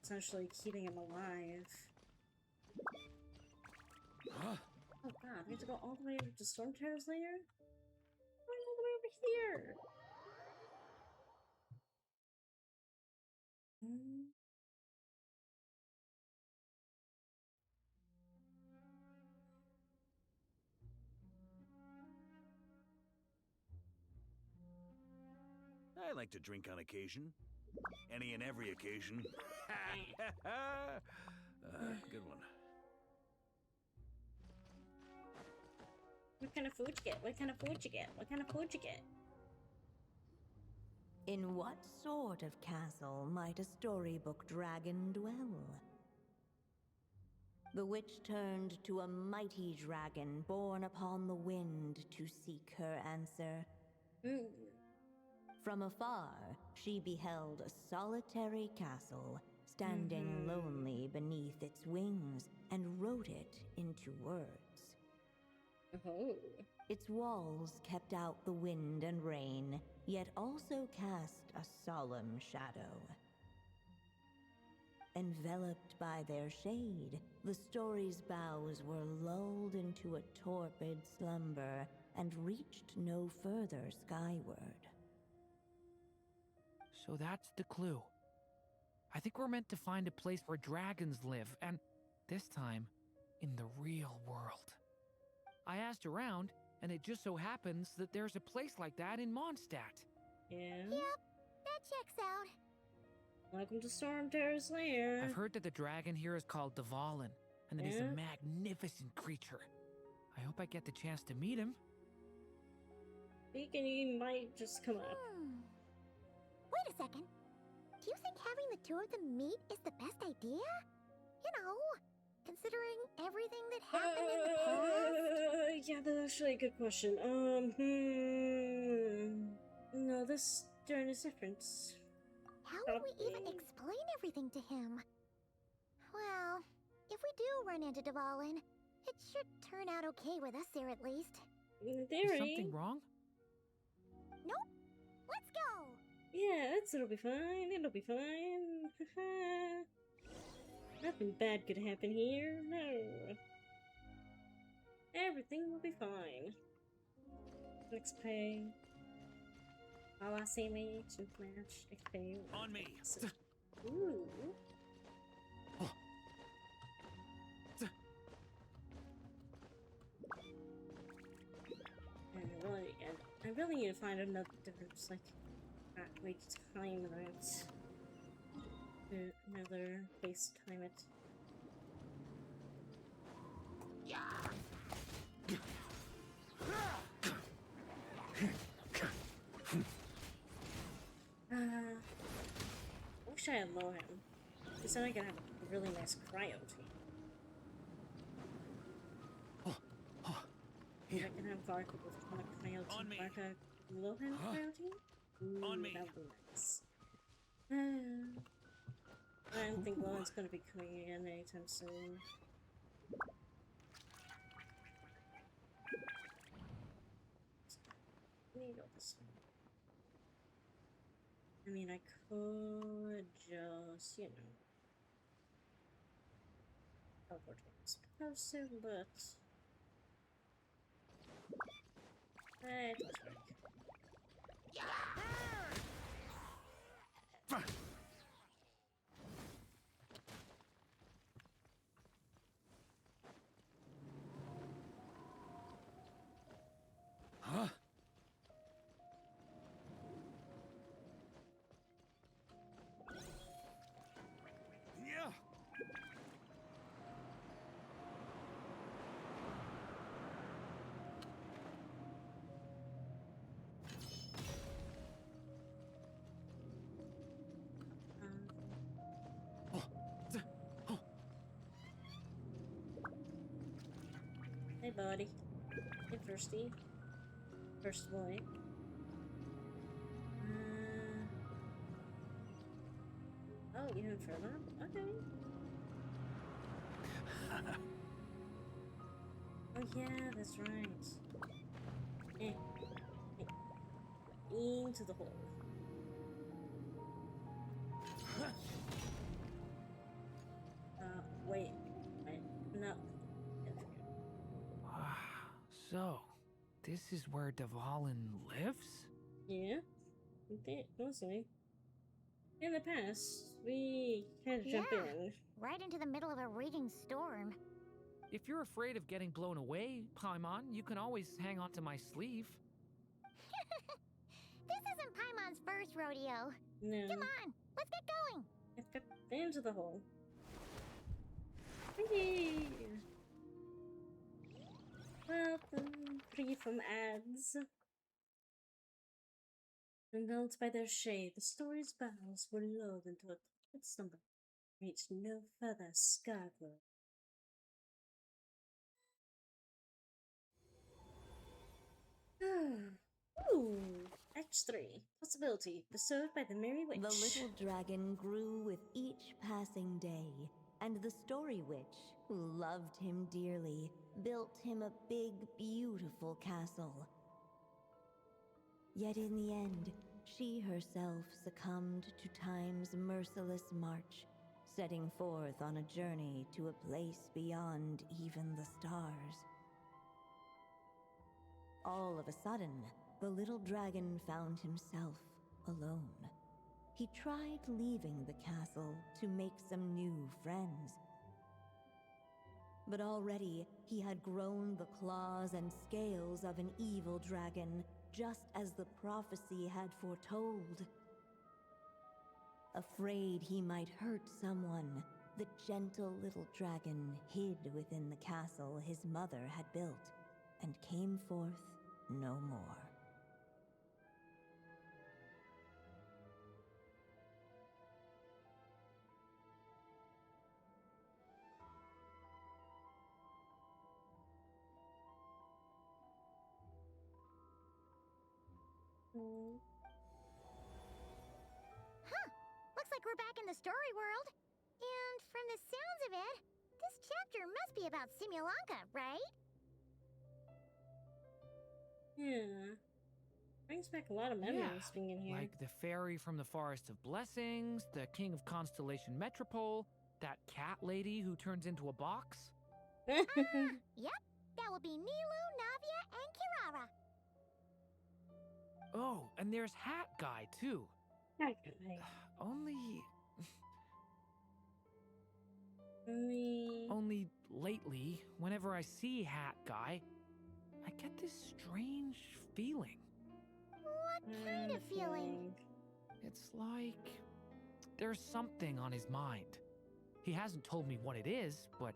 essentially keeping him alive. Oh god, we have to go all the way over to Storm Terror's lair? We're all the way over here!
I like to drink on occasion. Any and every occasion. Good one.
What kind of food you get? What kind of food you get? What kind of food you get?
In what sort of castle might a storybook dragon dwell? The witch turned to a mighty dragon born upon the wind to seek her answer. From afar, she beheld a solitary castle, standing lonely beneath its wings, and wrote it into words. Its walls kept out the wind and rain, yet also cast a solemn shadow. Enveloped by their shade, the story's boughs were lulled into a torpid slumber and reached no further skyward.
So that's the clue. I think we're meant to find a place where dragons live, and this time, in the real world. I asked around, and it just so happens that there's a place like that in Mondstadt.
Yeah?
Yep, that checks out.
Welcome to Stormterror's lair.
I've heard that the dragon here is called Dvalin, and that he's a magnificent creature. I hope I get the chance to meet him.
Thinking he might just come up.
Wait a second. Do you think having the two of them meet is the best idea? You know, considering everything that happened in the past?
Yeah, that's actually a good question. No, this turn is different.
How would we even explain everything to him? Well, if we do run into Dvalin, it should turn out okay with us there at least.
In theory.
Is something wrong?
Nope. Let's go.
Yeah, it'll be fine. It'll be fine. Nothing bad could happen here. No. Everything will be fine. XP. All I see me to match XP.
On me.
Ooh. I really need to find another different, like, way to time that. Another place to time it. Wish I had low him. Because then I could have a really nice cryo team. I can have Varka with one cryo team. Varka Lohan cryo team? Ooh, that would be nice. I don't think Lohan's gonna be coming again anytime soon. Let me go this way. I mean, I could just, you know, teleport to this person, but it does work.
Huh? Yeah.
Hey, buddy. Hey, Firsty. First boy. Oh, even further? Okay. Oh, yeah, that's right. Eh. Into the hole. Wait. No.
So, this is where Dvalin lives?
Yeah. Mostly. In the past, we had to jump in.
Right into the middle of a raging storm.
If you're afraid of getting blown away, Paimon, you can always hang on to my sleeve.
This isn't Paimon's first rodeo.
No.
Come on, let's get going.
Let's get into the hole. Hey. Welcome, free from ads. Enveloped by their shade, the story's boughs were lulled into a torpid slumber, reached no further skyward. Ooh, Act 3. Possibility bestowed by the Merry Witch.
The little dragon grew with each passing day, and the Story Witch, who loved him dearly, built him a big, beautiful castle. Yet in the end, she herself succumbed to time's merciless march, setting forth on a journey to a place beyond even the stars. All of a sudden, the little dragon found himself alone. He tried leaving the castle to make some new friends. But already he had grown the claws and scales of an evil dragon, just as the prophecy had foretold. Afraid he might hurt someone, the gentle little dragon hid within the castle his mother had built, and came forth no more.
Huh. Looks like we're back in the story world. And from the sounds of it, this chapter must be about Simulanka, right?
Yeah. Brings back a lot of memories being in here.
Like the fairy from the Forest of Blessings, the king of Constellation Metropole, that cat lady who turns into a box.
Yep. That will be Nilu, Navia, and Kirara.
Oh, and there's Hat Guy, too.
Hat Guy.
Only lately, whenever I see Hat Guy, I get this strange feeling.
What kind of feeling?
It's like there's something on his mind. He hasn't told me what it is, but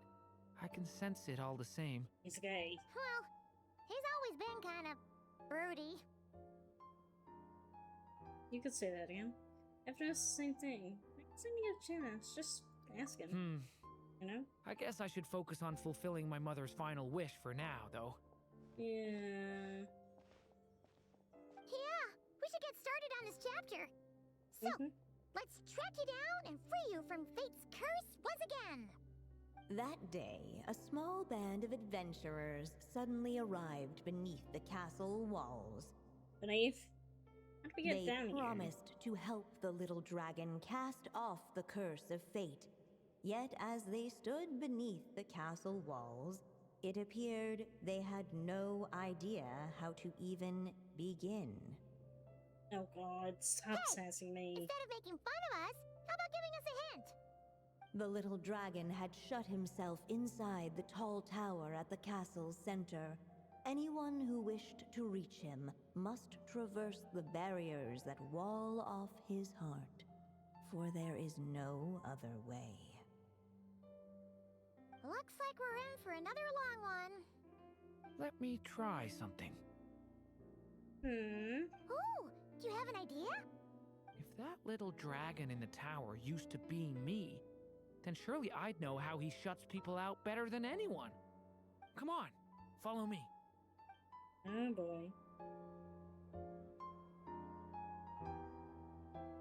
I can sense it all the same.
He's gay.
Well, he's always been kind of broody.
You could say that again. I've noticed the same thing. Next time you get a chance, just ask him. You know?
I guess I should focus on fulfilling my mother's final wish for now, though.
Yeah.
Yeah, we should get started on this chapter. So, let's track you down and free you from fate's curse once again.
That day, a small band of adventurers suddenly arrived beneath the castle walls.
Beneath? How did we get down here?
They promised to help the little dragon cast off the curse of fate. Yet as they stood beneath the castle walls, it appeared they had no idea how to even begin.
Oh God, stop sassing me.
Instead of making fun of us, how about giving us a hint?
The little dragon had shut himself inside the tall tower at the castle's center. Anyone who wished to reach him must traverse the barriers that wall off his heart, for there is no other way.
Looks like we're in for another long one.
Let me try something.
Ooh, do you have an idea?
If that little dragon in the tower used to be me, then surely I'd know how he shuts people out better than anyone. Come on, follow me.
Oh boy.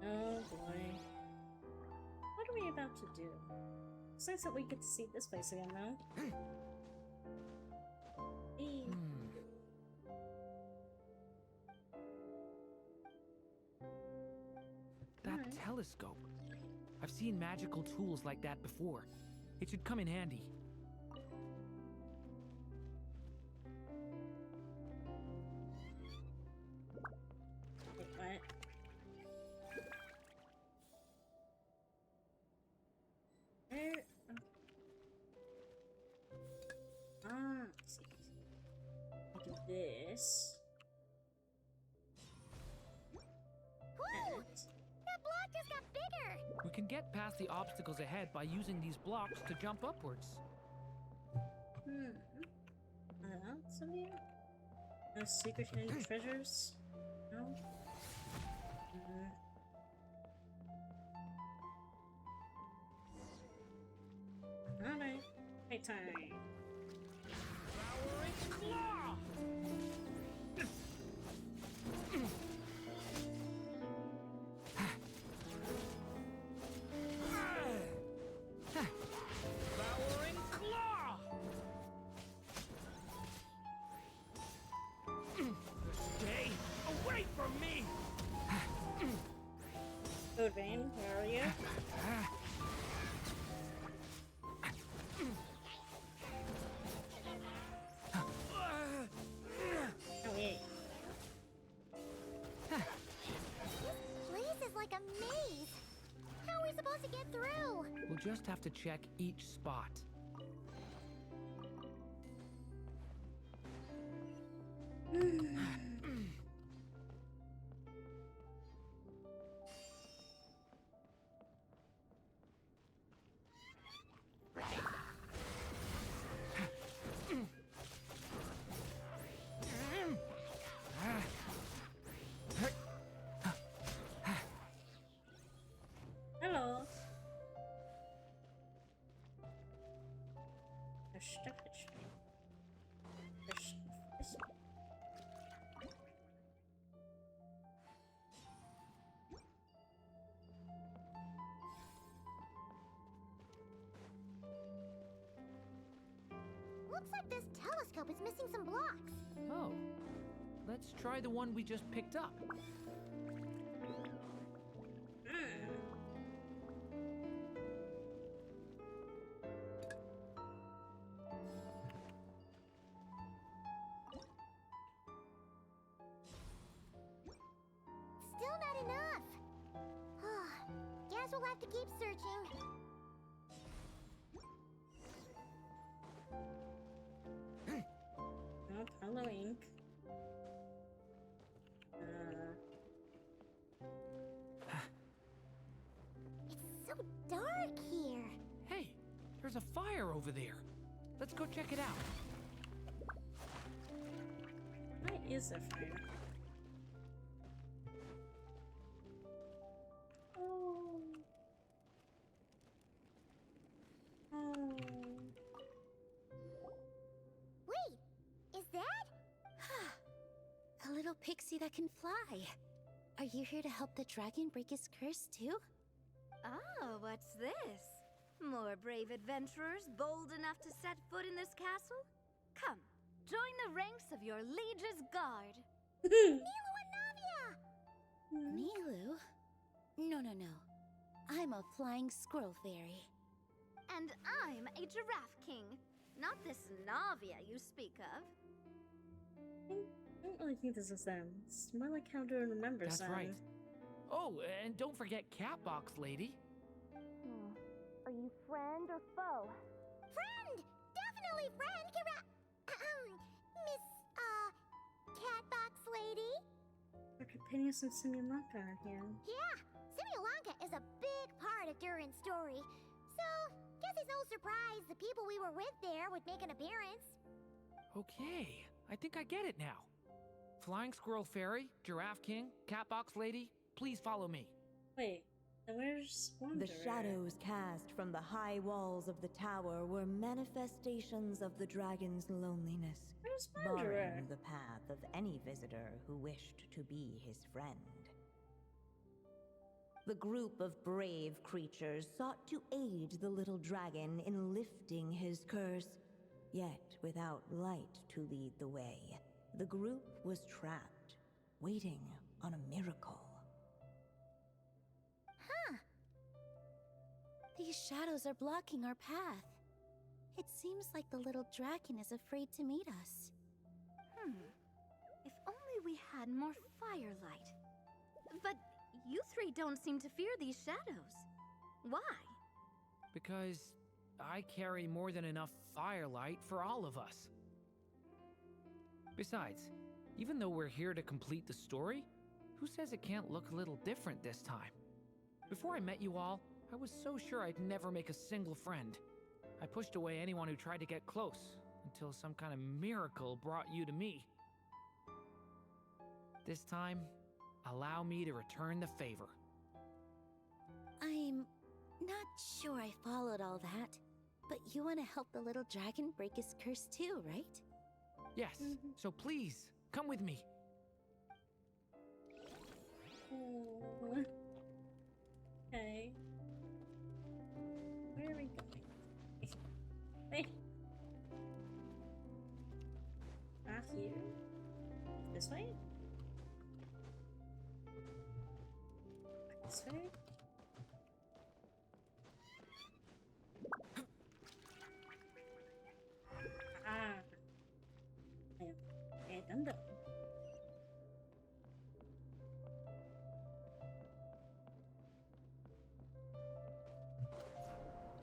Oh boy. What are we about to do? It's nice that we get to see this place again, though.
That telescope. I've seen magical tools like that before. It should come in handy.
Wait, what? Where? Let's see. I'll do this.
Ooh, that block just got bigger.
We can get past the obstacles ahead by using these blocks to jump upwards.
No secret hidden treasures? No? Alright. Hey, time.
Devouring claw! Devouring claw! Stay away from me!
Code Vein, where are you? Oh, yeah.
This place is like a maze. How are we supposed to get through?
We'll just have to check each spot.
Hello. There's stuff that's fine. There's stuff this way.
Looks like this telescope is missing some blocks.
Oh. Let's try the one we just picked up.
Still not enough. Guess we'll have to keep searching.
Oh, hello, Ink.
It's so dark here.
Hey, there's a fire over there. Let's go check it out.
Why is there fire? Oh. Oh.
Wait, is that?
A little pixie that can fly. Are you here to help the dragon break his curse too?
Oh, what's this? More brave adventurers bold enough to set foot in this castle? Come, join the ranks of your liege's guard.
Nilu and Navia!
Nilu? No. I'm a flying squirrel fairy.
And I'm a giraffe king. Not this Navia you speak of.
I don't really think this is them. It's more like how to remember
That's
them.
right. Oh, and don't forget Catbox Lady.
Are you friend or foe? Friend! Definitely friend, Miss, Catbox Lady?
Archipenius and Simulanka are here.
Yeah, Simulanka is a big part of Durin's story. So, guess it's no surprise the people we were with there would make an appearance.
Okay, I think I get it now. Flying Squirrel Fairy, Giraffe King, Catbox Lady, please follow me.
Wait, then where's Wanderer?
The shadows cast from the high walls of the tower were manifestations of the dragon's loneliness,
Where's Wanderer?
barring the path of any visitor who wished to be his friend. The group of brave creatures sought to aid the little dragon in lifting his curse, yet without light to lead the way. The group was trapped, waiting on a miracle.
Huh. These shadows are blocking our path. It seems like the little dragon is afraid to meet us.
If only we had more firelight. But you three don't seem to fear these shadows. Why?
Because I carry more than enough firelight for all of us. Besides, even though we're here to complete the story, who says it can't look a little different this time? Before I met you all, I was so sure I'd never make a single friend. I pushed away anyone who tried to get close, until some kind of miracle brought you to me. This time, Allow me to return the favor.
I'm not sure I followed all that, but you want to help the little dragon break his curse too, right?
Yes, so please, come with me.
Okay. Where are we going? Hey. Not here. This way? This way? Ah. Done.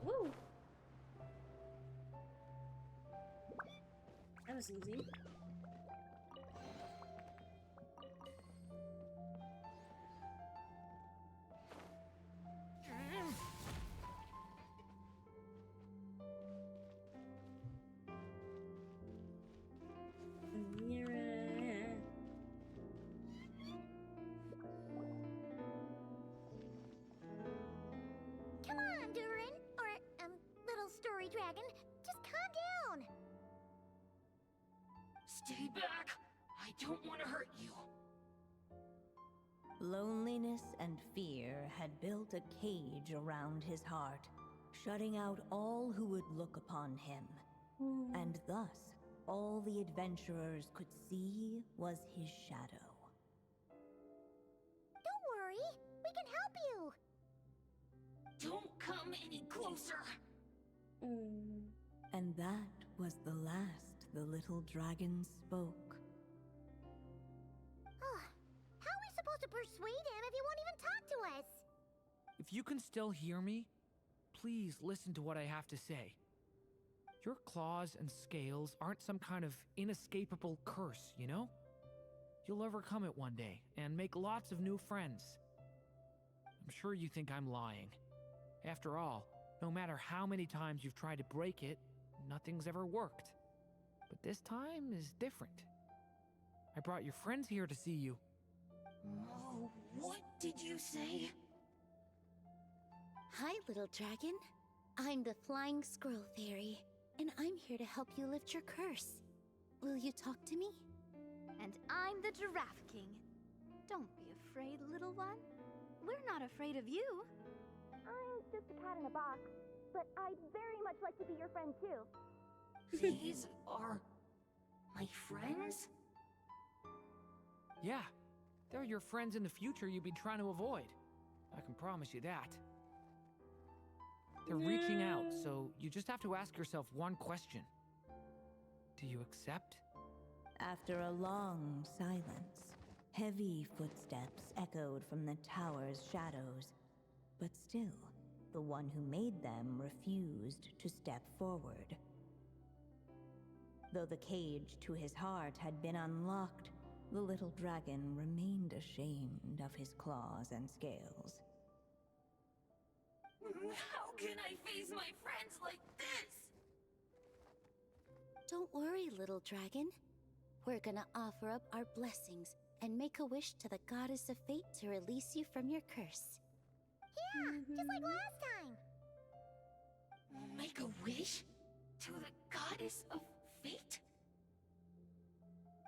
Woo! That was easy.
Come on, Durin, or, little story dragon. Just calm down.
Stay back! I don't want to hurt you.
Loneliness and fear had built a cage around his heart, shutting out all who would look upon him. And thus, all the adventurers could see was his shadow.
Don't worry, we can help you.
Don't come any closer.
And that was the last the little dragon spoke.
How are we supposed to persuade him if he won't even talk to us?
If you can still hear me, please listen to what I have to say. Your claws and scales aren't some kind of inescapable curse, you know? You'll overcome it one day and make lots of new friends. I'm sure you think I'm lying. After all, no matter how many times you've tried to break it, nothing's ever worked. But this time is different. I brought your friends here to see you.
Oh, what did you say?
Hi, little dragon. I'm the Flying Squirrel Fairy, and I'm here to help you lift your curse. Will you talk to me?
And I'm the Giraffe King. Don't be afraid, little one. We're not afraid of you.
I'm just a cat in a box, but I'd very much like to be your friend too.
These are my friends?
Yeah, they're your friends in the future you've been trying to avoid. I can promise you that. They're reaching out, so you just have to ask yourself one question. Do you accept?
After a long silence, heavy footsteps echoed from the tower's shadows. But still, the one who made them refused to step forward. Though the cage to his heart had been unlocked, the little dragon remained ashamed of his claws and scales.
How can I face my friends like this?
Don't worry, little dragon. We're gonna offer up our blessings and make a wish to the goddess of fate to release you from your curse.
Yeah, just like last time.
Make a wish? To the goddess of fate?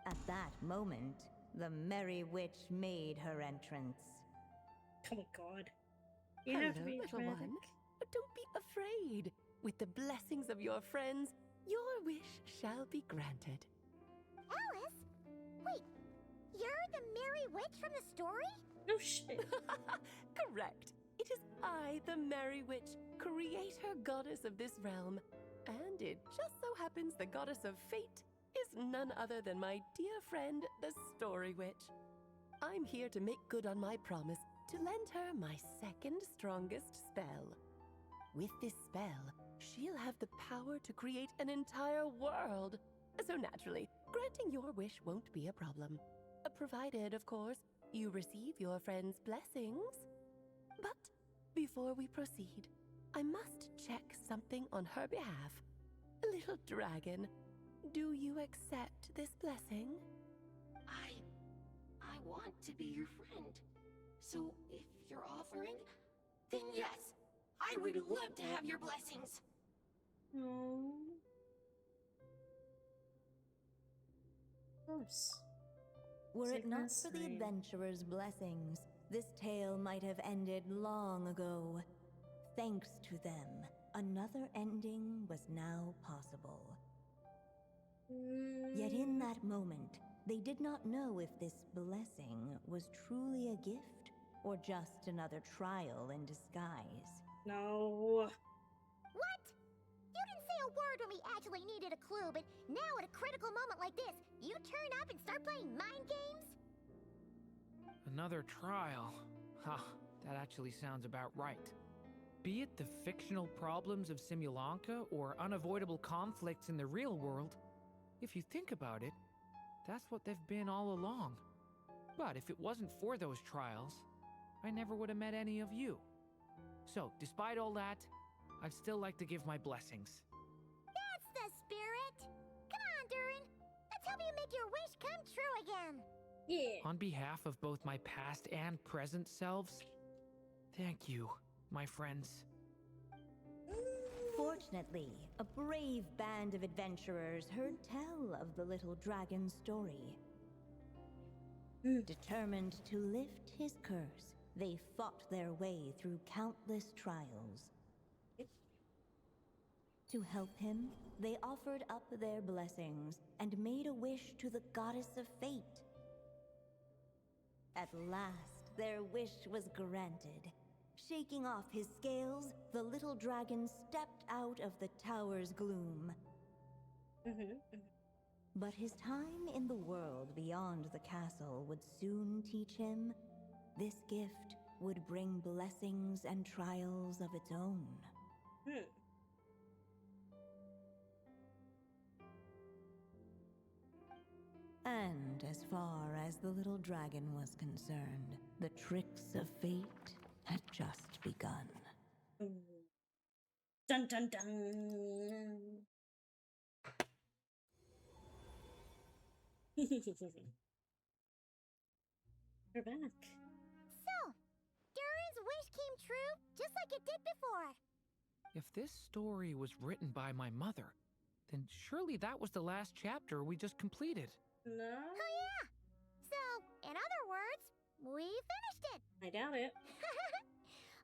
At that moment, the Merry Witch made her entrance.
Oh my god.
Hello, little one. Don't be afraid. With the blessings of your friends, your wish shall be granted.
Alice? Wait, you're the Merry Witch from the story?
No shit.
Correct. It is I, the Merry Witch, creator goddess of this realm. And it just so happens the goddess of fate is none other than my dear friend, the Story Witch. I'm here to make good on my promise to lend her my second strongest spell. With this spell, she'll have the power to create an entire world. So naturally, granting your wish won't be a problem. Provided, of course, you receive your friend's blessings. But before we proceed, I must check something on her behalf. Little dragon, do you accept this blessing?
I want to be your friend. So if you're offering, then yes, I would love to have your blessings.
Of course.
Were
So
it not
that's
for the
fine.
adventurer's blessings, this tale might have ended long ago. Thanks to them, another ending was now possible. Yet in that moment, they did not know if this blessing was truly a gift or just another trial in disguise.
No.
What? You didn't say a word when we actually needed a clue, but now at a critical moment like this, you turn up and start playing mind games?
Another trial. Ha, that actually sounds about right. Be it the fictional problems of Simulanka or unavoidable conflicts in the real world, if you think about it, that's what they've been all along. But if it wasn't for those trials, I never would have met any of you. So, despite all that, I'd still like to give my blessings.
That's the spirit! Come on, Durin! Let's help you make your wish come true again!
Yeah.
On behalf of both my past and present selves, thank you, my friends.
Fortunately, a brave band of adventurers heard tell of the little dragon's story. Determined to lift his curse, they fought their way through countless trials. To help him, they offered up their blessings and made a wish to the goddess of fate. At last, their wish was granted. Shaking off his scales, the little dragon stepped out of the tower's gloom. But his time in the world beyond the castle would soon teach him this gift would bring blessings and trials of its own. And as far as the little dragon was concerned, the tricks of fate had just begun.
Dun dun dun. We're back.
So, Durin's wish came true, just like it did before.
If this story was written by my mother, then surely that was the last chapter we just completed.
No?
Oh yeah! So, in other words, we finished it!
I doubt it.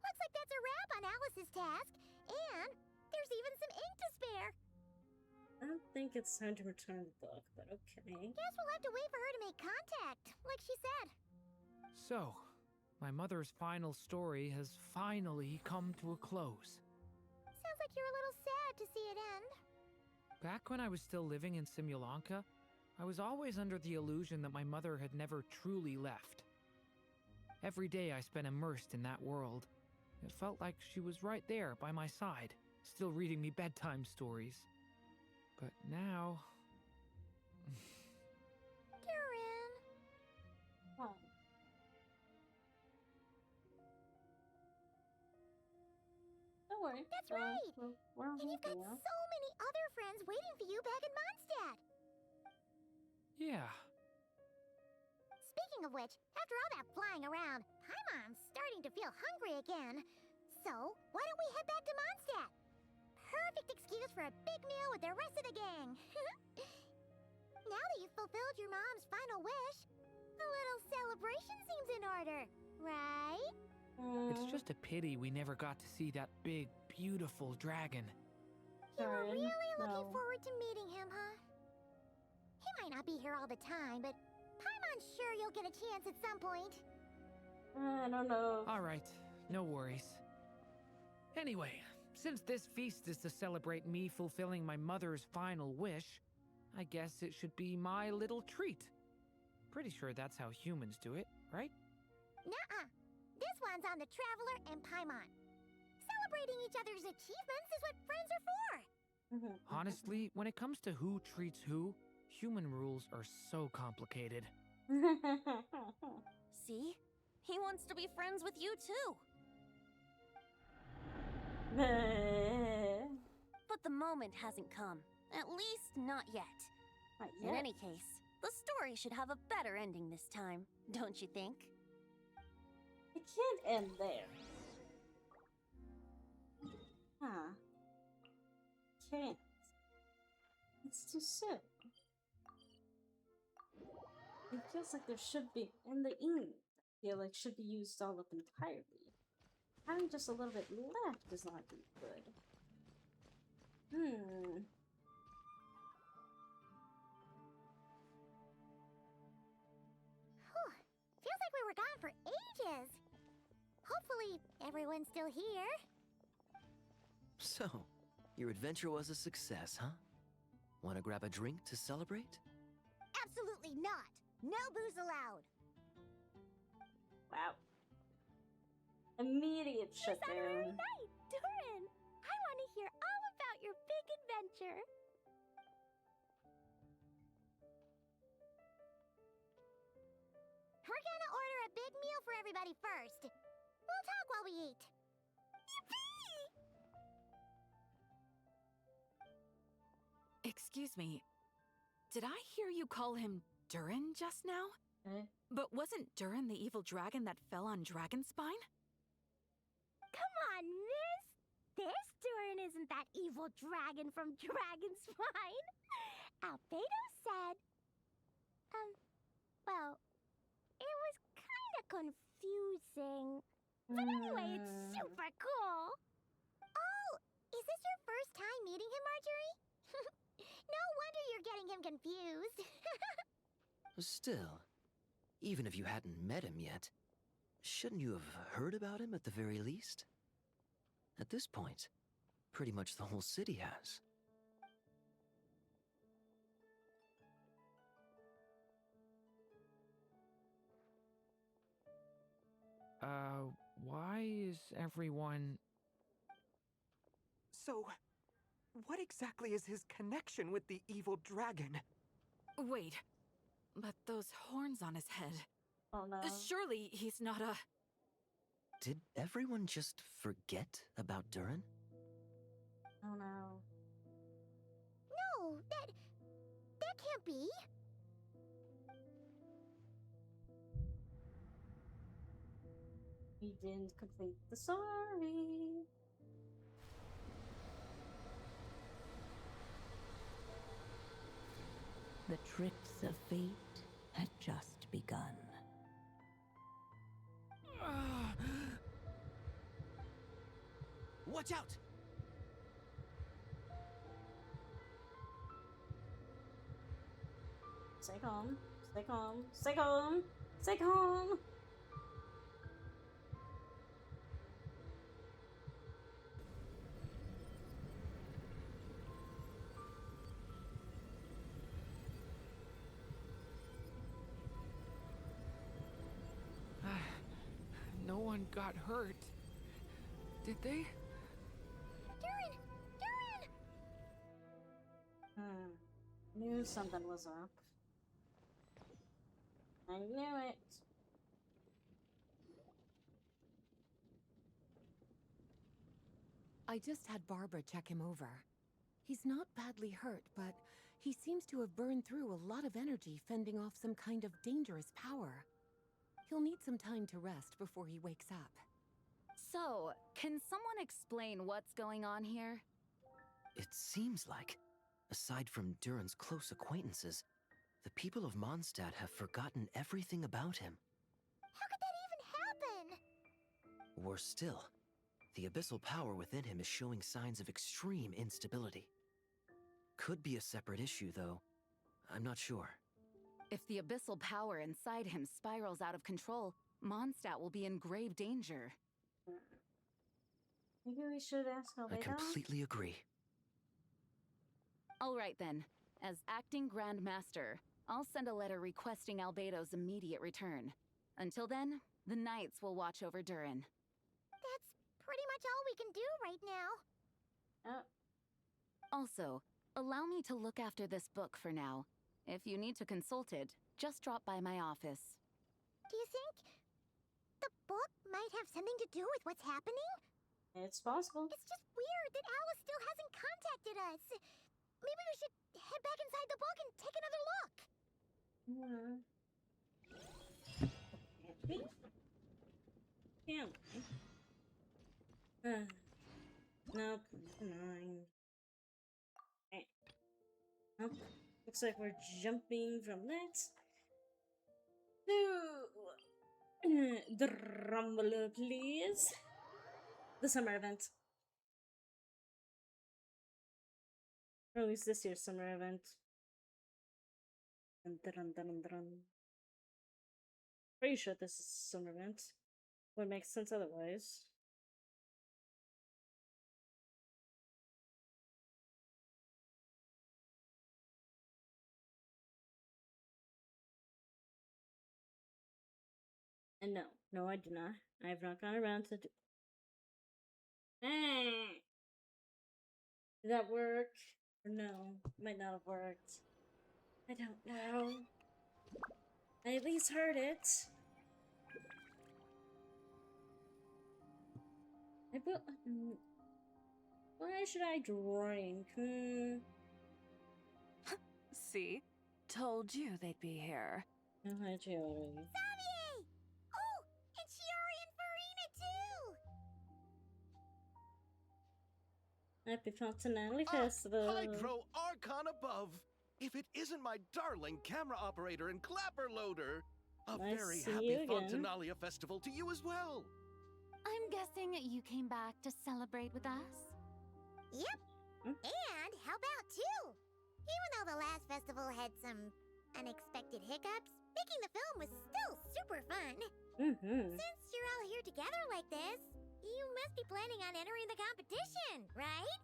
Looks like that's a wrap on Alice's task, and there's even some ink to spare.
I don't think it's time to return the book, but okay.
Guess we'll have to wait for her to make contact, like she said.
So, my mother's final story has finally come to a close.
Sounds like you're a little sad to see it end.
Back when I was still living in Simulanka, I was always under the illusion that my mother had never truly left. Every day I spent immersed in that world. It felt like she was right there by my side, still reading me bedtime stories. But now...
Durin!
Oh. Don't worry.
That's right!
We're
And you've got
here.
so many other friends waiting for you back in Mondstadt!
Yeah.
Speaking of which, after all that flying around, Paimon's starting to feel hungry again. So, why don't we head back to Mondstadt? Perfect excuse for a big meal with the rest of the gang. Now that you've fulfilled your mom's final wish, a little celebration seems in order, right?
It's just a pity we never got to see that big, beautiful dragon.
You were
Durin,
really looking
no.
forward to meeting him, huh? He might not be here all the time, but Paimon's sure you'll get a chance at some point.
I don't know.
All right, no worries. Anyway, since this feast is to celebrate me fulfilling my mother's final wish, I guess it should be my little treat. Pretty sure that's how humans do it, right?
Nuh-uh. This one's on the Traveler and Paimon. Celebrating each other's achievements is what friends are for.
Honestly, when it comes to who treats who, human rules are so complicated.
See? He wants to be friends with you too. But the moment hasn't come. At least not yet.
Not
In
yet.
any case,
The story should have a better ending this time, don't you think?
It can't end there. Huh. Can't. It's too soon. It feels like there should be, and the ink, I feel like, should be used all up entirely. Having just a little bit left is not good.
Whew. Feels like we were gone for ages. Hopefully, everyone's still here.
So, your adventure was a success, huh? Want to grab a drink to celebrate?
Absolutely not. No booze allowed.
Wow. Immediate shutdown.
Night, Durin! I want to hear all about your big adventure.
We're gonna order a big meal for everybody first. We'll talk while we eat.
Excuse me. Did I hear you call him Durin just now? But wasn't Durin the evil dragon that fell on Dragonspine?
Come on, miss! This Durin isn't that evil dragon from Dragonspine. Albedo said... well, it was kinda confusing. But anyway, it's super cool.
Oh, is this your first time meeting him, Marjorie? No wonder you're getting him confused.
Still, even if you hadn't met him yet, shouldn't you have heard about him at the very least? At this point, pretty much the whole city has.
Why is everyone...
So, what exactly is his connection with the evil dragon?
Wait, but those horns on his head...
Oh no.
Surely he's not a...
Did everyone just forget about Durin?
Oh no.
No, that can't be.
We didn't complete the story.
The tricks of fate had just begun.
Watch out!
Stay calm. Stay calm. Stay calm. Stay calm.
No one got hurt. Did they?
Durin! Durin!
Knew something was up. I knew it.
I just had Barbara check him over. He's not badly hurt, but he seems to have burned through a lot of energy fending off some kind of dangerous power. He'll need some time to rest before he wakes up.
So, can someone explain what's going on here?
It seems like, aside from Durin's close acquaintances, the people of Mondstadt have forgotten everything about him.
How could that even happen?
Worse still, the abyssal power within him is showing signs of extreme instability. Could be a separate issue, though. I'm not sure.
If the abyssal power inside him spirals out of control, Mondstadt will be in grave danger.
Maybe we should ask Albedo?
I completely agree.
All right then. As acting Grand Master, I'll send a letter requesting Albedo's immediate return. Until then, the Knights will watch over Durin.
That's pretty much all we can do right now.
Also, allow me to look after this book for now. If you need to consult it, just drop by my office.
Do you think the book might have something to do with what's happening?
It's possible.
It's just weird that Alice still hasn't contacted us. Maybe we should head back inside the book and take another look.
Nope, never mind. Eh. Nope. Looks like we're jumping from that to Drumble, please. The summer event. Or at least this year's summer event. Dun, dun, dun, dun, dun. Pretty sure this is a summer event. Would make sense otherwise. And no, I do not. I have not gone around to do. Hey! Did that work? Or no? Might not have worked. I don't know. I at least heard it. I will. Why should I drink?
See? Told you they'd be here.
Oh, hi, Chiori.
Xavier! Oh, and Chiori and Farina too!
Happy Fontanelli Festival.
Hydro Archon above! If it isn't my darling camera operator and clapper loader! A
Nice
very
to see
happy
you again.
Fontanalia festival to you as well!
I'm guessing you came back to celebrate with us?
Yep. And how about two? Even though the last festival had some unexpected hiccups, making the film was still super fun. Since you're all here together like this, you must be planning on entering the competition, right?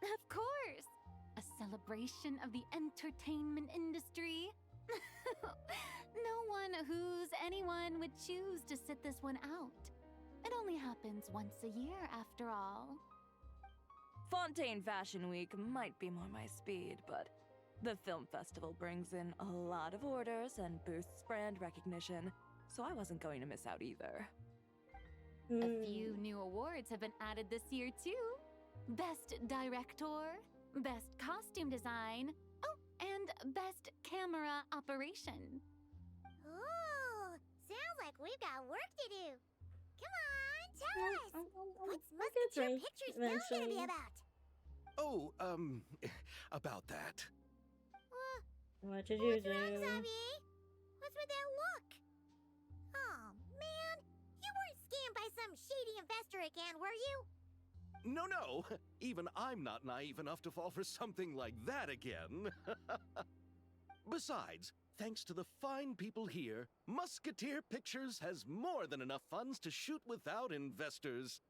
Of course! A celebration of the entertainment industry. No one who's anyone would choose to sit this one out. It only happens once a year, after all.
Fontaine Fashion Week might be more my speed, but the film festival brings in a lot of orders and boosts brand recognition, so I wasn't going to miss out either.
A few new awards have been added this year, too. Best Director, Best Costume Design, oh, and Best Camera Operation.
Ooh, sounds like we've got work to do. Come on, tell us. What's Musketeer Pictures film gonna be about?
Oh, about that.
What did you do?
What's wrong, Xavier? What's with that look? Oh, man. You weren't scammed by some shady investor again, were you?
No. Even I'm not naive enough to fall for something like that again. Besides, thanks to the fine people here, Musketeer Pictures has more than enough funds to shoot without investors.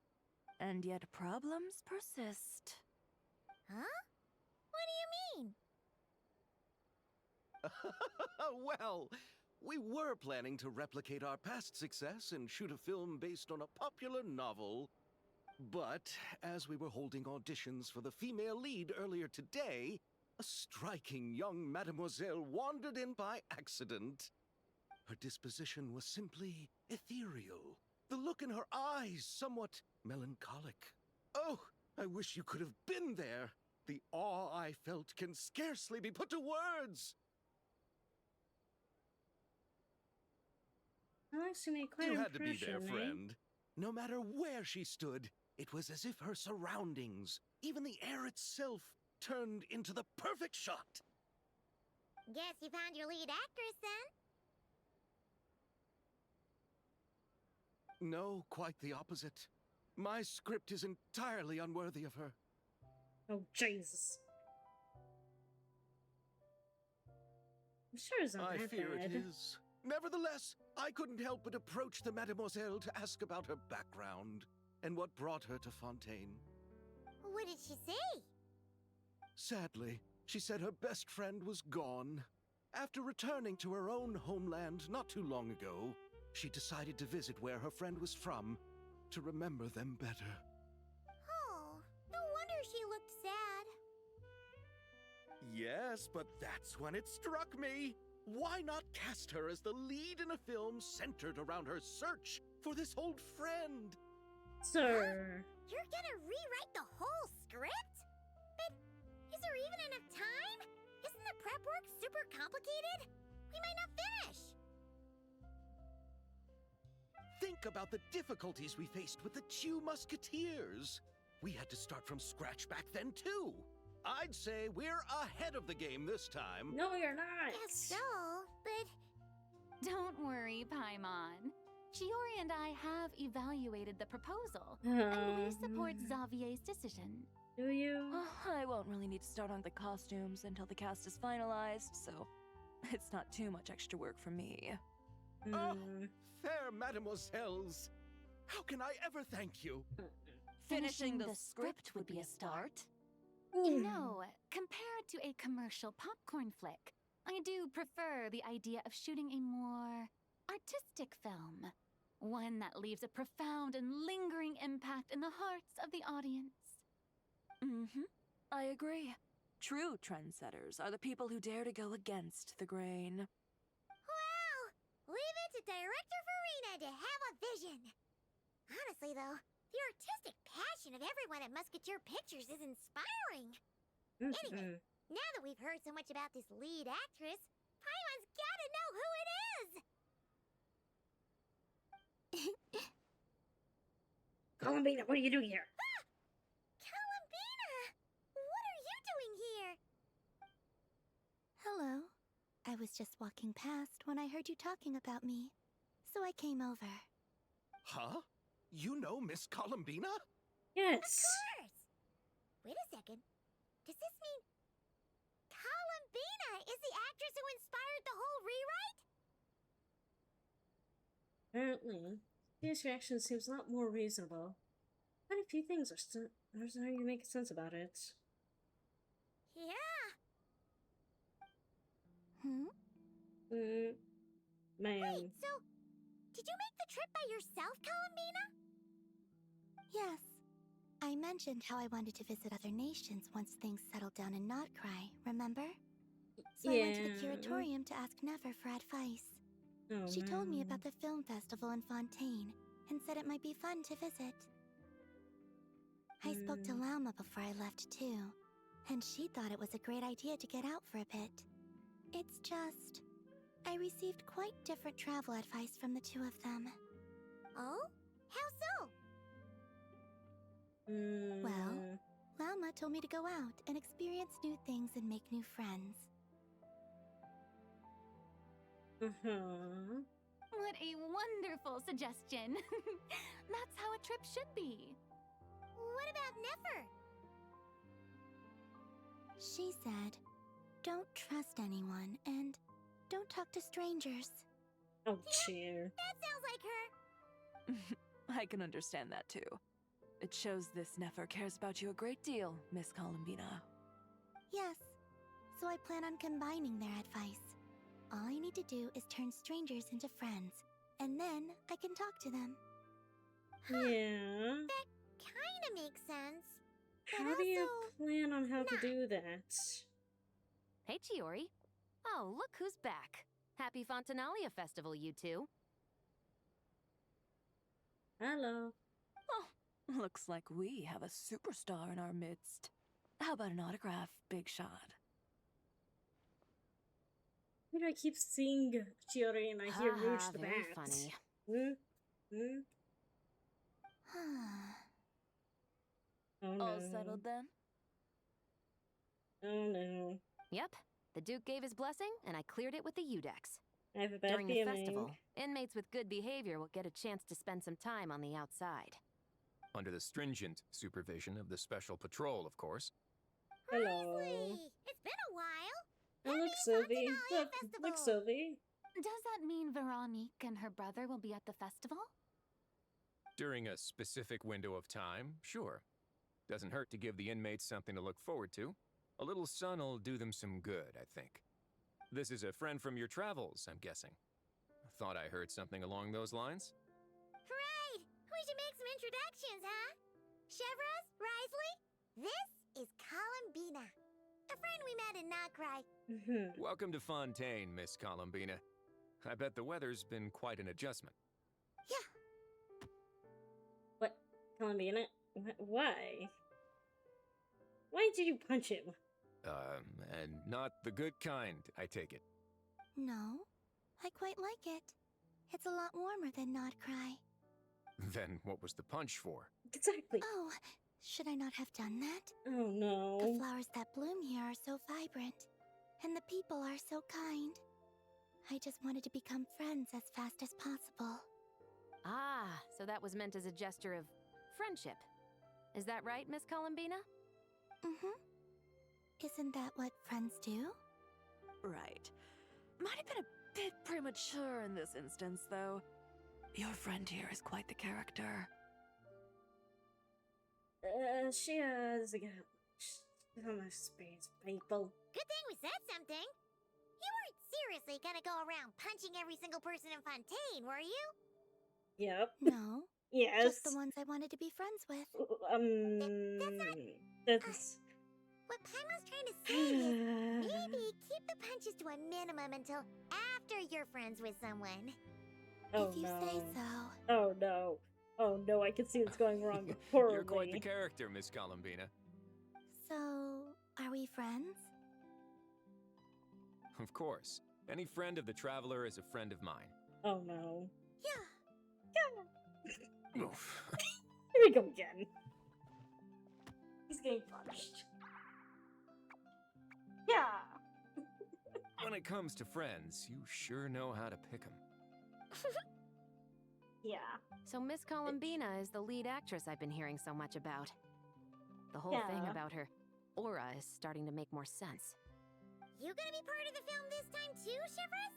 And yet problems persist.
Huh? What do you mean?
Well, we were planning to replicate our past success and shoot a film based on a popular novel. But as we were holding auditions for the female lead earlier today, a striking young mademoiselle wandered in by accident. Her disposition was simply ethereal, the look in her eyes somewhat melancholic. Oh, I wish you could have been there. The awe I felt can scarcely be put to words.
Alex, you made quite
You
an
had to be there,
impression,
friend. No matter where she stood, it was as if her surroundings, even the air itself, turned into the perfect shot.
Guess you found your lead actress, then?
No, quite the opposite. My script is entirely unworthy of her.
Oh, Jesus. I'm sure it's not
I
that
fear
bad.
it is. Nevertheless, I couldn't help but approach the mademoiselle to ask about her background and what brought her to Fontaine.
What did she say?
Sadly, she said her best friend was gone. After returning to her own homeland not too long ago, she decided to visit where her friend was from to remember them better.
Oh, no wonder she looked sad.
Yes, but that's when it struck me. Why not cast her as the lead in a film centered around her search for this old friend?
Sir.
You're gonna rewrite the whole script? But is there even enough time? Isn't the prep work super complicated? We might not finish.
Think
think about the difficulties we faced with the Two Musketeers. We had to start from scratch back then, too. I'd say we're ahead of the game this time.
No, you're not.
Guess so, but...
Don't worry, Paimon. Shiori and I have evaluated the proposal, and we support Xavier's decision.
Do you?
I won't really need to start on the costumes until the cast is finalized, so it's not too much extra work for me.
Oh, fair mademoiselles. How can I ever thank you?
Finishing the script would be a start. You know, compared to a commercial popcorn flick, I do prefer the idea of shooting a more artistic film. One that leaves a profound and lingering impact in the hearts of the audience.
I agree. True trendsetters are the people who dare to go against the grain.
Wow! Leave it to Director Farina to have a vision. Honestly, though, the artistic passion of everyone at Musketeer Pictures is inspiring. Anyway, now that we've heard so much about this lead actress, Paimon's gotta know who it is!
Columbina, what are you doing here?
Ah! Columbina! What are you doing here?
Hello. I was just walking past when I heard you talking about me, so I came over.
Huh? You know Miss Columbina?
Yes.
Of course! Wait a second. Does this mean Columbina is the actress who inspired the whole rewrite?
Apparently, this reaction seems a lot more reasonable. Quite a few things are starting to make sense about it.
Yeah.
Man.
Wait, so did you make the trip by yourself, Columbina?
Yes. I mentioned how I wanted to visit other nations once things settled down in Notcry, remember? So I went to the Curatorium to ask Nefer for advice. She told me about the film festival in Fontaine and said it might be fun to visit. I spoke to Lauma before I left too, and she thought it was a great idea to get out for a bit. It's just, I received quite different travel advice from the two of them.
Oh? How so?
Well, Lauma told me to go out and experience new things and make new friends.
What a wonderful suggestion. That's how a trip should be.
What about Nefer?
She said, don't trust anyone and don't talk to strangers.
Oh, cheer.
That sounds like her.
I can understand that too. It shows this Nefer cares about you a great deal, Miss Columbina.
Yes, so I plan on combining their advice. All I need to do is turn strangers into friends, and then I can talk to them.
Yeah.
That kinda makes sense.
How do you plan on how to do that?
Hey, Chiori. Oh, look who's back. Happy Fontanalia Festival, you two.
Hello.
Oh, looks like we have a superstar in our midst. How about an autograph, Big Shot?
Why do I keep seeing Chiori and I hear Rouge the
very
Bat?
funny.
Oh no.
All settled then?
Oh no.
Yep. The Duke gave his blessing, and I cleared it with the Udex.
I have a bad
During
feeling.
the festival, inmates with good behavior will get a chance to spend some time on the outside.
Under the stringent supervision of the Special Patrol, of course.
Hello.
It's been a while.
Oh, look, Sylvie. Look, Sylvie.
Does that mean Veronique and her brother will be at the festival?
During a specific window of time, sure. Doesn't hurt to give the inmates something to look forward to. A little sun'll do them some good, I think. This is a friend from your travels, I'm guessing. Thought I heard something along those lines.
Right! We should make some introductions, huh? Chevros, Risley, this is Columbina. A friend we met in Notcry.
Welcome to Fontaine, Miss Columbina. I bet the weather's been quite an adjustment.
Yeah.
What? Columbina? Why? Why did you punch him?
And not the good kind, I take it.
No, I quite like it. It's a lot warmer than Notcry.
Then what was the punch for?
Exactly.
Oh, should I not have done that?
Oh no.
The flowers that bloom here are so vibrant, and the people are so kind. I just wanted to become friends as fast as possible.
Ah, so that was meant as a gesture of friendship. Is that right, Miss Columbina?
Mm-hmm. Isn't that what friends do?
Right. Might have been a bit premature in this instance, though. Your friend here is quite the character.
She has so much space, people.
Good thing we said something. You weren't seriously gonna go around punching every single person in Fontaine, were you?
Yep.
No.
Yes.
Just the ones I wanted to be friends with.
That's
What Paimon's trying to say is maybe keep the punches to a minimum until after you're friends with someone.
Oh,
if you
no.
say so.
Oh no. Oh no, I can see it's going wrong horribly.
You're quite the character, Miss Columbina.
So, are we friends?
Of course. Any friend of the Traveler is a friend of mine.
Oh no.
Yeah.
Oof.
Here we go again. He's getting punished. Yeah.
When it comes to friends, you sure know how to pick 'em.
Yeah.
So Miss Columbina is the lead actress I've been hearing so much about. The whole thing
Yeah.
about her aura is starting to make more sense.
You gonna be part of the film this time too, Shivers?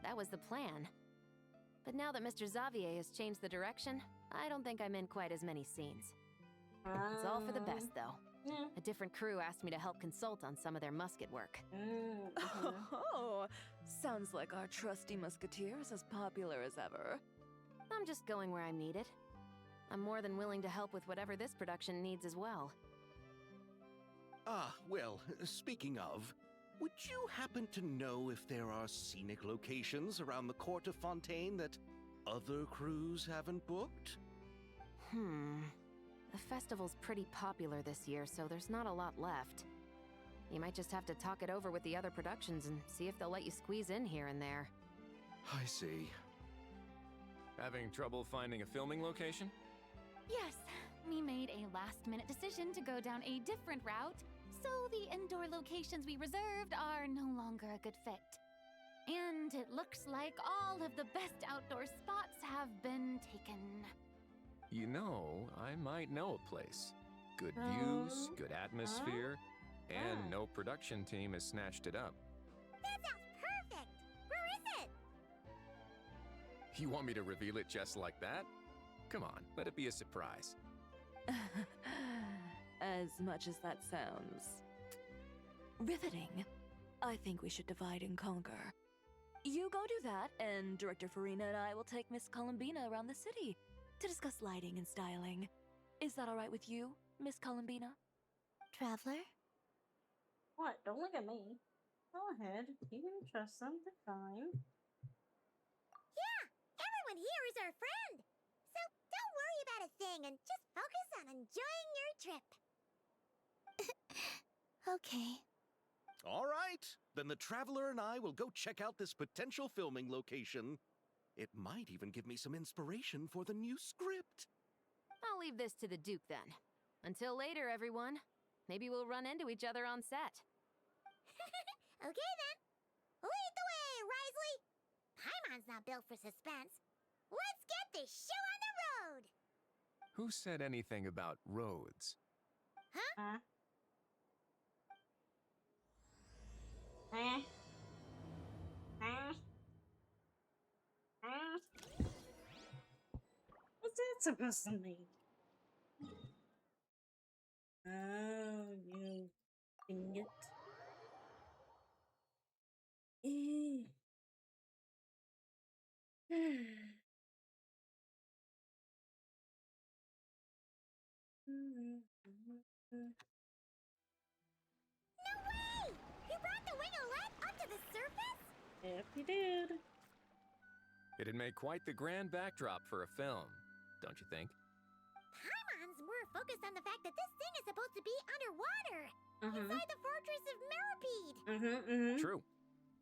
That was the plan. But now that Mr. Xavier has changed the direction, I don't think I'm in quite as many scenes. It's all for the best, though.
Yeah.
A different crew asked me to help consult on some of their musket work.
Oh, sounds like our trusty musketeer is as popular as ever.
I'm just going where I'm needed. I'm more than willing to help with whatever this production needs as well.
Ah, well, speaking of, would you happen to know if there are scenic locations around the court of Fontaine that other crews haven't booked?
The festival's pretty popular this year, so there's not a lot left. You might just have to talk it over with the other productions and see if they'll let you squeeze in here and there.
I see.
Having trouble finding a filming location?
Yes, we made a last-minute decision to go down a different route, so the indoor locations we reserved are no longer a good fit. And it looks like all of the best outdoor spots have been taken.
You know, I might know a place. Good views, good atmosphere, and no production team has snatched it up.
That sounds perfect! Where is it?
You want me to reveal it just like that? Come on, let it be a surprise.
As much as that sounds riveting, I think we should divide and conquer. You go do that, and Director Farina and I will take Miss Columbina around the city to discuss lighting and styling. Is that all right with you, Miss Columbina?
Traveler?
What? Don't look at me. Go ahead. You can trust them. They're fine.
Yeah! Everyone here is our friend! So don't worry about a thing and just focus on enjoying your trip.
Okay.
All right, then the Traveler and I will go check out this potential filming location. It might even give me some inspiration for the new script.
I'll leave this to the Duke then. Until later, everyone. Maybe we'll run into each other on set.
Okay then. Lead the way, Risley! Paimon's not built for suspense. Let's get this show on the road!
Who said anything about roads?
Huh? What's that supposed to mean? Oh, you ding it.
No way! You brought the wingolette up to the surface?
Yep, you did.
It'd make quite the grand backdrop for a film, don't you think?
Paimon's more focused on the fact that this thing is supposed to be underwater. Inside the fortress of Meripede.
True.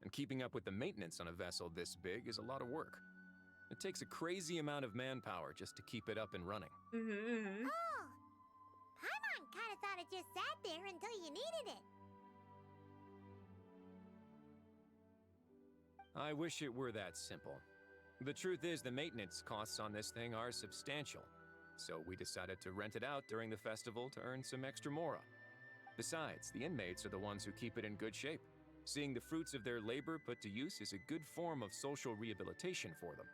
And keeping up with the maintenance on a vessel this big is a lot of work. It takes a crazy amount of manpower just to keep it up and running.
Oh! Paimon kinda thought it just sat there until you needed it.
I wish it were that simple. The truth is, the maintenance costs on this thing are substantial, so we decided to rent it out during the festival to earn some extra mora. Besides, the inmates are the ones who keep it in good shape. Seeing the fruits of their labor put to use is a good form of social rehabilitation for them.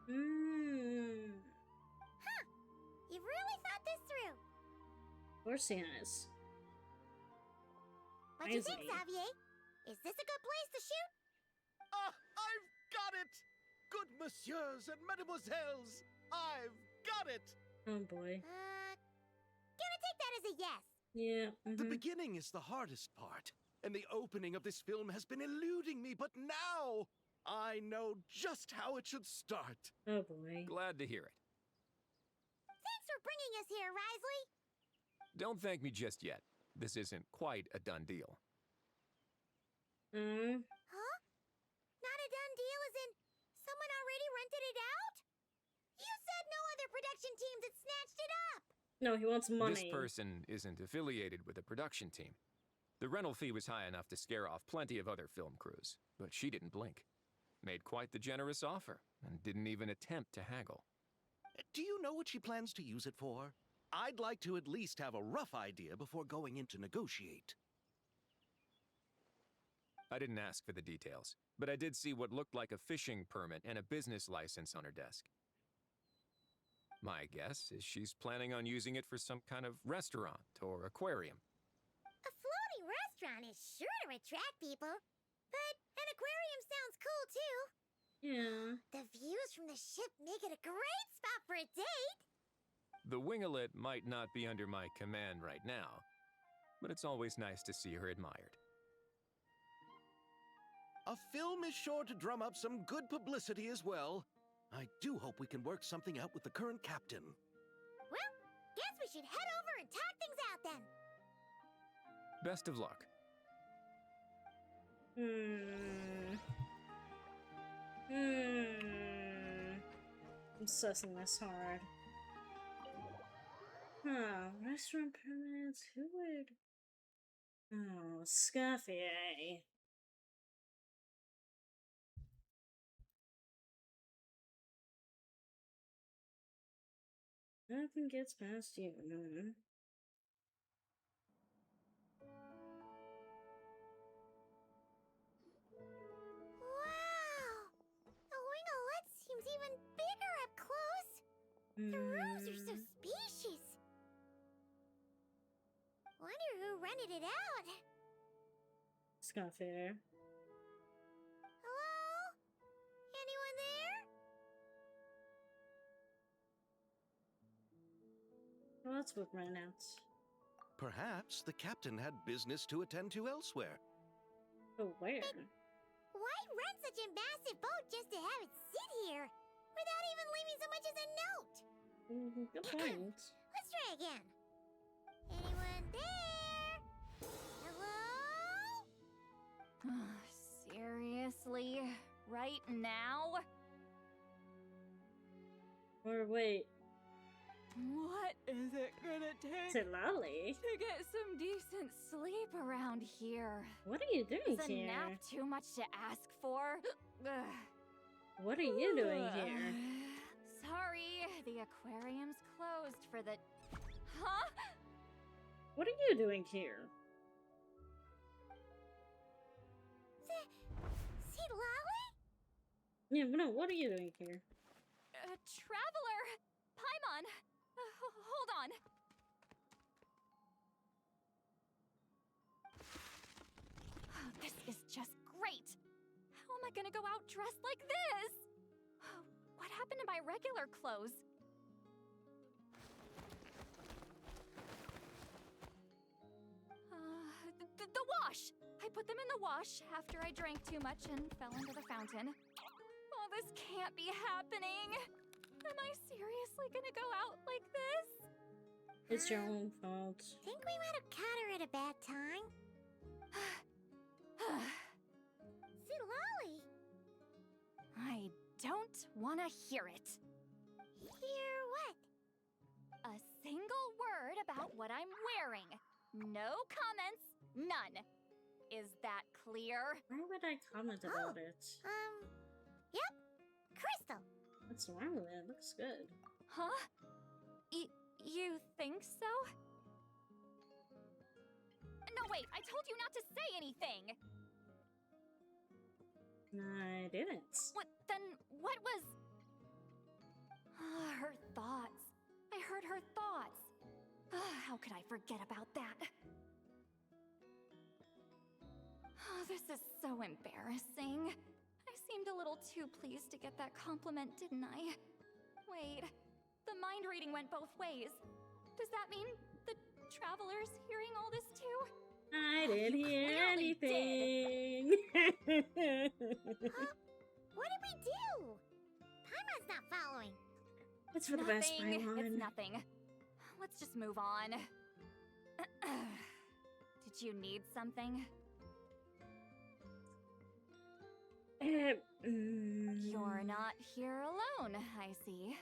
Huh. You've really thought this through.
Of course he has.
What do you think, Xavier? Is this a good place to shoot?
Ah, I've got it! Good messieurs and mesdemoiselles, I've got it!
Oh boy.
Gonna take that as a yes.
Yeah.
The beginning is the hardest part, and the opening of this film has been eluding me, but now I know just how it should start.
Oh boy.
Glad to hear it.
Thanks for bringing us here, Risley.
Don't thank me just yet. This isn't quite a done deal.
Huh? Not a done deal as in someone already rented it out? You said no other production teams had snatched it up.
No, he wants money.
This person isn't affiliated with a production team. The rental fee was high enough to scare off plenty of other film crews, but she didn't blink. Made quite the generous offer, and didn't even attempt to haggle.
Do you know what she plans to use it for? I'd like to at least have a rough idea before going in to negotiate.
I didn't ask for the details, but I did see what looked like a fishing permit and a business license on her desk. My guess is she's planning on using it for some kind of restaurant or aquarium.
A floating restaurant is sure to attract people, but an aquarium sounds cool too.
Yeah.
The views from the ship make it a great spot for a date.
The winglet might not be under my command right now, but it's always nice to see her admired.
A film is sure to drum up some good publicity as well. I do hope we can work something out with the current captain.
Well, guess we should head over and talk things out then.
Best of luck.
I'm sussing this hard. Restaurant permits? Who would? Oh, Scaffier. Nothing gets past you.
Wow! The winglet seems even bigger up close. The rooms are so spacious. Wonder who rented it out.
Scaffier.
Hello? Anyone there?
Well, that's what ran out.
Perhaps the captain had business to attend to elsewhere.
Oh, where?
Why rent such a massive boat just to have it sit here without even leaving so much as a note?
Good point.
Let's try again. Anyone there? Hello?
Seriously? Right now?
Or wait.
What is it gonna take
Tilali?
to get some decent sleep around here?
What are you doing
Is
here?
a nap too much to ask for?
What are you doing here?
Sorry, the aquarium's closed for the... Huh?
What are you doing here?
Tilali?
Yeah, no, what are you doing here?
Traveler! Paimon! Hold on. Oh, this is just great. How am I gonna go out dressed like this? What happened to my regular clothes? The wash! I put them in the wash after I drank too much and fell into the fountain. Oh, this can't be happening. Am I seriously gonna go out like this?
It's your own fault.
Think we might have caught her at a bad time? Tilali!
I wanna hear it.
Hear what?
A single word about what I'm wearing. No comments, none. Is that clear?
Why would I comment about it?
Yep. Crystal.
What's wrong with it? It looks good.
Huh? You think so? No, wait, I told you not to say anything!
I didn't.
What was... her thoughts. I heard her thoughts. How could I forget about that? Oh, this is so embarrassing. I seemed a little too pleased to get that compliment, didn't I? Wait, the mind reading went both ways. Does that mean the traveler's hearing all this too?
I didn't hear anything.
What did we do? Paimon's not following.
It's for the best, Paimon.
It's nothing. Let's just move on. Did you need something? You're not here alone, I see.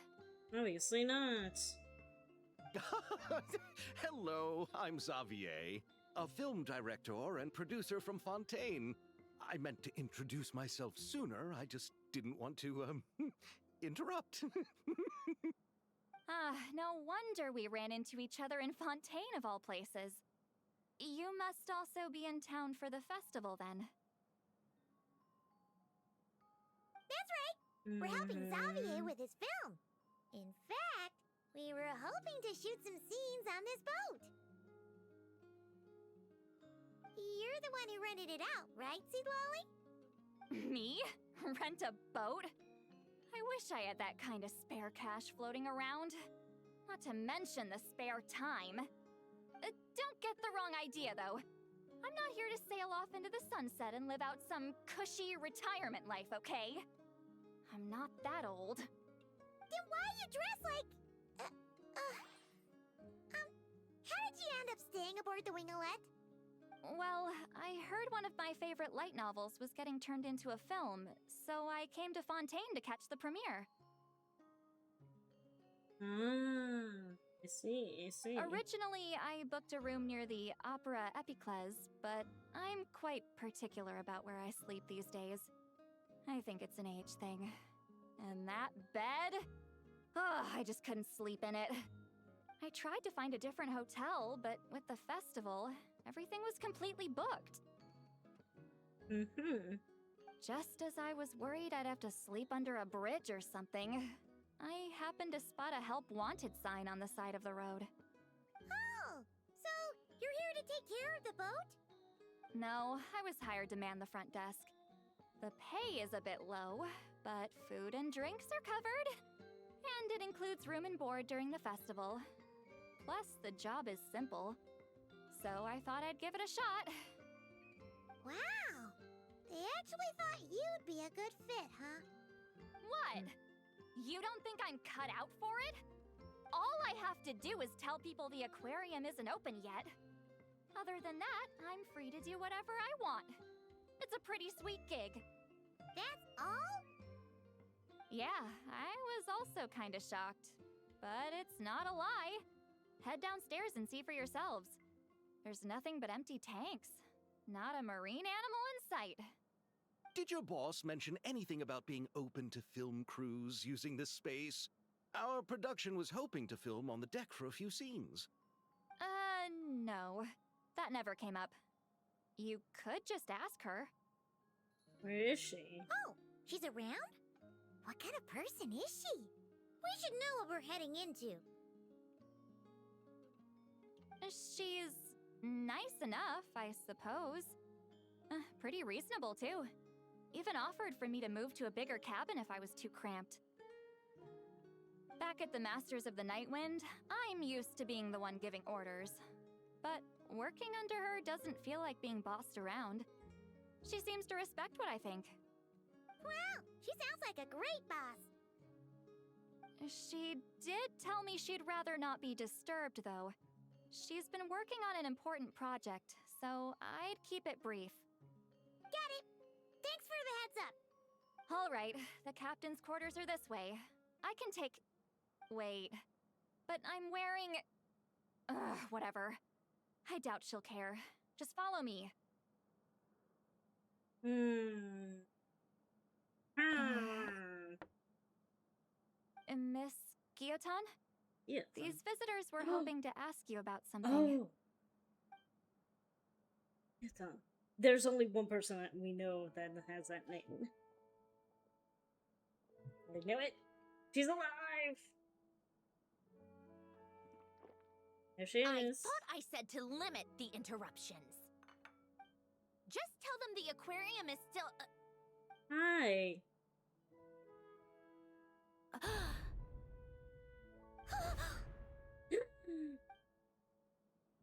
Obviously not.
Hello, I'm Xavier, a film director and producer from Fontaine. I meant to introduce myself sooner, I just didn't want to, interrupt.
No wonder we ran into each other in Fontaine of all places. You must also be in town for the festival then.
That's right! We're helping Xavier with his film. In fact, we were hoping to shoot some scenes on this boat. You're the one who rented it out, right, Seed Lolly?
Me? Rent a boat? I wish I had that kind of spare cash floating around. Not to mention the spare time. Don't get the wrong idea, though. I'm not here to sail off into the sunset and live out some cushy retirement life, okay? I'm not that old.
Then why you dress like... how did you end up staying aboard the Wingolette?
Well, I heard one of my favorite light novels was getting turned into a film, so I came to Fontaine to catch the premiere.
I see.
Originally, I booked a room near the Opera Epiclese, but I'm quite particular about where I sleep these days. I think it's an age thing. And that bed? Oh, I just couldn't sleep in it. I tried to find a different hotel, but with the festival, everything was completely booked. Just as I was worried I'd have to sleep under a bridge or something, I happened to spot a help wanted sign on the side of the road.
Oh, so you're here to take care of the boat?
No, I was hired to man the front desk. The pay is a bit low, but food and drinks are covered. And it includes room and board during the festival. Plus, the job is simple. So I thought I'd give it a shot.
Wow! They actually thought you'd be a good fit, huh?
What? You don't think I'm cut out for it? All I have to do is tell people the aquarium isn't open yet. Other than that, I'm free to do whatever I want. It's a pretty sweet gig.
That's all?
Yeah, I was also kind of shocked. But it's not a lie. Head downstairs and see for yourselves. There's nothing but empty tanks. Not a marine animal in sight.
Did your boss mention anything about being open to film crews using this space? Our production was hoping to film on the deck for a few scenes.
No. That never came up. You could just ask her.
Where is she?
Oh, she's around? What kind of person is she? We should know what we're heading into.
She's nice enough, I suppose. Pretty reasonable, too. Even offered for me to move to a bigger cabin if I was too cramped. Back at the Masters of the Nightwind, I'm used to being the one giving orders. But working under her doesn't feel like being bossed around. She seems to respect what I think.
Wow, she sounds like a great boss.
She did tell me she'd rather not be disturbed, though. She's been working on an important project, so I'd keep it brief.
Got it. Thanks for the heads up.
All right, the captain's quarters are this way. I can take... Wait. But I'm wearing... Ugh, whatever. I doubt she'll care. Just follow me. Miss Guillotin?
Yeah.
These visitors were hoping to ask you about something.
Oh. There's only one person that we know that has that name. I knew it. She's alive. There she is.
I thought I said to limit the interruptions. Just tell them the aquarium is still...
Hi.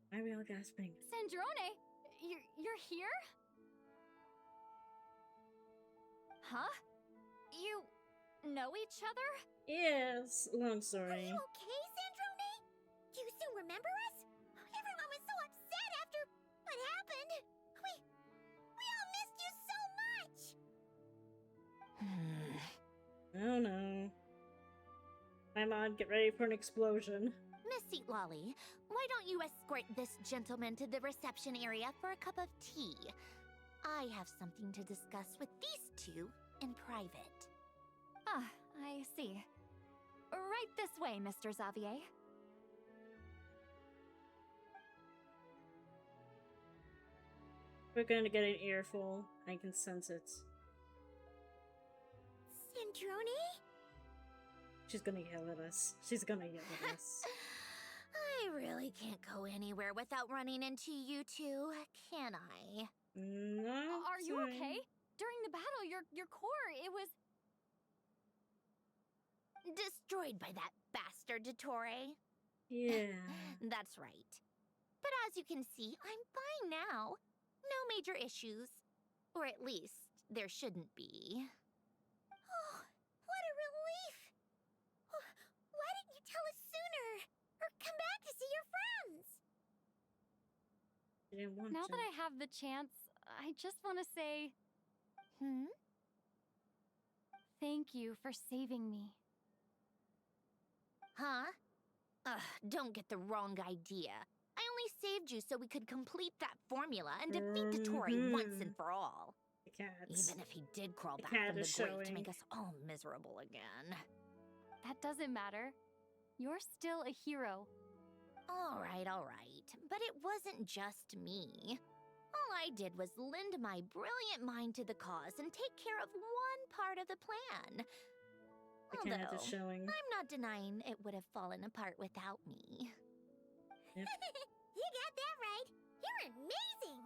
Why are we all gasping?
Sandrone, you're here? Huh? You know each other?
Yes, long story.
Are you okay, Sandrone? Do you still remember us? Everyone was so upset after what happened. We all missed you so much.
Oh no. My mod, get ready for an explosion.
Miss Seat Lolly, why don't you escort this gentleman to the reception area for a cup of tea? I have something to discuss with these two in private.
Ah, I see. Right this way, Mr. Xavier.
We're gonna get an earful. I can sense it.
Sandrone?
She's gonna yell at us. She's gonna yell at us.
I really can't go anywhere without running into you two, can I?
No.
Are you okay? During the battle, your core, it was...
destroyed by that bastard Dottore.
Yeah.
That's right. But as you can see, I'm fine now. No major issues. Or at least, there shouldn't be. Oh, what a relief! Why didn't you tell us sooner? Or come back to see your friends?
I didn't want
Now that I have the chance, I just want to say... Thank you for saving me.
Huh? Ugh, don't get the wrong idea. I only saved you so we could complete that formula and defeat Dottore once and for all.
The cats.
Even if he did crawl back
cat
from the
is
grave to
showing.
make us all miserable again.
That doesn't matter. You're still a hero.
All right. But it wasn't just me. All I did was lend my brilliant mind to the cause and take care of one part of the plan.
The cat is
Although,
showing.
I'm not denying it would have fallen apart without me.
Yep.
You got that right. You're amazing.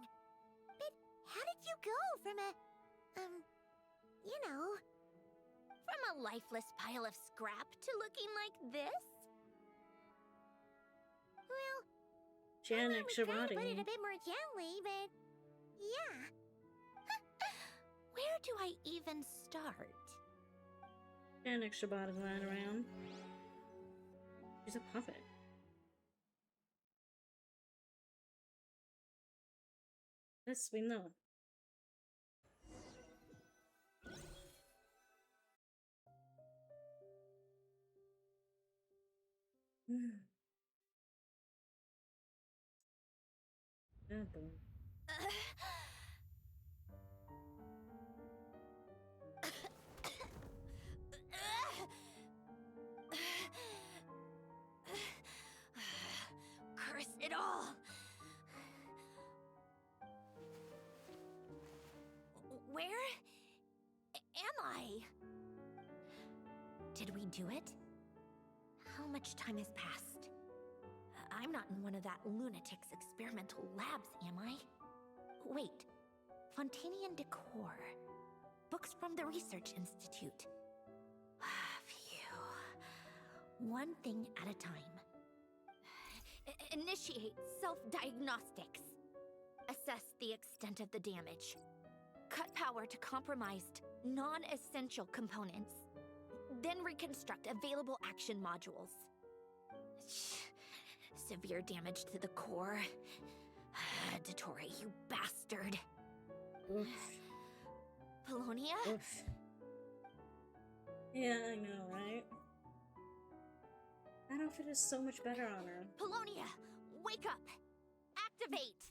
But how did you go from from a lifeless pile of scrap to looking like this? Well,
Janek
try to put it
Shabati.
a bit more gently, but yeah. Where do I even start?
Janek Shabati's lying around. She's a puppet. This we know. Oh boy.
Curse it all! Where am I? Did we do it? How much time has passed? I'm not in one of that lunatic's experimental labs, am I? Wait, Fontanian decor. Books from the Research Institute. Phew. One thing at a time. Initiate self-diagnostics. Assess the extent of the damage. Cut power to compromised, non-essential components. Then reconstruct available action modules. Severe damage to the core. Dottore, you bastard.
Oof.
Polonia?
Oof. Yeah, I know, right? That outfit is so much better on her.
Polonia, wake up! Activate!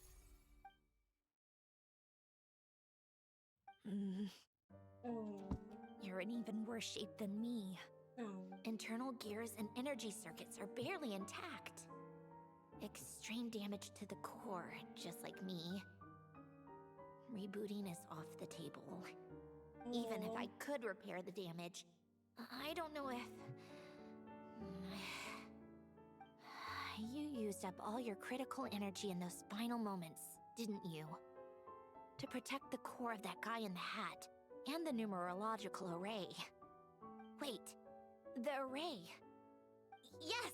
Oh.
You're in even worse shape than me.
Oh.
Internal gears and energy circuits are barely intact. Extreme damage to the core, just like me. Rebooting is off the table. Even if I could repair the damage, I don't know if... You used up all your critical energy in those final moments, didn't you? To protect the core of that guy in the hat, and the numerological array. Wait, the array. Yes!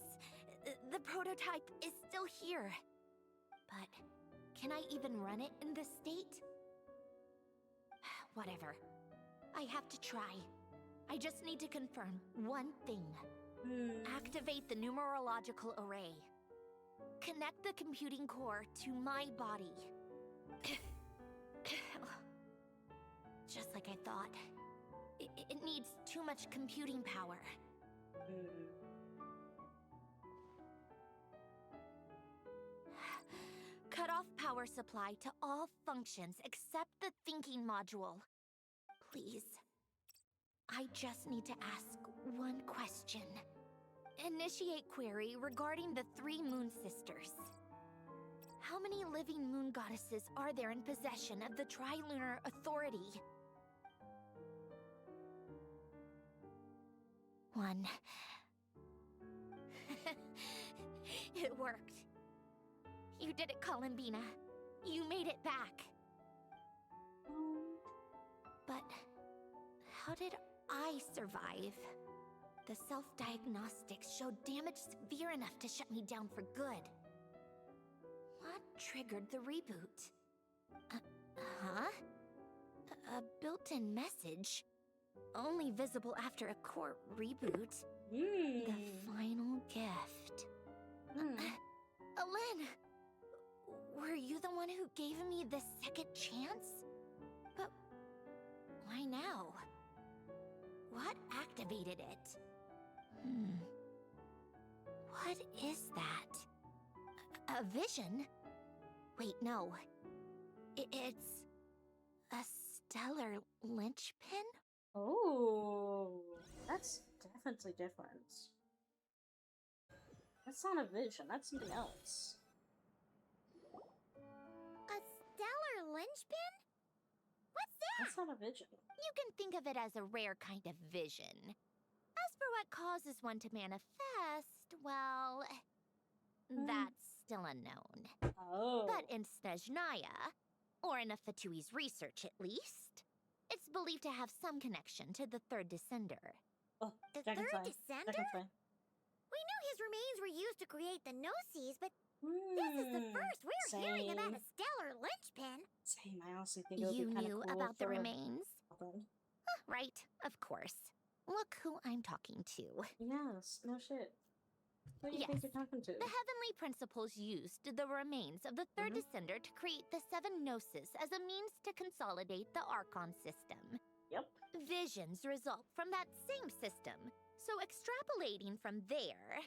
The prototype is still here. But can I even run it in this state? Whatever. I have to try. I just need to confirm one thing. Activate the numerological array. Connect the computing core to my body. Just like I thought. It needs too much computing power. Cut off power supply to all functions except the thinking module. Please. I just need to ask one question. Initiate query regarding the 3 Moon Sisters. How many living moon goddesses are there in possession of the Trilunar Authority? 1. It worked. You did it, Columbina. You made it back. But how did I survive? The self-diagnostics showed damage severe enough to shut me down for good. What triggered the reboot? A built-in message? Only visible after a core reboot? The final gift. Alen! Were you the one who gave me the second chance? But why now? What activated it? What is that? A vision? Wait, no. It's a stellar linchpin?
Oh, that's definitely different. That's not a vision, that's something else.
A stellar linchpin? What's that?
That's not a vision.
You can think of it as a rare kind of vision. As for what causes one to manifest, well, that's still unknown. But in Snezhnaya, or in Afatui's research at least, it's believed to have some connection to the third descender.
The third descender? We knew his remains were used to create the Gnosis, but this is the first we're hearing about a stellar linchpin.
Same, I honestly think it would be
You
kind of
knew
cool
about the
for a-
remains? Right, of course. Look who I'm talking to.
Yes, no shit. Who do you think you're talking to?
The heavenly principles used the remains of the third descender to create the 7 Gnosis as a means to consolidate the Archon system.
Yep.
Visions result from that same system, so extrapolating from there,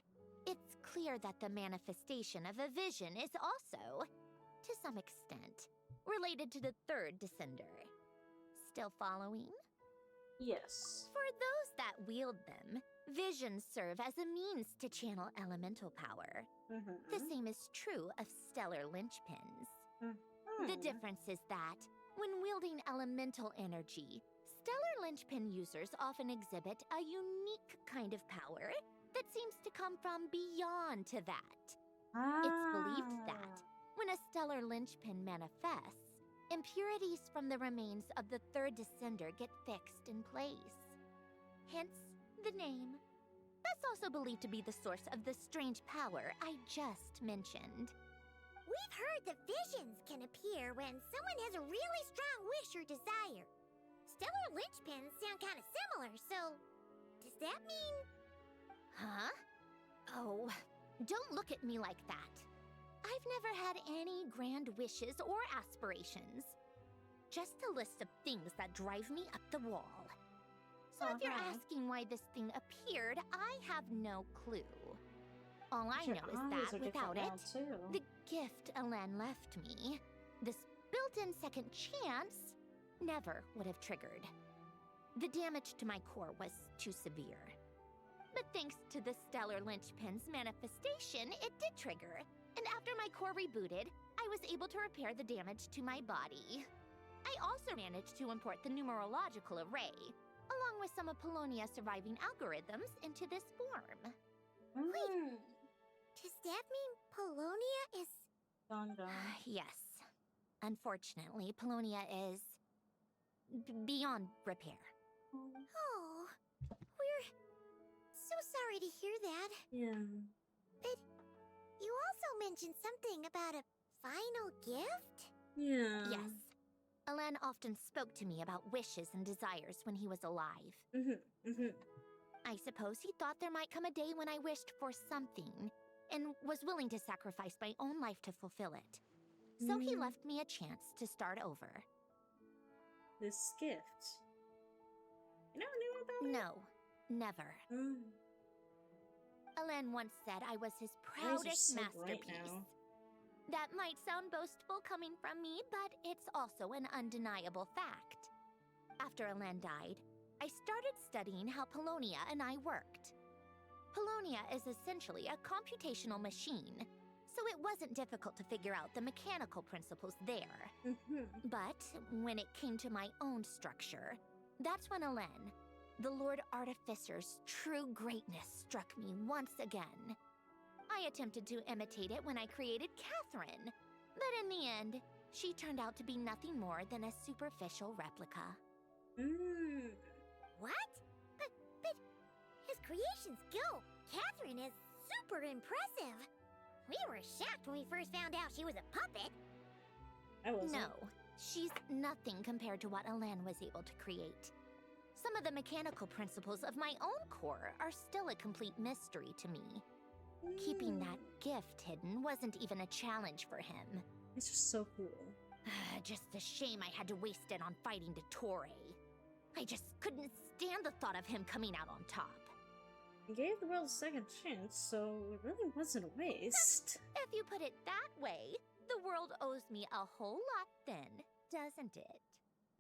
it's clear that the manifestation of a vision is also, to some extent, related to the third descender. Still following?
Yes.
For those that wield them, visions serve as a means to channel elemental power. The same is true of stellar linchpins. The difference is that, when wielding elemental energy, stellar linchpin users often exhibit a unique kind of power that seems to come from beyond to that. It's believed that, when a stellar linchpin manifests, impurities from the remains of the third descender get fixed in place. Hence, the name. That's also believed to be the source of the strange power I just mentioned.
We've heard that visions can appear when someone has a really strong wish or desire. Stellar linchpins sound kind of similar, so does that mean...
Huh? Oh, don't look at me like that. I've never had any grand wishes or aspirations. Just a list of things that drive me up the wall. So if you're asking why this thing appeared, I have no clue. All I
Your
know is
eyes
that
are
without
different
it,
now, too.
the gift Elen left me, this built-in second chance, never would have triggered. The damage to my core was too severe. But thanks to the Stellar Linchpin's manifestation, it did trigger. And after my core rebooted, I was able to repair the damage to my body. I also managed to import the numerological array, along with some of Polonia's surviving algorithms, into this form.
Wait, does that mean Polonia is...
Gone.
Yes. Unfortunately, Polonia is... beyond repair.
Oh, we're so sorry to hear that.
Yeah.
But you also mentioned something about a final gift?
Yeah.
Yes. Elen often spoke to me about wishes and desires when he was alive. I suppose he thought there might come a day when I wished for something, and was willing to sacrifice my own life to fulfill it. So he left me a chance to start over.
This gift. You never knew about it?
No, never. Elen once said I was his
Eyes are
proudest
so bright
masterpiece.
now.
That might sound boastful coming from me, but it's also an undeniable fact. After Elen died, I started studying how Polonia and I worked. Polonia is essentially a computational machine, so it wasn't difficult to figure out the mechanical principles there. But when it came to my own structure, that's when Elen, the Lord Artificer's true greatness, struck me once again. I attempted to imitate it when I created Catherine, but in the end, she turned out to be nothing more than a superficial replica.
What? But his creation skill, Catherine, is super impressive. We were shocked when we first found out she was a puppet.
I wasn't.
No, she's nothing compared to what Elen was able to create. Some of the mechanical principles of my own core are still a complete mystery to me. Keeping that gift hidden wasn't even a challenge for him.
It's just so cool.
Just a shame I had to waste it on fighting Dottore. I just couldn't stand the thought of him coming out on top.
He gave the world a second chance, so it really wasn't a waste.
If you put it that way, the world owes me a whole lot then, doesn't it?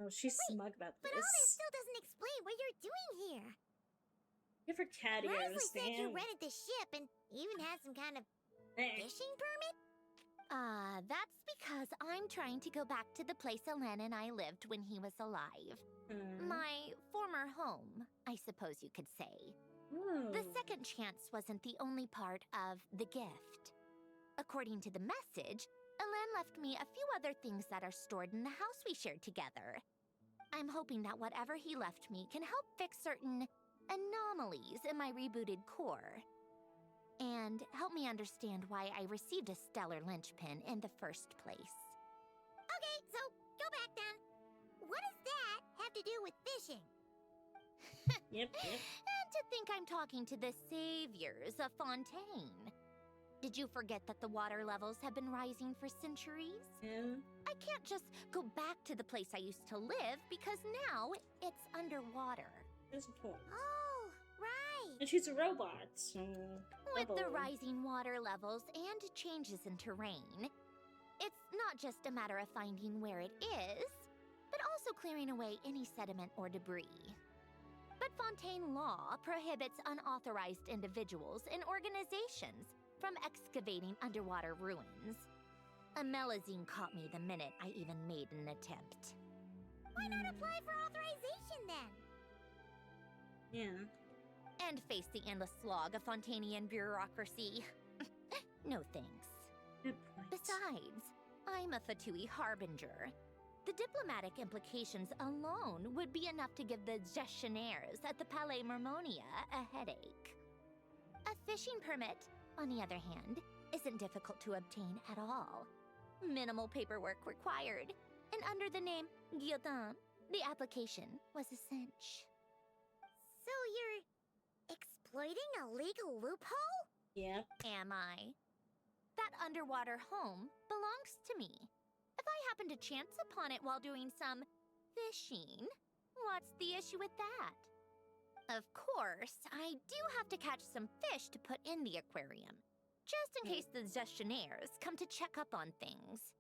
Oh, she's smug about
But all this
this.
still doesn't explain what you're doing here.
Give her cat ears,
Leslie said you
damn.
rented the ship and even had some kind of fishing permit?
That's because I'm trying to go back to the place Elen and I lived when he was alive. My former home, I suppose you could say. The second chance wasn't the only part of the gift. According to the message, Elen left me a few other things that are stored in the house we shared together. I'm hoping that whatever he left me can help fix certain anomalies in my rebooted core. And help me understand why I received a stellar linchpin in the first place.
Okay, so go back then. What does that have to do with fishing?
Yep.
And to think I'm talking to the saviors of Fontaine. Did you forget that the water levels have been rising for centuries? I can't just go back to the place I used to live because now it's underwater.
There's a point.
Oh, right.
And she's a robot, so...
With the rising water levels and changes in terrain, it's not just a matter of finding where it is, but also clearing away any sediment or debris. But Fontaine law prohibits unauthorized individuals and organizations from excavating underwater ruins. A Melazine caught me the minute I even made an attempt.
Why not apply for authorization then?
Yeah.
And face the endless slog of Fontainian bureaucracy. No thanks. Besides, I'm a Fatui harbinger. The diplomatic implications alone would be enough to give the gestionnaires at the Palais Mermonia a headache. A fishing permit, on the other hand, isn't difficult to obtain at all. Minimal paperwork required, and under the name Guillotin, the application was a cinch.
So you're exploiting a legal loophole?
Yep.
Am I? That underwater home belongs to me. If I happen to chance upon it while doing some fishing, what's the issue with that? Of course, I do have to catch some fish to put in the aquarium, just in case the gestionnaires come to check up on things.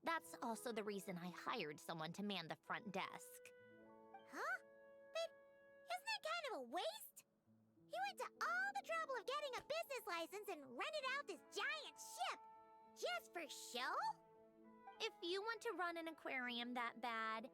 That's also the reason I hired someone to man the front desk. Huh? But isn't that kind of a waste? He went to all the trouble of getting a business license and rented out this giant ship, just for show? If you want to run an aquarium that bad,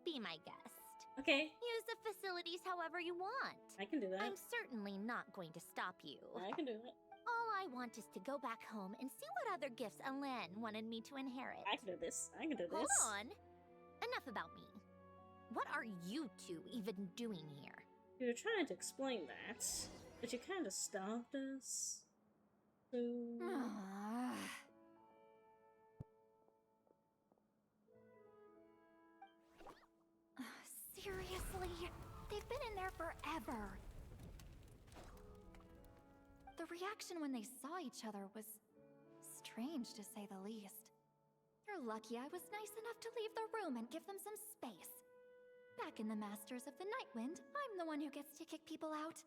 be my guest.
Okay.
Use the facilities however you want.
I can do that.
I'm certainly not going to stop you.
I can do that.
All I want is to go back home and see what other gifts Alain wanted me to inherit.
I can do this. I can do this.
Hold on. Enough about me. What are you two even doing here?
We were trying to explain that, but you kind of stopped us. So...
Seriously? They've been in there forever. The reaction when they saw each other was strange, to say the least. You're lucky I was nice enough to leave the room and give them some space. Back in the Masters of the Nightwind, I'm the one who gets to kick people out.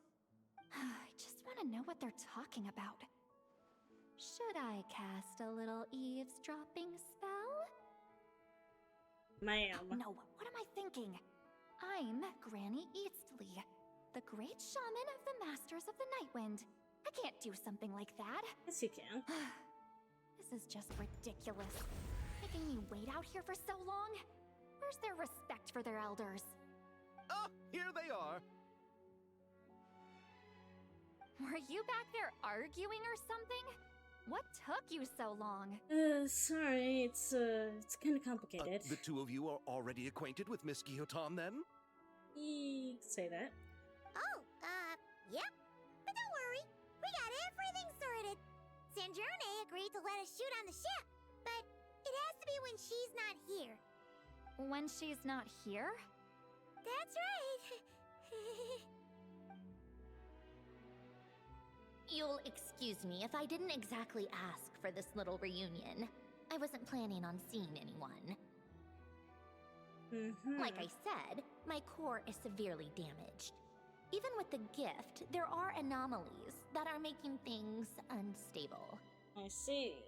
I just want to know what they're talking about. Should I cast a little eavesdropping spell?
Ma'am.
No, what am I thinking? I'm Granny Eastly, the great shaman of the Masters of the Nightwind. I can't do something like that.
Yes, you can.
This is just ridiculous. Making me wait out here for so long? Where's their respect for their elders?
Ah, here they are.
Were you back there arguing or something? What took you so long?
Sorry, it's kind of complicated.
The two of you are already acquainted with Miss Guillotin, then?
You could say that.
Oh, yep. But don't worry, we got everything sorted. Sandrone agreed to let us shoot on the ship, but it has to be when she's not here.
When she's not here?
That's right. You'll excuse me if I didn't exactly ask for this little reunion. I wasn't planning on seeing anyone. Like I said, my core is severely damaged. Even with the gift, there are anomalies that are making things unstable.
I see.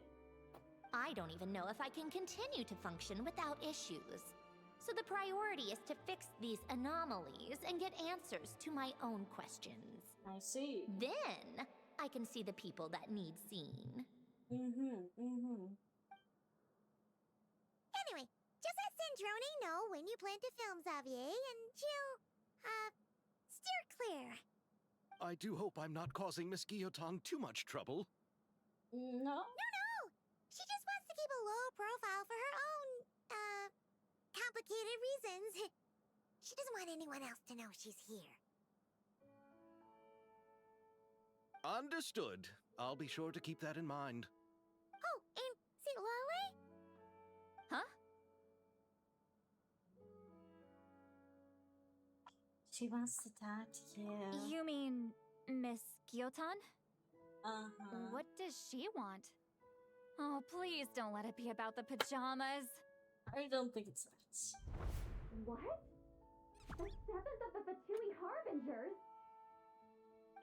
I don't even know if I can continue to function without issues. So the priority is to fix these anomalies and get answers to my own questions.
I see.
Then I can see the people that need seeing. Anyway, just let Sandrone know when you plan to film Xavier, and she'll, steer clear.
I do hope I'm not causing Miss Guillotin too much trouble.
No.
No! She just wants to keep a low profile for her own, complicated reasons. She doesn't want anyone else to know she's here.
Understood. I'll be sure to keep that in mind.
Oh, and see Lale?
Huh?
She wants to talk to you.
You mean Miss Guillotin?
Uh-huh.
What does she want? Oh, please don't let it be about the pajamas.
I don't think it's that.
What? The 7th of the Fatui Harbingers?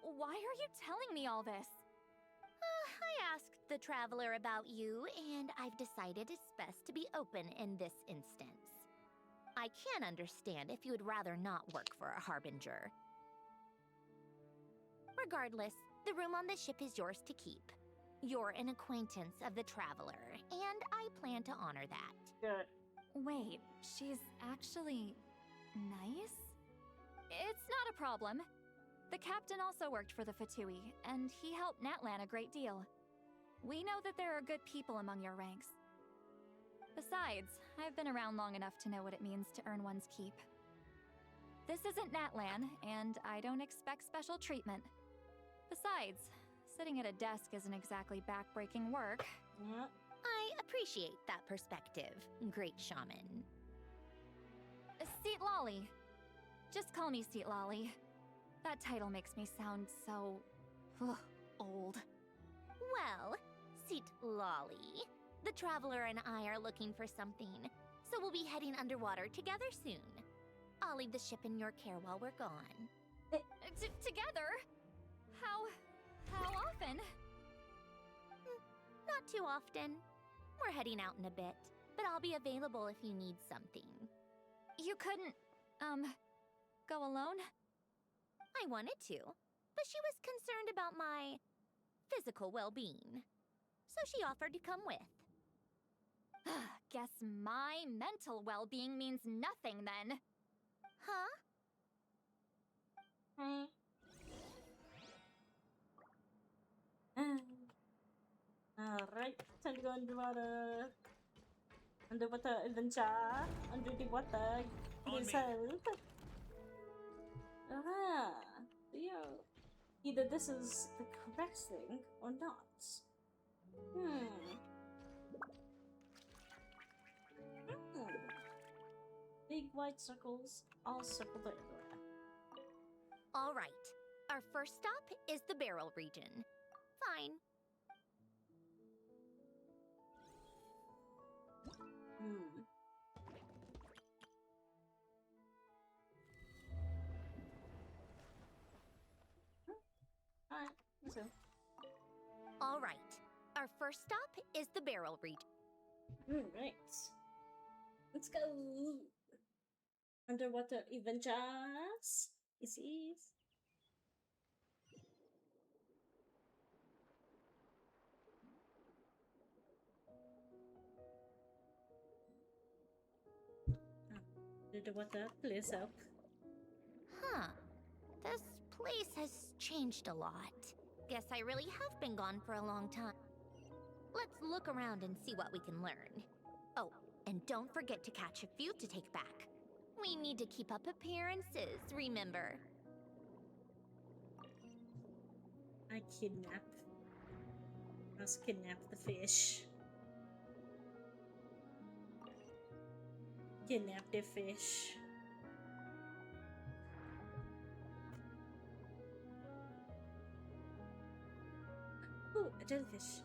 Why are you telling me all this?
I asked the Traveler about you, and I've decided it's best to be open in this instance. I can understand if you would rather not work for a Harbinger. Regardless, the room on the ship is yours to keep. You're an acquaintance of the Traveler, and I plan to honor that.
Good.
Wait, she's actually nice? It's not a problem. The captain also worked for the Fatui, and he helped Natlan a great deal. We know that there are good people among your ranks. Besides, I've been around long enough to know what it means to earn one's keep. This isn't Natlan, and I don't expect special treatment. Besides, sitting at a desk isn't exactly back-breaking work.
Yeah.
I appreciate that perspective, great shaman.
Seat Lolly. Just call me Seat Lolly. That title makes me sound so... old.
Well, Seat Lolly, the Traveler and I are looking for something, so we'll be heading underwater together soon. I'll leave the ship in your care while we're gone.
Together? How often?
Not too often. We're heading out in a bit, but I'll be available if you need something.
You couldn't, go alone?
I wanted to, but she was concerned about my physical well-being, so she offered to come with.
Guess my mental well-being means nothing then.
Huh?
Alright, time to go underwater. Underwater adventure. Under the water. Please help. Yeah. Either this is the correct thing or not. Big white circles all circle the area.
All right. Our first stop is the barrel region. Fine.
Alright, let's go.
All right. Our first stop is the barrel region.
Alright. Let's go. Underwater adventures. This is. Underwater, please help.
Huh. This place has changed a lot. Guess I really have been gone for a long time. Let's look around and see what we can learn. Oh, and don't forget to catch a few to take back. We need to keep up appearances, remember?
I must kidnap the fish. Kidnap the fish. Ooh, a jellyfish.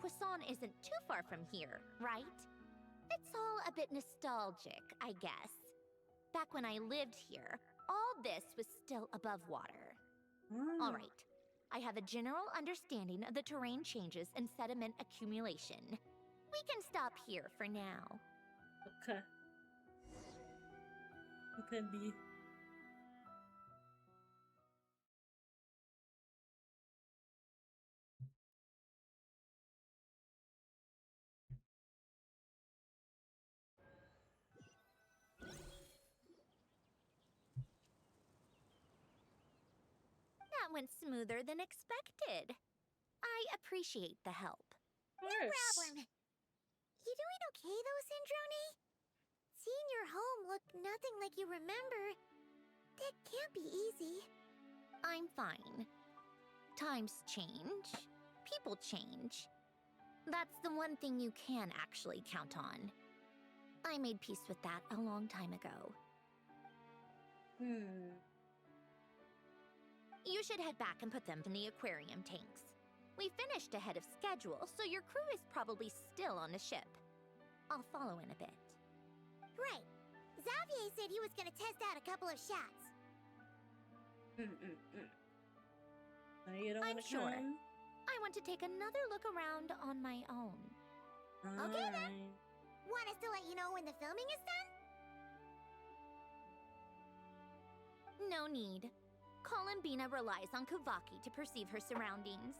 Poisson isn't too far from here, right? It's all a bit nostalgic, I guess. Back when I lived here, all this was still above water. All right. I have a general understanding of the terrain changes and sediment accumulation. We can stop here for now.
Okay. Okay, B.
That went smoother than expected. I appreciate the help.
No problem.
You doing okay though, Syndrome? Seeing your home look nothing like you remember, that can't be easy. I'm fine. Times change. People change. That's the one thing you can actually count on. I made peace with that a long time ago. You should head back and put them in the aquarium tanks. We finished ahead of schedule, so your crew is probably still on the ship. I'll follow in a bit.
Right. Xavier said he was gonna test out a couple of shots.
I'm sure. I want to take another look around on my own.
Okay then. Want us to let you know when the filming is done?
No need. Columbina relies on Kuvaki to perceive her surroundings.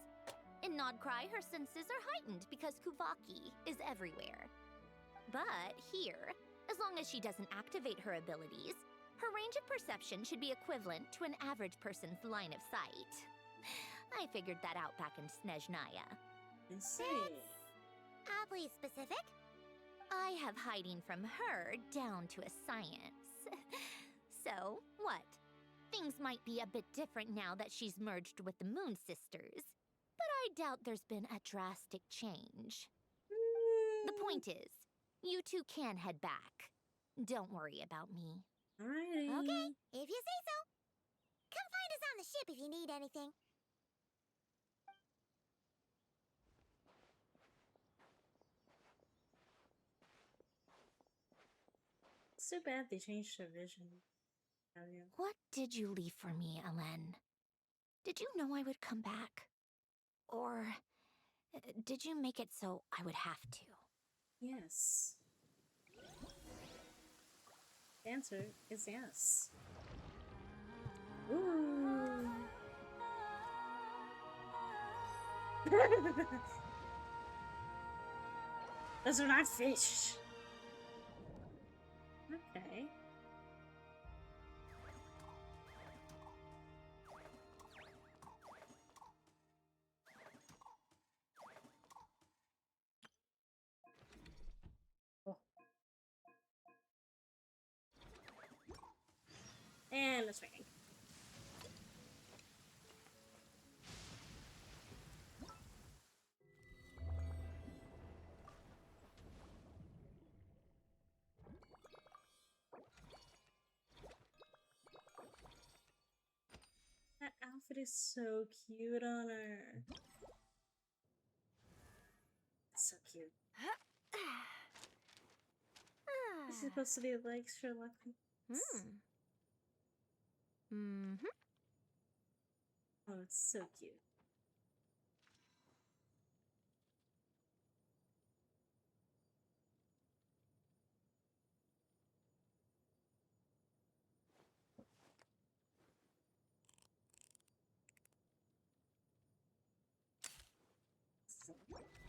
In Nodcry, her senses are heightened because Kuvaki is everywhere. But here, as long as she doesn't activate her abilities, her range of perception should be equivalent to an average person's line of sight. I figured that out back in Snezhnaya.
That's oddly specific.
I have hiding from her down to a science. So, what? Things might be a bit different now that she's merged with the Moon Sisters, but I doubt there's been a drastic change. The point is, you two can head back. Don't worry about me.
Okay, if you say so. Come find us on the ship if you need anything.
It's too bad they changed their vision.
What did you leave for me, Elen? Did you know I would come back? Or did you make it so I would have to?
Yes. The answer is yes. Ooh. Those are not fish. Okay. And it's raining. That outfit is so cute on her. It's so cute. This is supposed to be like Sherlock Holmes. Oh, it's so cute.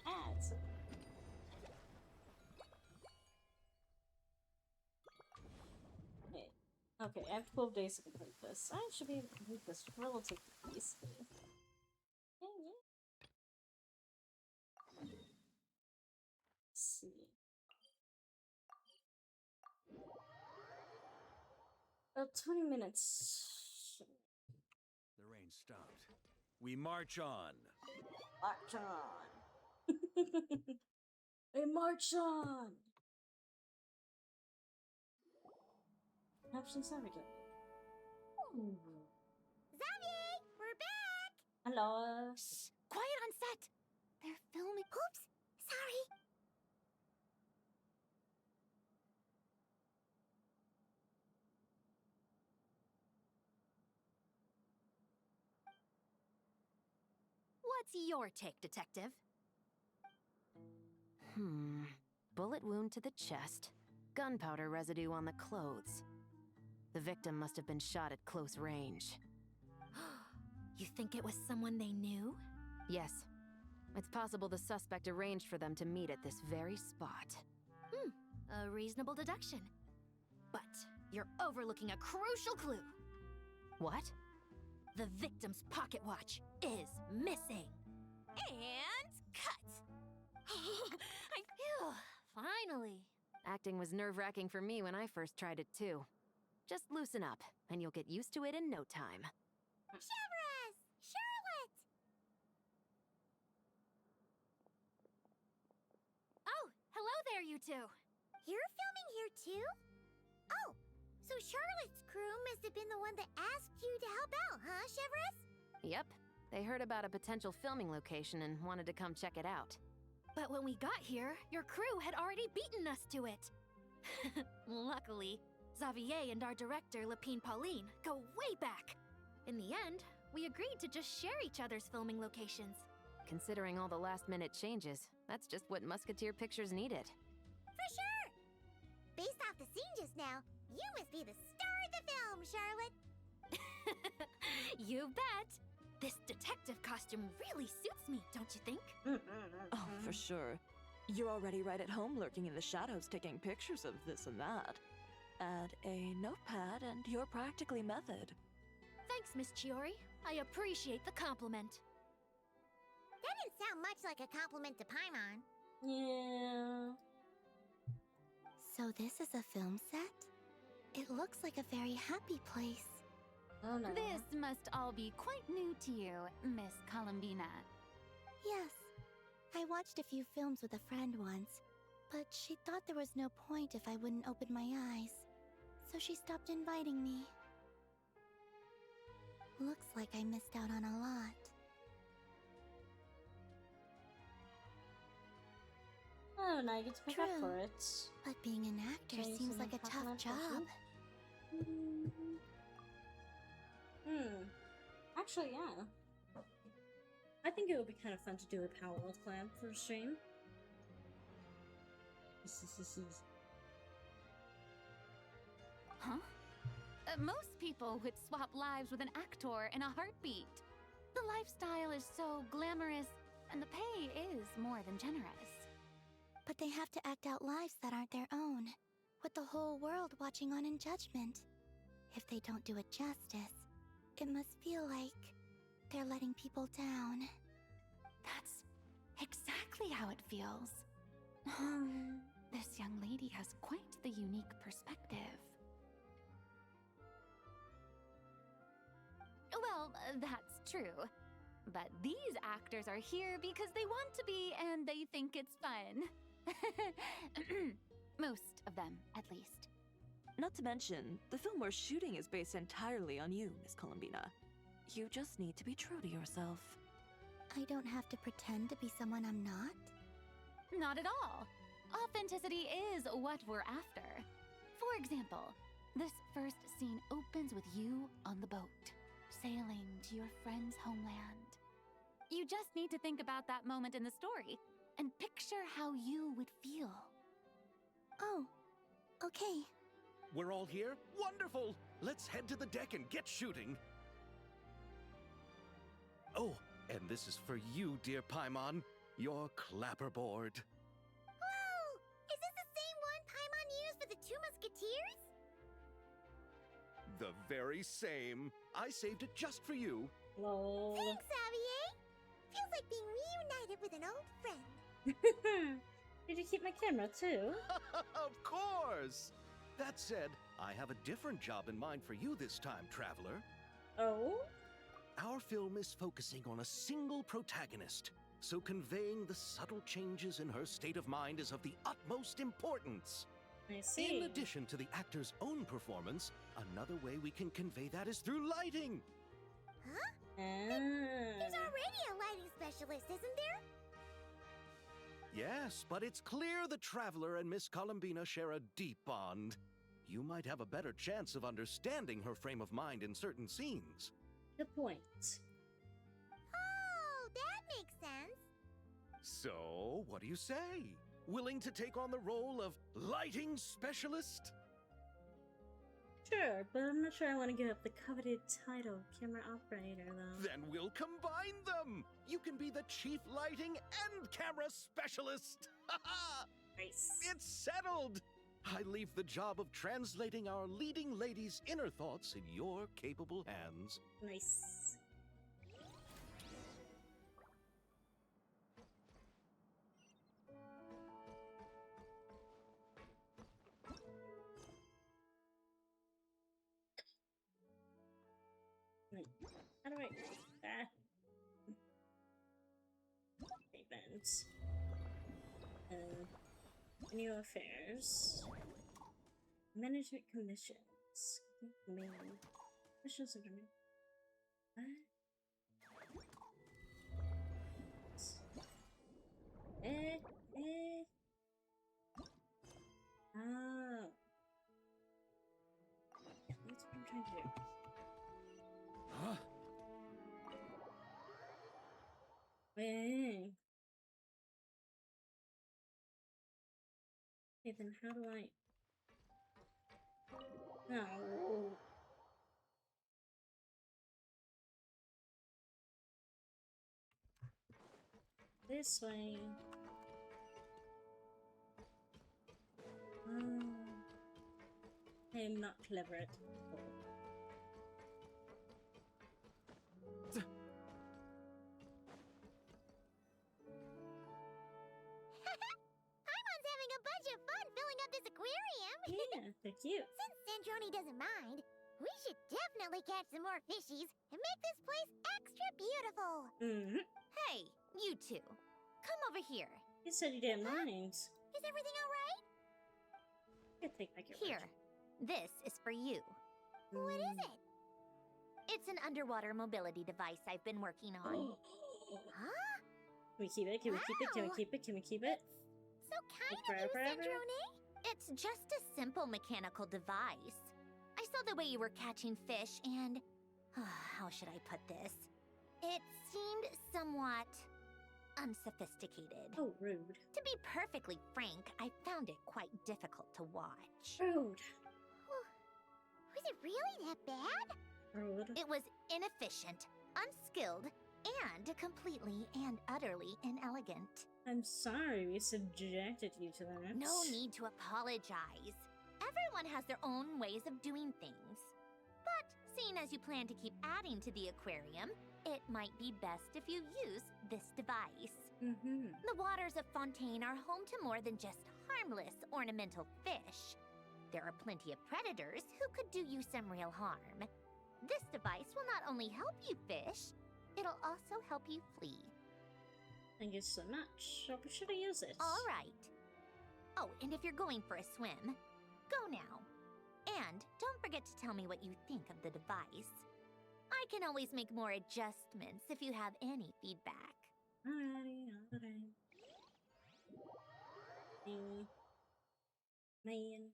Ads. Okay, I have 12 days to complete this. I should be able to complete this relatively easily. Let's see. 20 minutes.
The rain stopped. We march on.
March on. We march on. Options navigate.
Xavier, we're back!
Hello.
Shh! Quiet on set! They're filming.
Oops! Sorry!
What's your take, Detective?
Bullet wound to the chest. Gunpowder residue on the clothes. The victim must have been shot at close range.
You think it was someone they knew?
Yes. It's possible the suspect arranged for them to meet at this very spot.
A reasonable deduction. But you're overlooking a crucial clue.
What?
The victim's pocket watch is missing. And cut! Finally.
Acting was nerve-wracking for me when I first tried it too. Just loosen up, and you'll get used to it in no time.
Chevrus! Charlotte!
Oh, hello there, you two.
You're filming here too? Oh, so Charlotte's crew must have been the one that asked you to help out, huh, Chevrus?
Yep. They heard about a potential filming location and wanted to come check it out.
But when we got here, your crew had already beaten us to it. Luckily, Xavier and our director, Lapine Pauline, go way back. In the end, we agreed to just share each other's filming locations.
Considering all the last-minute changes, that's just what Musketeer Pictures needed.
For sure! Based off the scene just now, you must be the star of the film, Charlotte!
You bet! This detective costume really suits me, don't you think?
Oh, for sure. You're already right at home lurking in the shadows taking pictures of this and that. Add a notepad and you're practically method.
Thanks, Miss Chiori. I appreciate the compliment.
That didn't sound much like a compliment to Paimon.
Yeah.
So this is a film set? It looks like a very happy place.
Oh, no.
This must all be quite new to you, Miss Columbina.
Yes. I watched a few films with a friend once, but she thought there was no point if I wouldn't open my eyes. So she stopped inviting me. Looks like I missed out on a lot.
and I get to pick up for it.
But being an actor
Okay,
seems
so
like a
half
tough
an hour
job.
Actually, yeah. I think it would be kind of fun to do a Power World collab for a stream.
Huh? Most people would swap lives with an actor in a heartbeat. The lifestyle is so glamorous, and the pay is more than generous.
But they have to act out lives that aren't their own, with the whole world watching on in judgment. If they don't do it justice, it must feel like they're letting people down.
That's exactly how it feels. This young lady has quite the unique perspective. Well, that's true. But these actors are here because they want to be and they think it's fun. Most of them, at least.
Not to mention, the film we're shooting is based entirely on you, Miss Columbina. You just need to be true to yourself.
I don't have to pretend to be someone I'm not?
Not at all. Authenticity is what we're after. For example, this first scene opens with you on the boat, sailing to your friend's homeland. You just need to think about that moment in the story and picture how you would feel.
Oh, okay.
We're all here? Wonderful! Let's head to the deck and get shooting. Oh, and this is for you, dear Paimon, your clapperboard.
Whoa! Is this the same one Paimon used for the Two Musketeers?
The very same. I saved it just for you.
Lol.
Thanks, Xavier! Feels like being reunited with an old friend.
Did you keep my camera too?
Of course! That said, I have a different job in mind for you this time, Traveler.
Oh?
Our film is focusing on a single protagonist, so conveying the subtle changes in her state of mind is of the utmost importance.
I see.
In addition to the actor's own performance, another way we can convey that is through lighting.
Huh? There's already a lighting specialist, isn't there?
Yes, but it's clear the Traveler and Miss Columbina share a deep bond. You might have a better chance of understanding her frame of mind in certain scenes.
Good point.
Oh, that makes sense.
So, what do you say? Willing to take on the role of lighting specialist?
Sure, but I'm not sure I want to give up the coveted title camera operator, though.
Then we'll combine them! You can be the chief lighting and camera specialist!
Nice.
It's settled! I leave the job of translating our leading lady's inner thoughts in your capable hands.
Nice. How do I... Events. New affairs. Management commissions. Main. Commissions of Oh. That's what I'm trying to do.
Huh?
Okay, then how do I... Oh. This way. I am not clever at all.
Paimon's having a bunch of fun filling up this aquarium.
Yeah, they're cute.
Since Sandroni doesn't mind, we should definitely catch some more fishies and make this place extra beautiful.
Hey, you two. Come over here.
You said you didn't mind.
Is everything all right?
You take back your
Here. This is for you.
What is it?
It's an underwater mobility device I've been working on.
Huh?
Can we keep it? Can we keep it? Can we keep it? Can we keep it?
So kind of you, Cendrone. It's just a simple mechanical device. I saw the way you were catching fish and... how should I put this? It seemed somewhat... unsophisticated.
Oh, rude.
To be perfectly frank, I found it quite difficult to watch.
Rude.
Was it really that bad?
Rude.
It was inefficient, unskilled, and completely and utterly inelegant.
I'm sorry we subjected you to that.
No need to apologize. Everyone has their own ways of doing things. But seeing as you plan to keep adding to the aquarium, it might be best if you use this device. The waters of Fontaine are home to more than just harmless ornamental fish. There are plenty of predators who could do you some real harm. This device will not only help you fish, it'll also help you flee.
Thank you so much. How should I use it?
All right. Oh, and if you're going for a swim, go now. And don't forget to tell me what you think of the device. I can always make more adjustments if you have any feedback.
Alright. Man.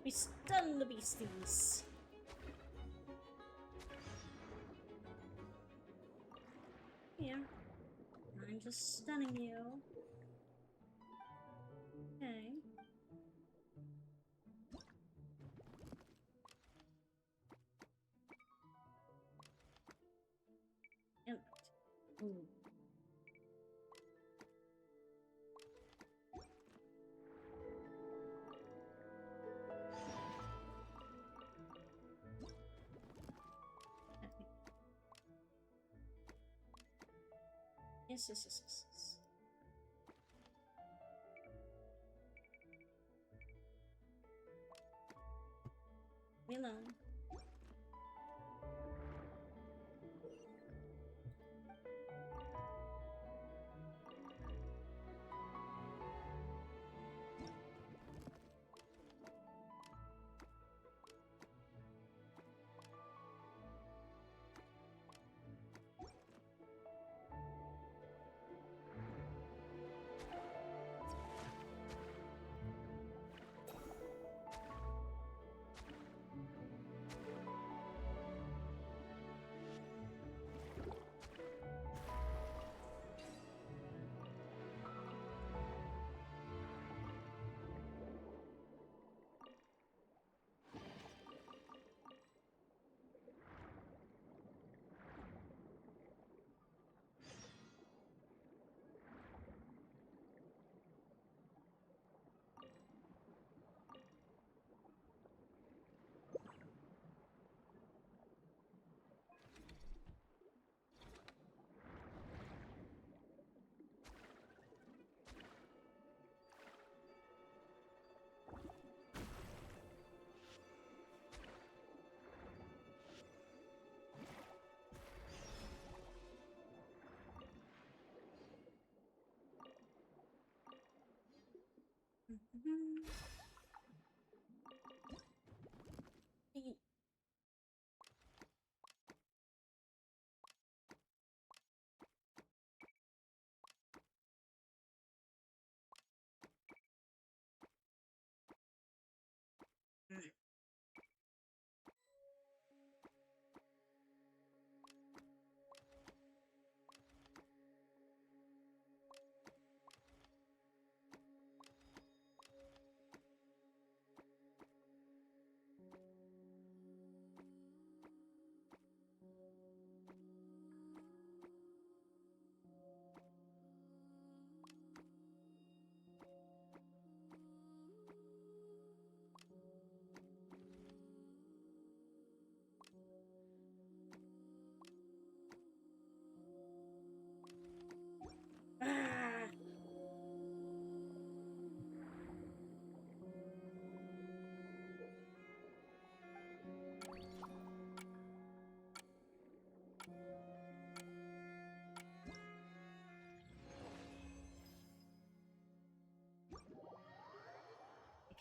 We stun the beasties. Yeah. I'm just stunning you. Okay. Yep. Ooh. Yes. Me alone.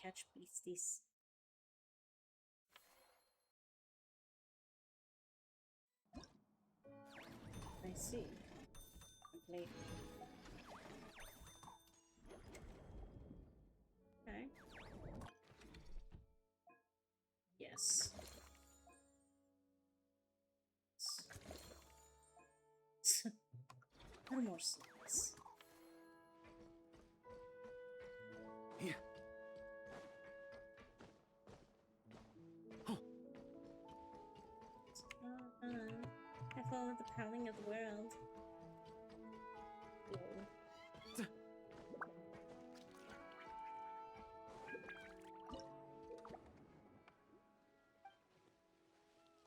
catch beasties. I see. Okay. Okay. Yes. No more snakes.
Here.
I followed the pounding of the world. Whoa.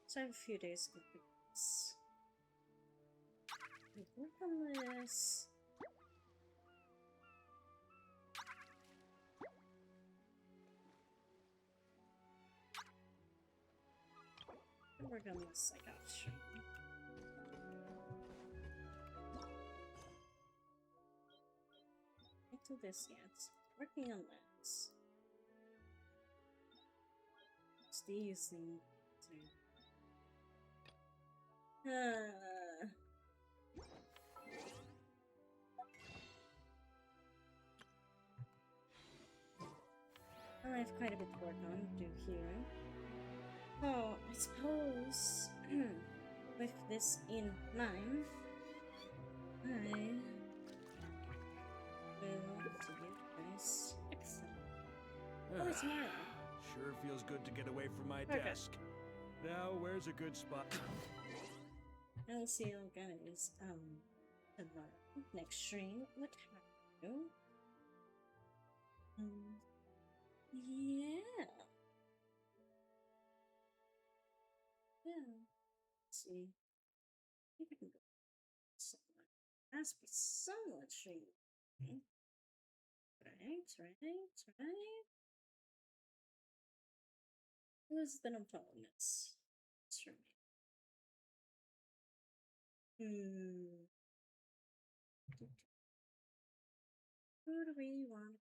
So I have a few days to complete this. Work on this. Work on this, I got stream. Can't do this yet. Working on this. It's these things too. I have quite a bit to work on to do here. Oh, I suppose with this in mind, I will do you guys excellent. Oh, it's tomorrow.
Sure feels good to get away from my
Okay.
desk. Now, where's a good spot?
I'll see you guys tomorrow. Next stream. What have you? Yeah. Yeah. Let's see. Maybe I can go somewhere. Has to be somewhat streaming. Right. Who's been upon this stream? Who do we want?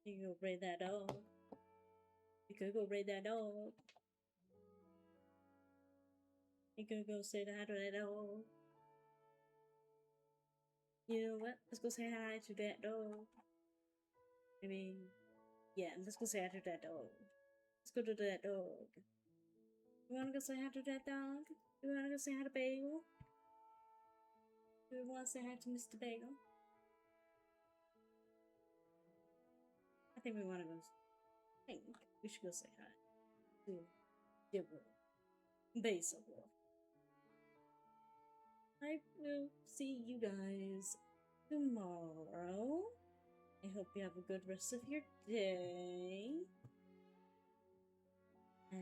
You go raid that dog. You could go raid that dog. You could go say hi to that dog. You know what? Let's go say hi to that dog. I mean, yeah, let's go say hi to that dog. Let's go to that dog. You wanna go say hi to that dog? You wanna go say hi to Bagel? Do you wanna say hi to Mr. Bagel? I think we wanna go. I think we should go say hi to Dibble. Basically. I will see you guys tomorrow. I hope you have a good rest of your day. Yeah.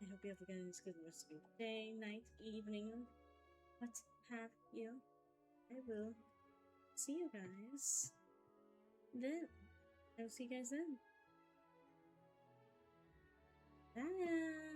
I hope you have a good rest of your day, night, evening, what have you. I will see you guys then. I will see you guys then. Bye.